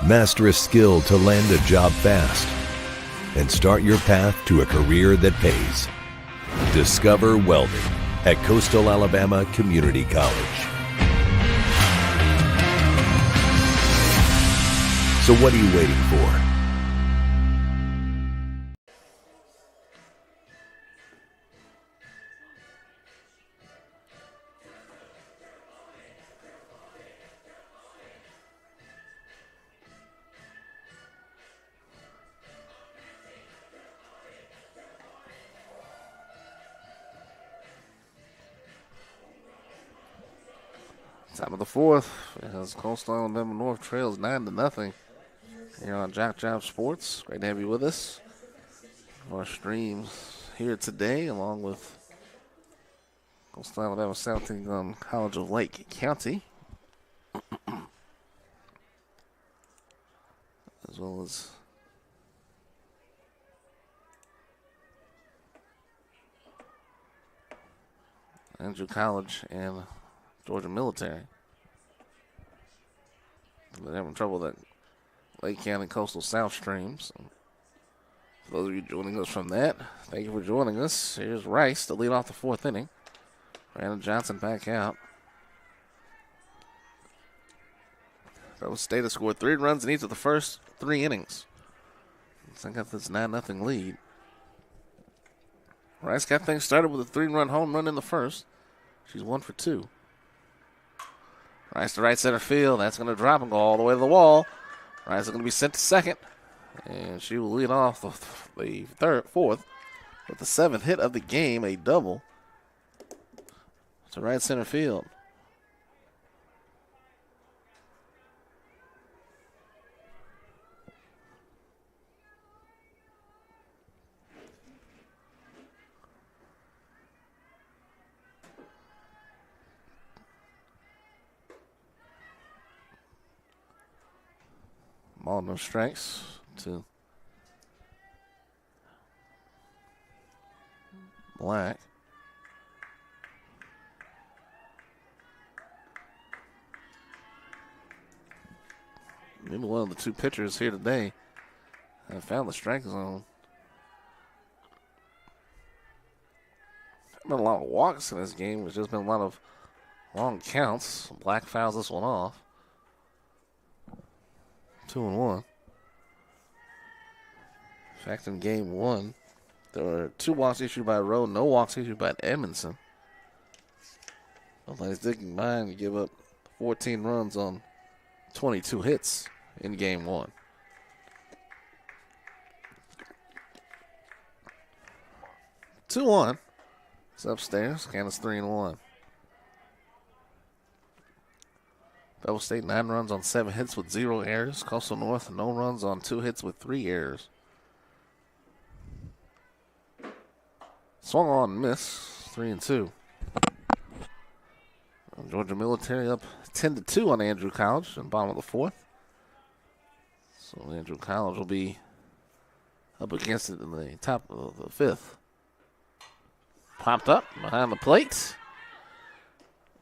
Master a skill to land a job fast. And start your path to a career that pays. Discover welding at Coastal Alabama Community College. So what are you waiting for? Top of the fourth, as Coastal Alabama North trails 9-0 here on JockJive Sports. Great to have you with us. Our streams here today, along with Coastal Alabama Southern College of Lake County, as well as Andrew College and Georgia Military. They're having trouble with that Lake County Coastal South streams. So for those of you joining us from that, thank you for joining us. Here's Rice to lead off the fourth inning. Brandon Johnson back out. Bevill State has scored 3 runs in each of the first 3 innings. I got this 9-0 lead. Rice got things started with a 3-run home run in the first. She's 1 for 2. Rice to right center field. That's going to drop and go all the way to the wall. Rice is going to be sent to second. And she will lead off the fourth with the 7th hit of the game, a double to right center field. Ball no strikes to Black. Maybe one of the 2 pitchers here today have found the strike zone. Been a lot of walks in this game. There's just been a lot of long counts. Black fouls this one off. 2-1. In fact, in game 1, there were 2 walks issued by Rowe, no walks issued by Edmondson. Nobody's digging by and give up 14 runs on 22 hits in game 1. Two on. It's upstairs. Count is 3-1. Bevill State 9 runs on 7 hits with 0 errors. Coastal North no runs on 2 hits with 3 errors. Swung on and miss. 3-2. Georgia Military up 10-2 on Andrew College in the bottom of the 4th. So Andrew College will be up against it in the top of the 5th. Popped up behind the plate.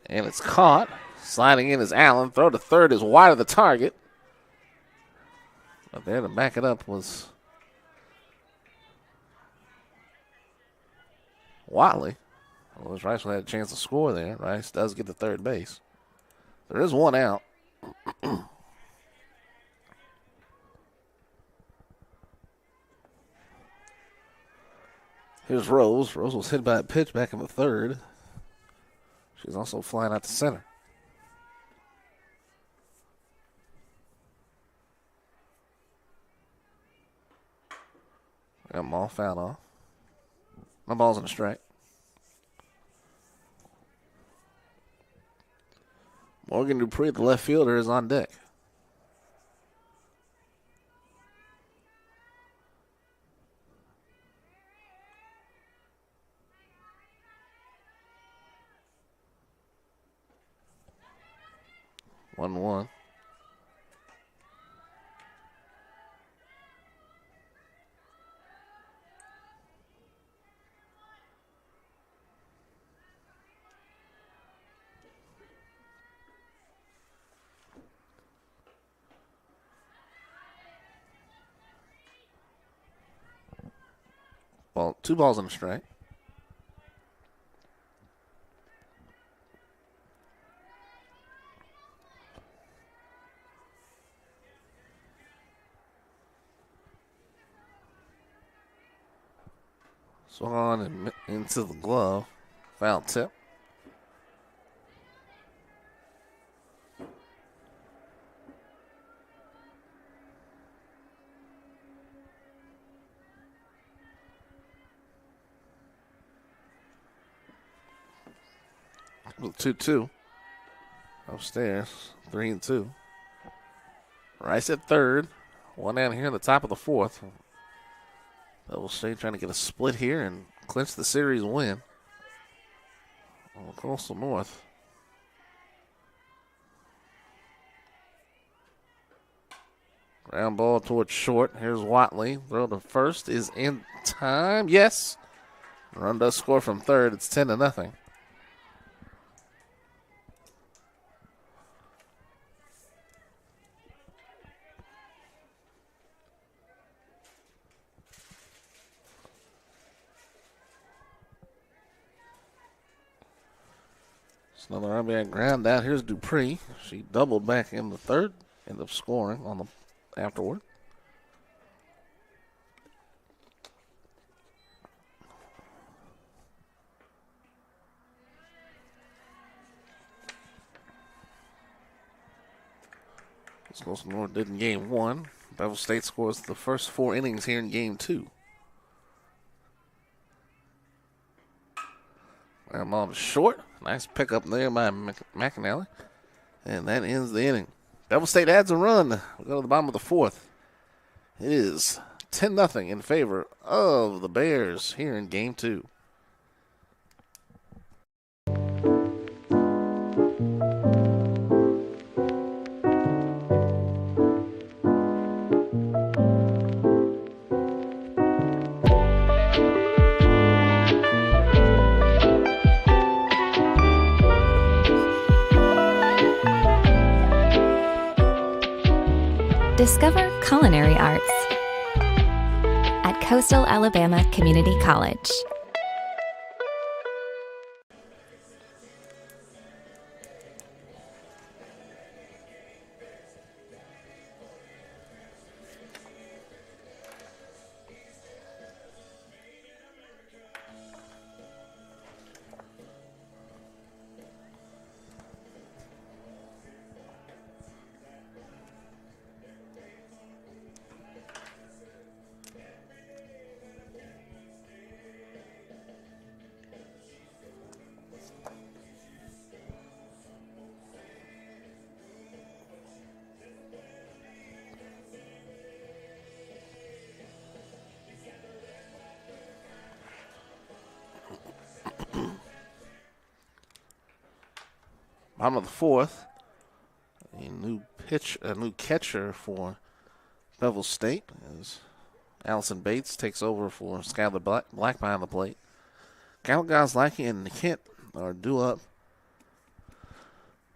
And it's caught. Sliding in is Allen. Throw to third is wide of the target. But there to back it up was Watley. Well, Rice had a chance to score there. Rice does get to third base. There is 1 out. Here's Rose. Rose was hit by a pitch back in the 3rd. She's also flying out to center. Got them all fouled off. My ball's in a strike. Morgan Dupree, the left fielder, is on deck. 1-1. Ball, 2 balls and a strike. Swung on and into the glove. Foul tip. With 2-2. Upstairs. 3-2. Rice at third. One down here in the top of the fourth. Bevill State trying to get a split here and clinch the series win. On Coastal North. Ground ball towards short. Here's Watley. Throw to first is in time. Yes. Run does score from third. It's 10-0. Another RBI ground out. Here's Dupree. She doubled back in the third. Ended up scoring on the afterward. Coastal North did in game 1. Bevill State scores the first 4 innings here in game 2. Ground ball to short. Nice pickup there by McAnally. And that ends the inning. Bevill State adds a run. We go to the bottom of the fourth. It is 10-0 in favor of the Bears here in game 2. Discover culinary arts at Coastal Alabama Community College. Bottom of the fourth, a new catcher for Bevill State as Allison Bates takes over for Skylar Black behind the plate. Galagazlaki and Kent are due up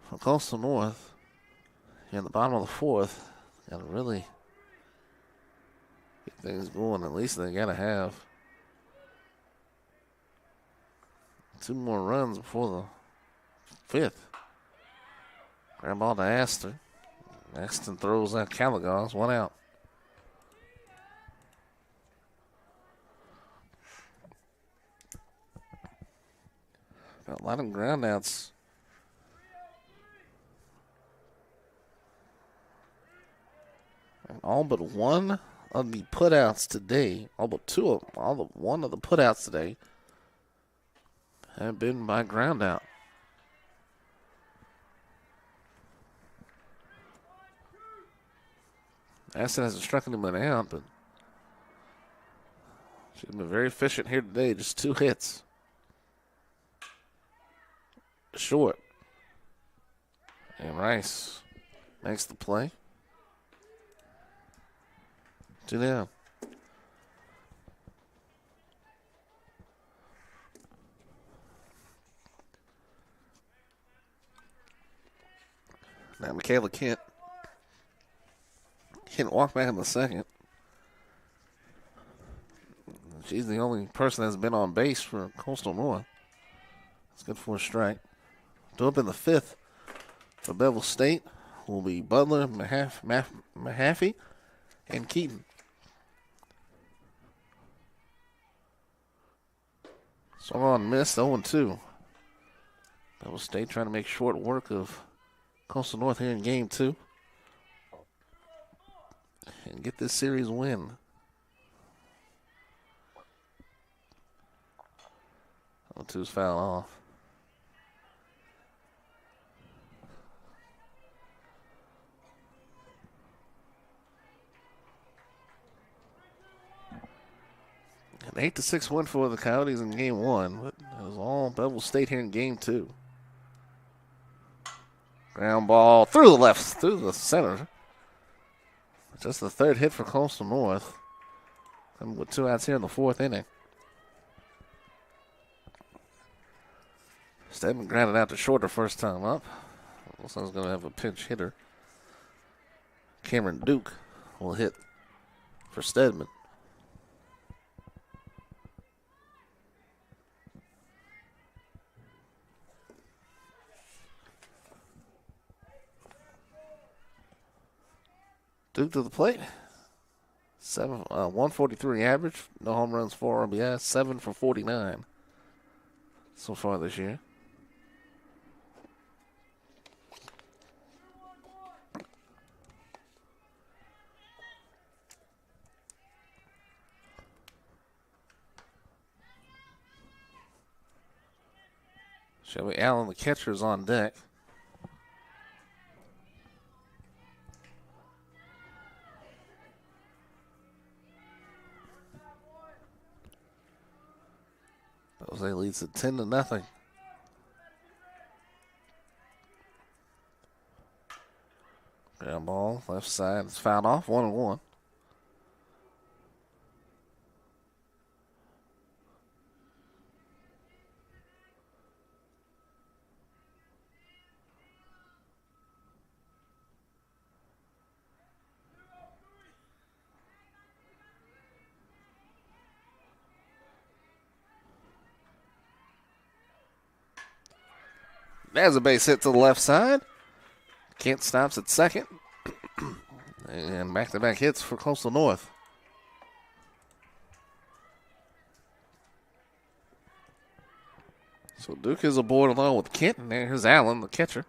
for Coastal North. In the bottom of the fourth, got to really get things going. At least they got to have 2 more runs before the 5th. Ground ball to Astor. Aston throws out Calagaz. 1 out. Got a lot of ground outs. And all but one of the putouts today, one of the putouts today have been by ground out. Aston hasn't struck anyone out, but she's been very efficient here today. Just 2 hits. Short. And Rice Makes the play. 2 down. Now Michaela Kent walk back in the second. She's the only person that's been on base for Coastal North. It's good for a strike. Due up in the 5th for Bevill State will be Butler, Mahaffey, and Keaton. Swung on, missed, 0-2. Bevill State trying to make short work of Coastal North here in game 2 and get this series win. 0-2's foul off. An 8-6 win for the Coyotes in game 1, but it was all Bevill State here in game 2. Ground ball through the left, through the center. Just the 3rd hit for Coastal North. Coming with 2 outs here in the 4th inning. Stedman grounded out to short the first time up. Looks like he's going to have a pinch hitter. Cameron Duke will hit for Stedman. Duke to the plate. 143 average. No home runs, 4 RBIs. 7 for 49 so far this year. Shelby Allen, the catcher, is on deck. Jose leads it 10-0. Ground ball, left side. It's fouled off, 1-1. There's a base hit to the left side. Kent stops at second. And back-to-back hits for Coastal North. So Duke is aboard along with Kent, and there's Allen, the catcher,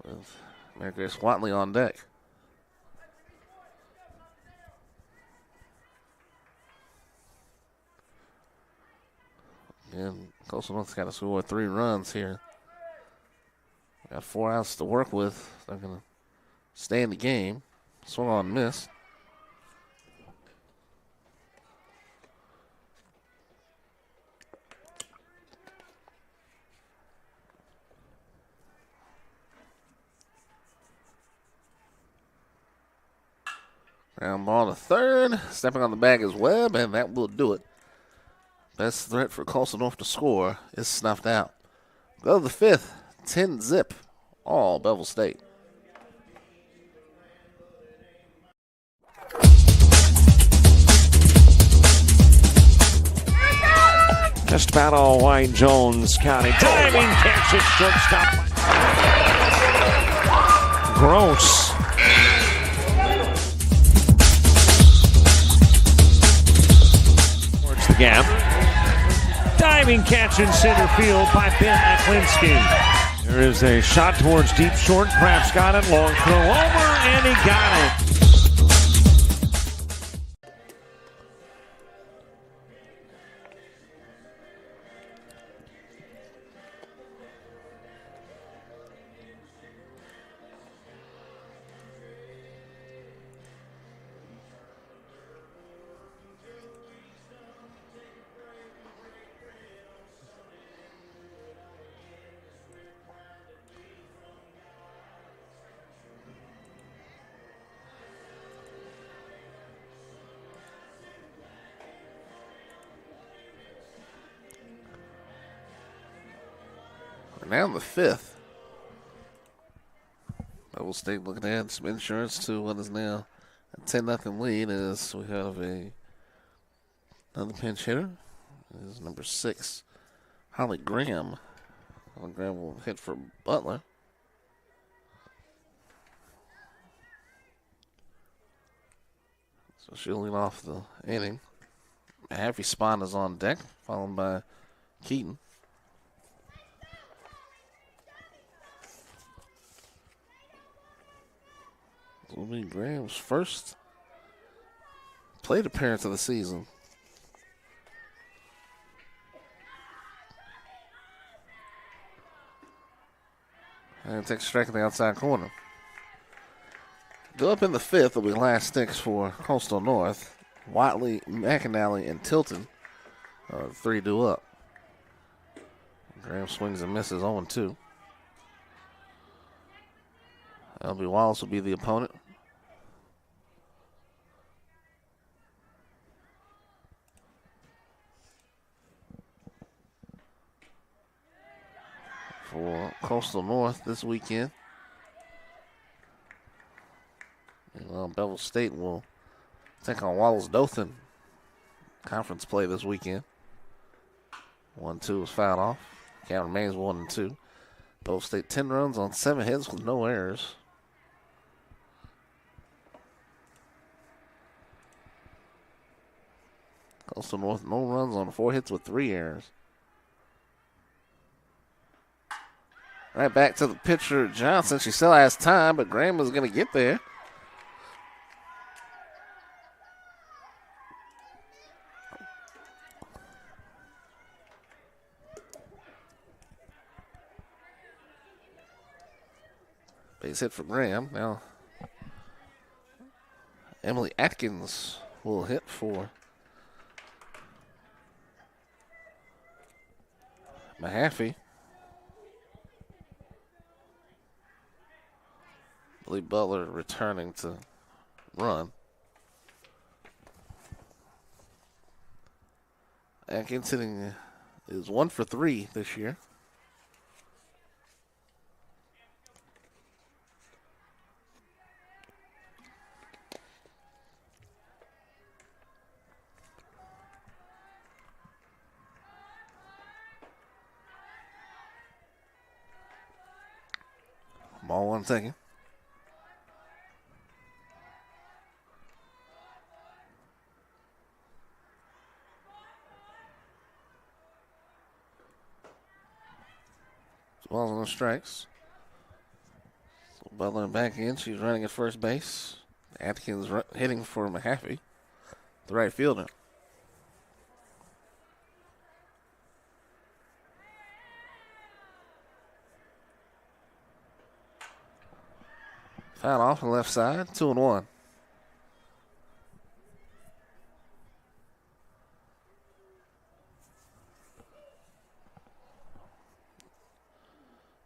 with Mary Grace Watley on deck. And Coastal North's got to score 3 runs here. Got 4 outs to work with. They're going to stay in the game. Swung on, miss. Ground ball to third. Stepping on the bag is Webb, and that will do it. Best threat for Coastal North to score is snuffed out. Go to the 5th. 10-zip. All Bevill State. Just about all Wayne Jones County. Diving catch at shortstop. Gross. Towards the gap. Diving catch in center field by Ben Aklinski. There is a shot towards deep short. Craps got it. Long throw over, and he got it. We're now in the 5th. Bevill State looking to add some insurance to what is now a 10-0 lead as we have another pinch hitter. This is number 6, Holly Graham. Holly Graham will hit for Butler. So she'll lead off the inning. Happy Spot is on deck, followed by Keaton. This will be Graham's first plate appearance of the season. And takes a strike in the outside corner. Go up in the 5th will be last sticks for Coastal North. Watley, McAnally, and Tilton. 3 due up. Graham swings and misses 0-2. L.B. Wallace will be the opponent. For Coastal North this weekend. And, Bevill State will take on Wallace Dothan. Conference play this weekend. 1-2 was fouled off. Count remains 1-2. Bevill State 10 runs on 7 hits with no errors. Coastal North no runs on 4 hits with 3 errors. Right back to the pitcher, Johnson. She still has time, but Graham is going to get there. Base hit for Graham. Now, Emily Atkins will hit for Mahaffey. Lee Butler returning to run. Atkins hitting is 1 for 3 this year. Ball 1 second. Balls on the strikes. So Butler back in. She's running at first base. Atkins hitting for Mahaffey, the right fielder. Foul off on the left side. 2-1.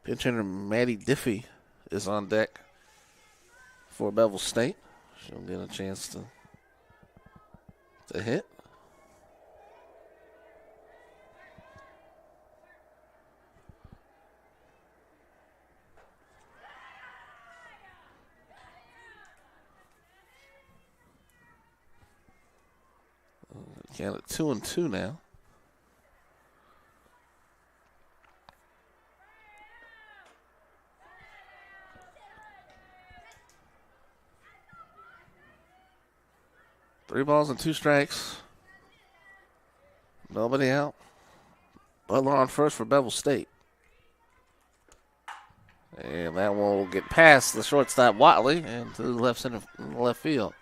Pinch hitter Maddie Diffie is on deck for Bevill State. She'll get a chance to hit. Count at 2-2 now. Three balls and 2 strikes. Nobody out. Butler on first for Bevill State. And that one will get past the shortstop Watley and to the left field.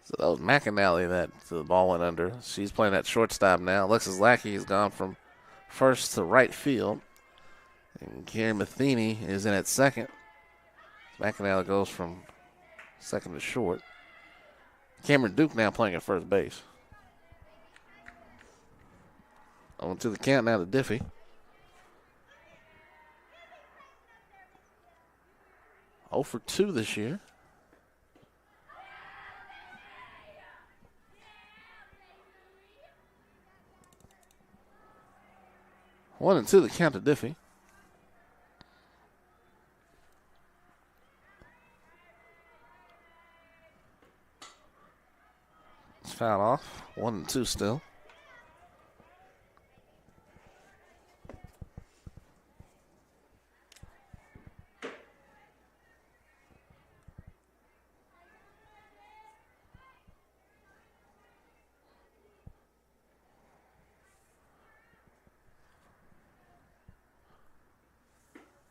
So that was McAnally that the ball went under. She's playing at shortstop now. Alexis Lackey has gone from first to right field. And Gary Matheny is in at second. McAnally goes from second to short. Cameron Duke now playing at first base. On to the count now to Diffie. Oh for 2 this year. One and two the count to Diffie. It's fouled off. 1 and 2 still.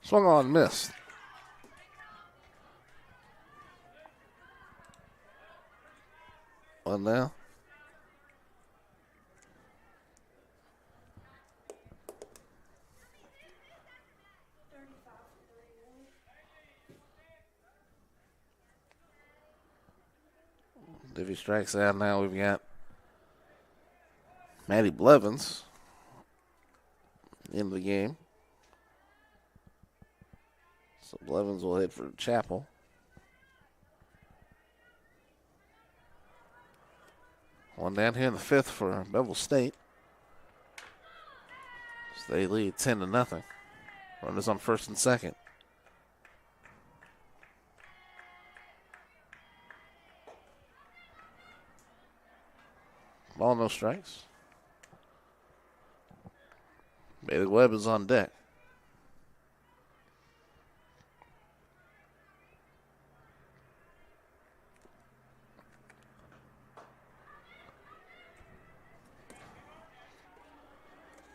Swung on, missed. One now. Diffie strikes out. Now we've got Matty Blevins in the game. So Blevins will hit for Chapel. One down here in the fifth for Bevill State. So they lead 10-0. Runners on first and second. Ball, no strikes. Bailey Webb is on deck.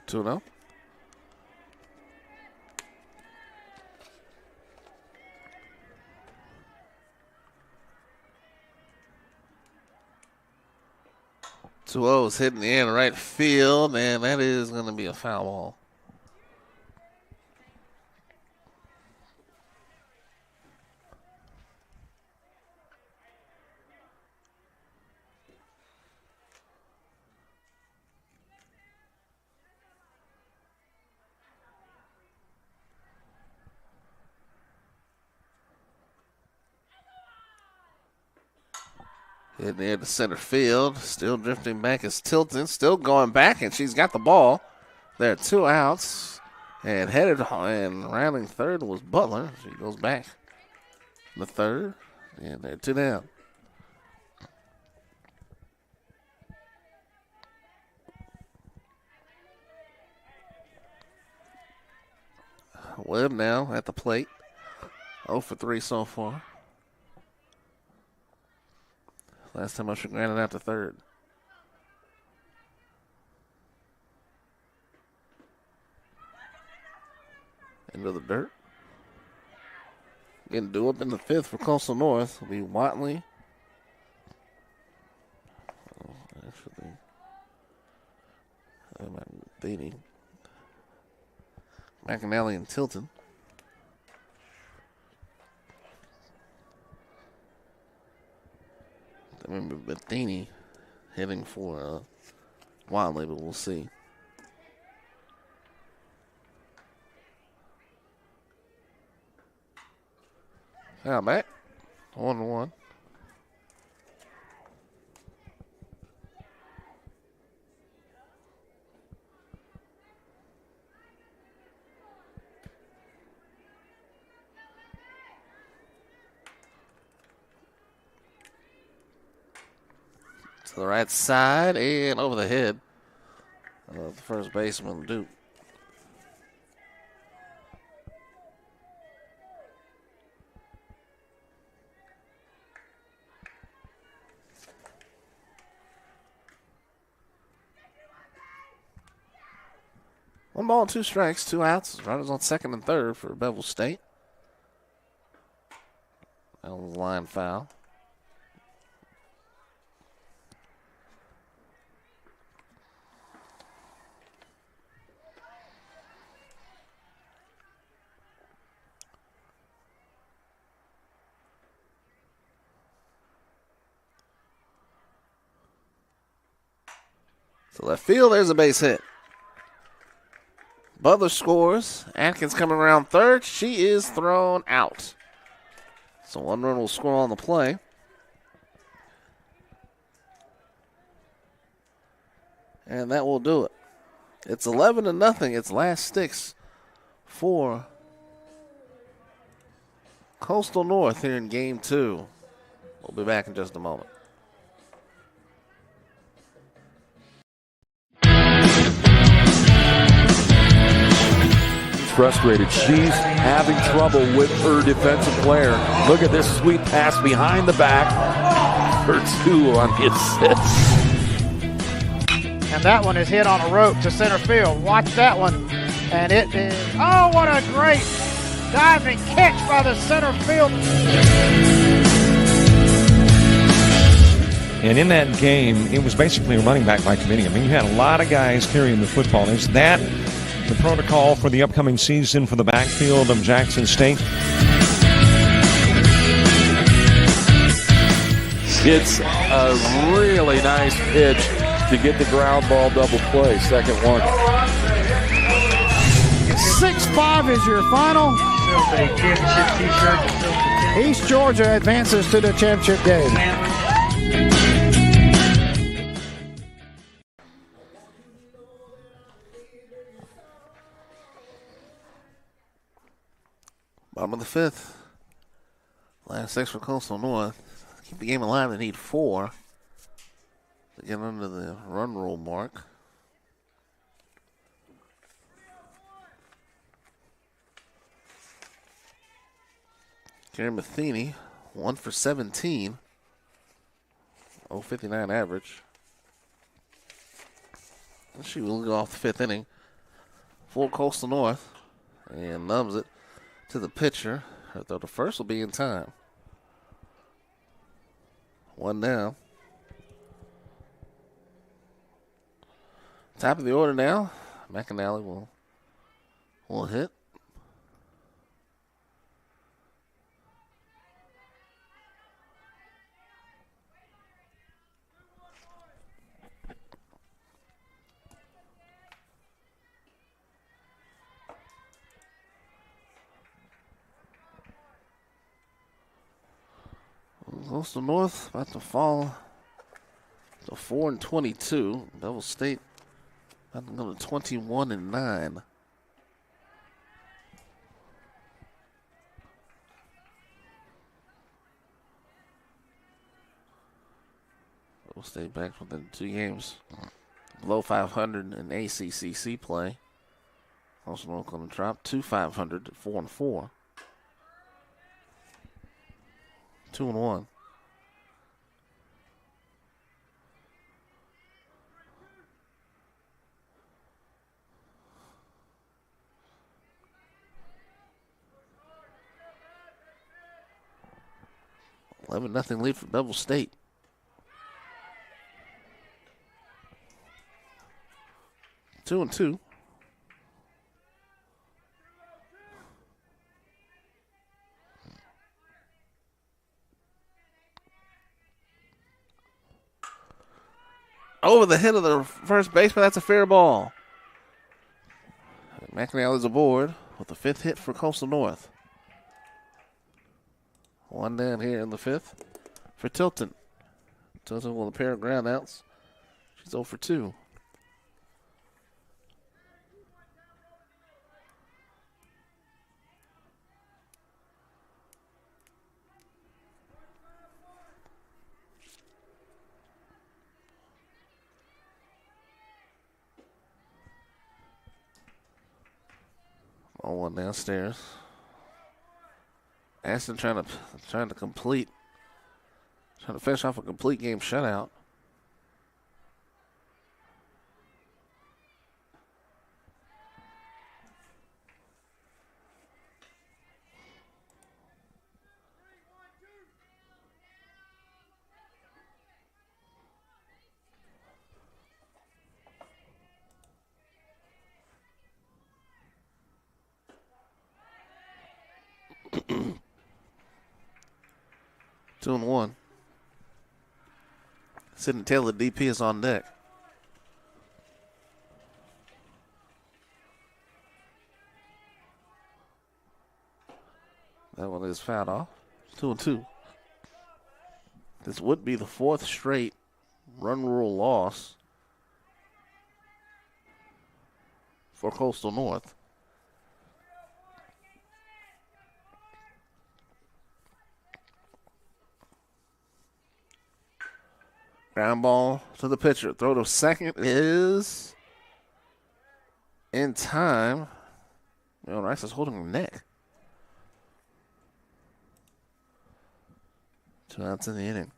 Two now. Two O's hitting the end right field, and that is going to be a foul ball. Hitting near the center field. Still drifting back is Tilton. Still going back, and she's got the ball. There are 2 outs. And headed and rounding third was Butler. She goes back the third. And they're 2 down. Webb now at the plate. 0 for 3 so far. Last time she grounded out to third. Into the dirt. Getting due up in the fifth for Coastal North will be Watley. Oh, actually, that might be Beatty. McAnally and Tilton. I remember Bethany hitting for Watley, but we'll see. Now back. 1-1. To the right side and over the head of the first baseman, Duke. One ball, 2 strikes, 2 outs. Runners on second and third for Bevill State. That was a line foul. So left field, there's a base hit. Butler scores. Atkins coming around third. She is thrown out. So 1 run will score on the play. And that will do it. It's 11-0. It's last sticks for Coastal North here in game 2. We'll be back in just a moment. Frustrated. She's having trouble with her defensive player. Look at this sweet pass behind the back for 2 on the assist. And that one is hit on a rope to center field. Watch that one. And it is, oh, what a great diving catch by the center field. And in that game, it was basically a running back by committee. I mean, you had a lot of guys carrying the football. Is that the protocol for the upcoming season for the backfield of Jackson State? It's a really nice pitch to get the ground ball double play. Second one. 6-5 is your final. East Georgia advances to the championship game. Bottom of the 5th. Last 6 for Coastal North. Keep the game alive. They need 4 to get under the run rule mark. Karen Matheny, 1 for 17. 0.59 average. And she will go off the 5th inning for Coastal North and numbs it to the pitcher. Her throw to first will be in time. 1 down. Top of the order now. McAnally will hit. Coastal North about to fall to 4-22. Bevill State about to go to 21-9. Bevill State back within 2 games below 500 in ACCC play. Coastal North going to drop to 500 at 4-4. 2-1. Nothing lead for Bevill State. 2-2. Over the head of the first baseman. That's a fair ball. McNally aboard with the 5th hit for Coastal North. 1 down here in the 5th for Tilton. Tilton with a pair of ground outs. She's 0 for 2. On 1 downstairs. Aston trying to finish off a complete game shutout. Two and 1. Sydney Taylor, DP, is on deck. That one is fouled off. 2-2. This would be the 4th straight run rule loss for Coastal North. Ground ball to the pitcher. Throw to second is in time. Rice is holding the neck. 2 outs in the inning.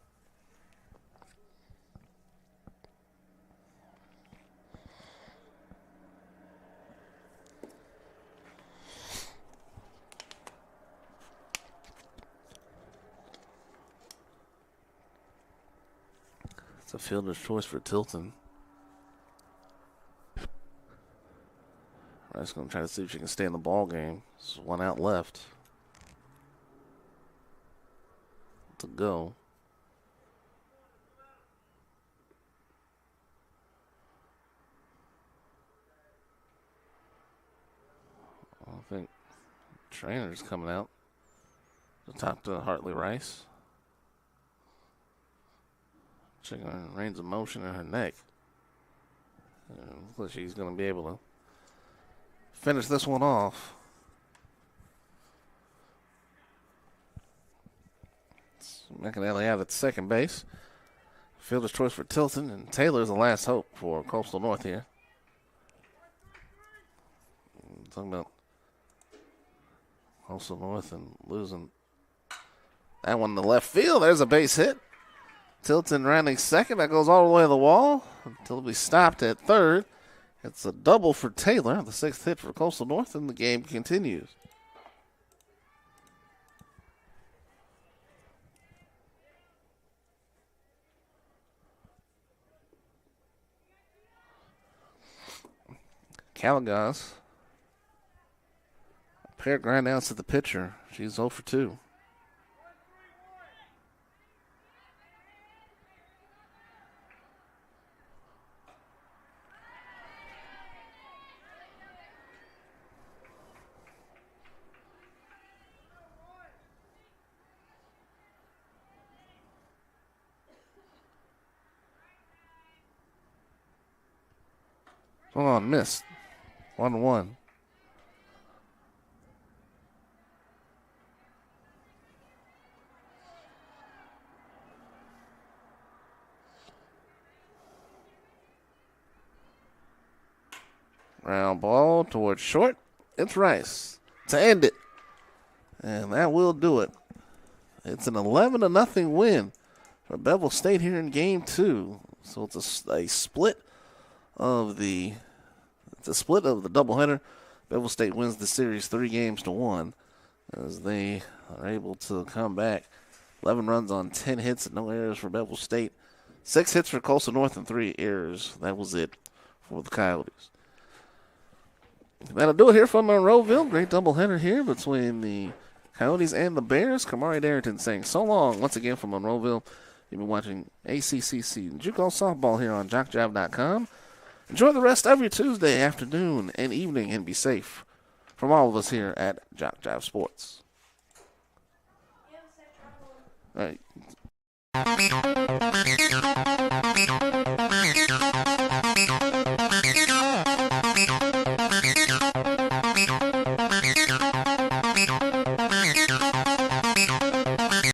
It's a fielder's choice for Tilton. Rice going to try to see if she can stay in the ball game. There's 1 out left to go. I think trainer's coming out to talk to Hartley Rice. Checking her range of motion in her neck. Looks like she's going to be able to finish this one off. McAnally out at second base. Fielder's choice for Tilton, and Taylor's the last hope for Coastal North here. Talking about Coastal North and losing that one to left field. There's a base hit. Tilton rounding second. That goes all the way to the wall until we stopped at third. It's a double for Taylor, the 6th hit for Coastal North, and the game continues. Calagos. Pair ground outs to the pitcher. She's 0 for 2. Hold on, missed. 1-1. Round ball towards short. It's Rice to end it. And that will do it. It's an 11-0 win for Bevill State here in game 2. So it's a split of the doubleheader. Bevill State wins the series 3-1 as they are able to come back. 11 runs on 10 hits and no errors for Bevill State. 6 hits for Coastal North and 3 errors. That was it for the Coyotes. That'll do it here from Monroeville. Great doubleheader here between the Coyotes and the Bears. Kamari Darrington saying so long once again from Monroeville. You've been watching ACCC JUCO softball here on JockJive.com. Enjoy the rest of your Tuesday afternoon and evening and be safe from all of us here at JockJive Sports. All right.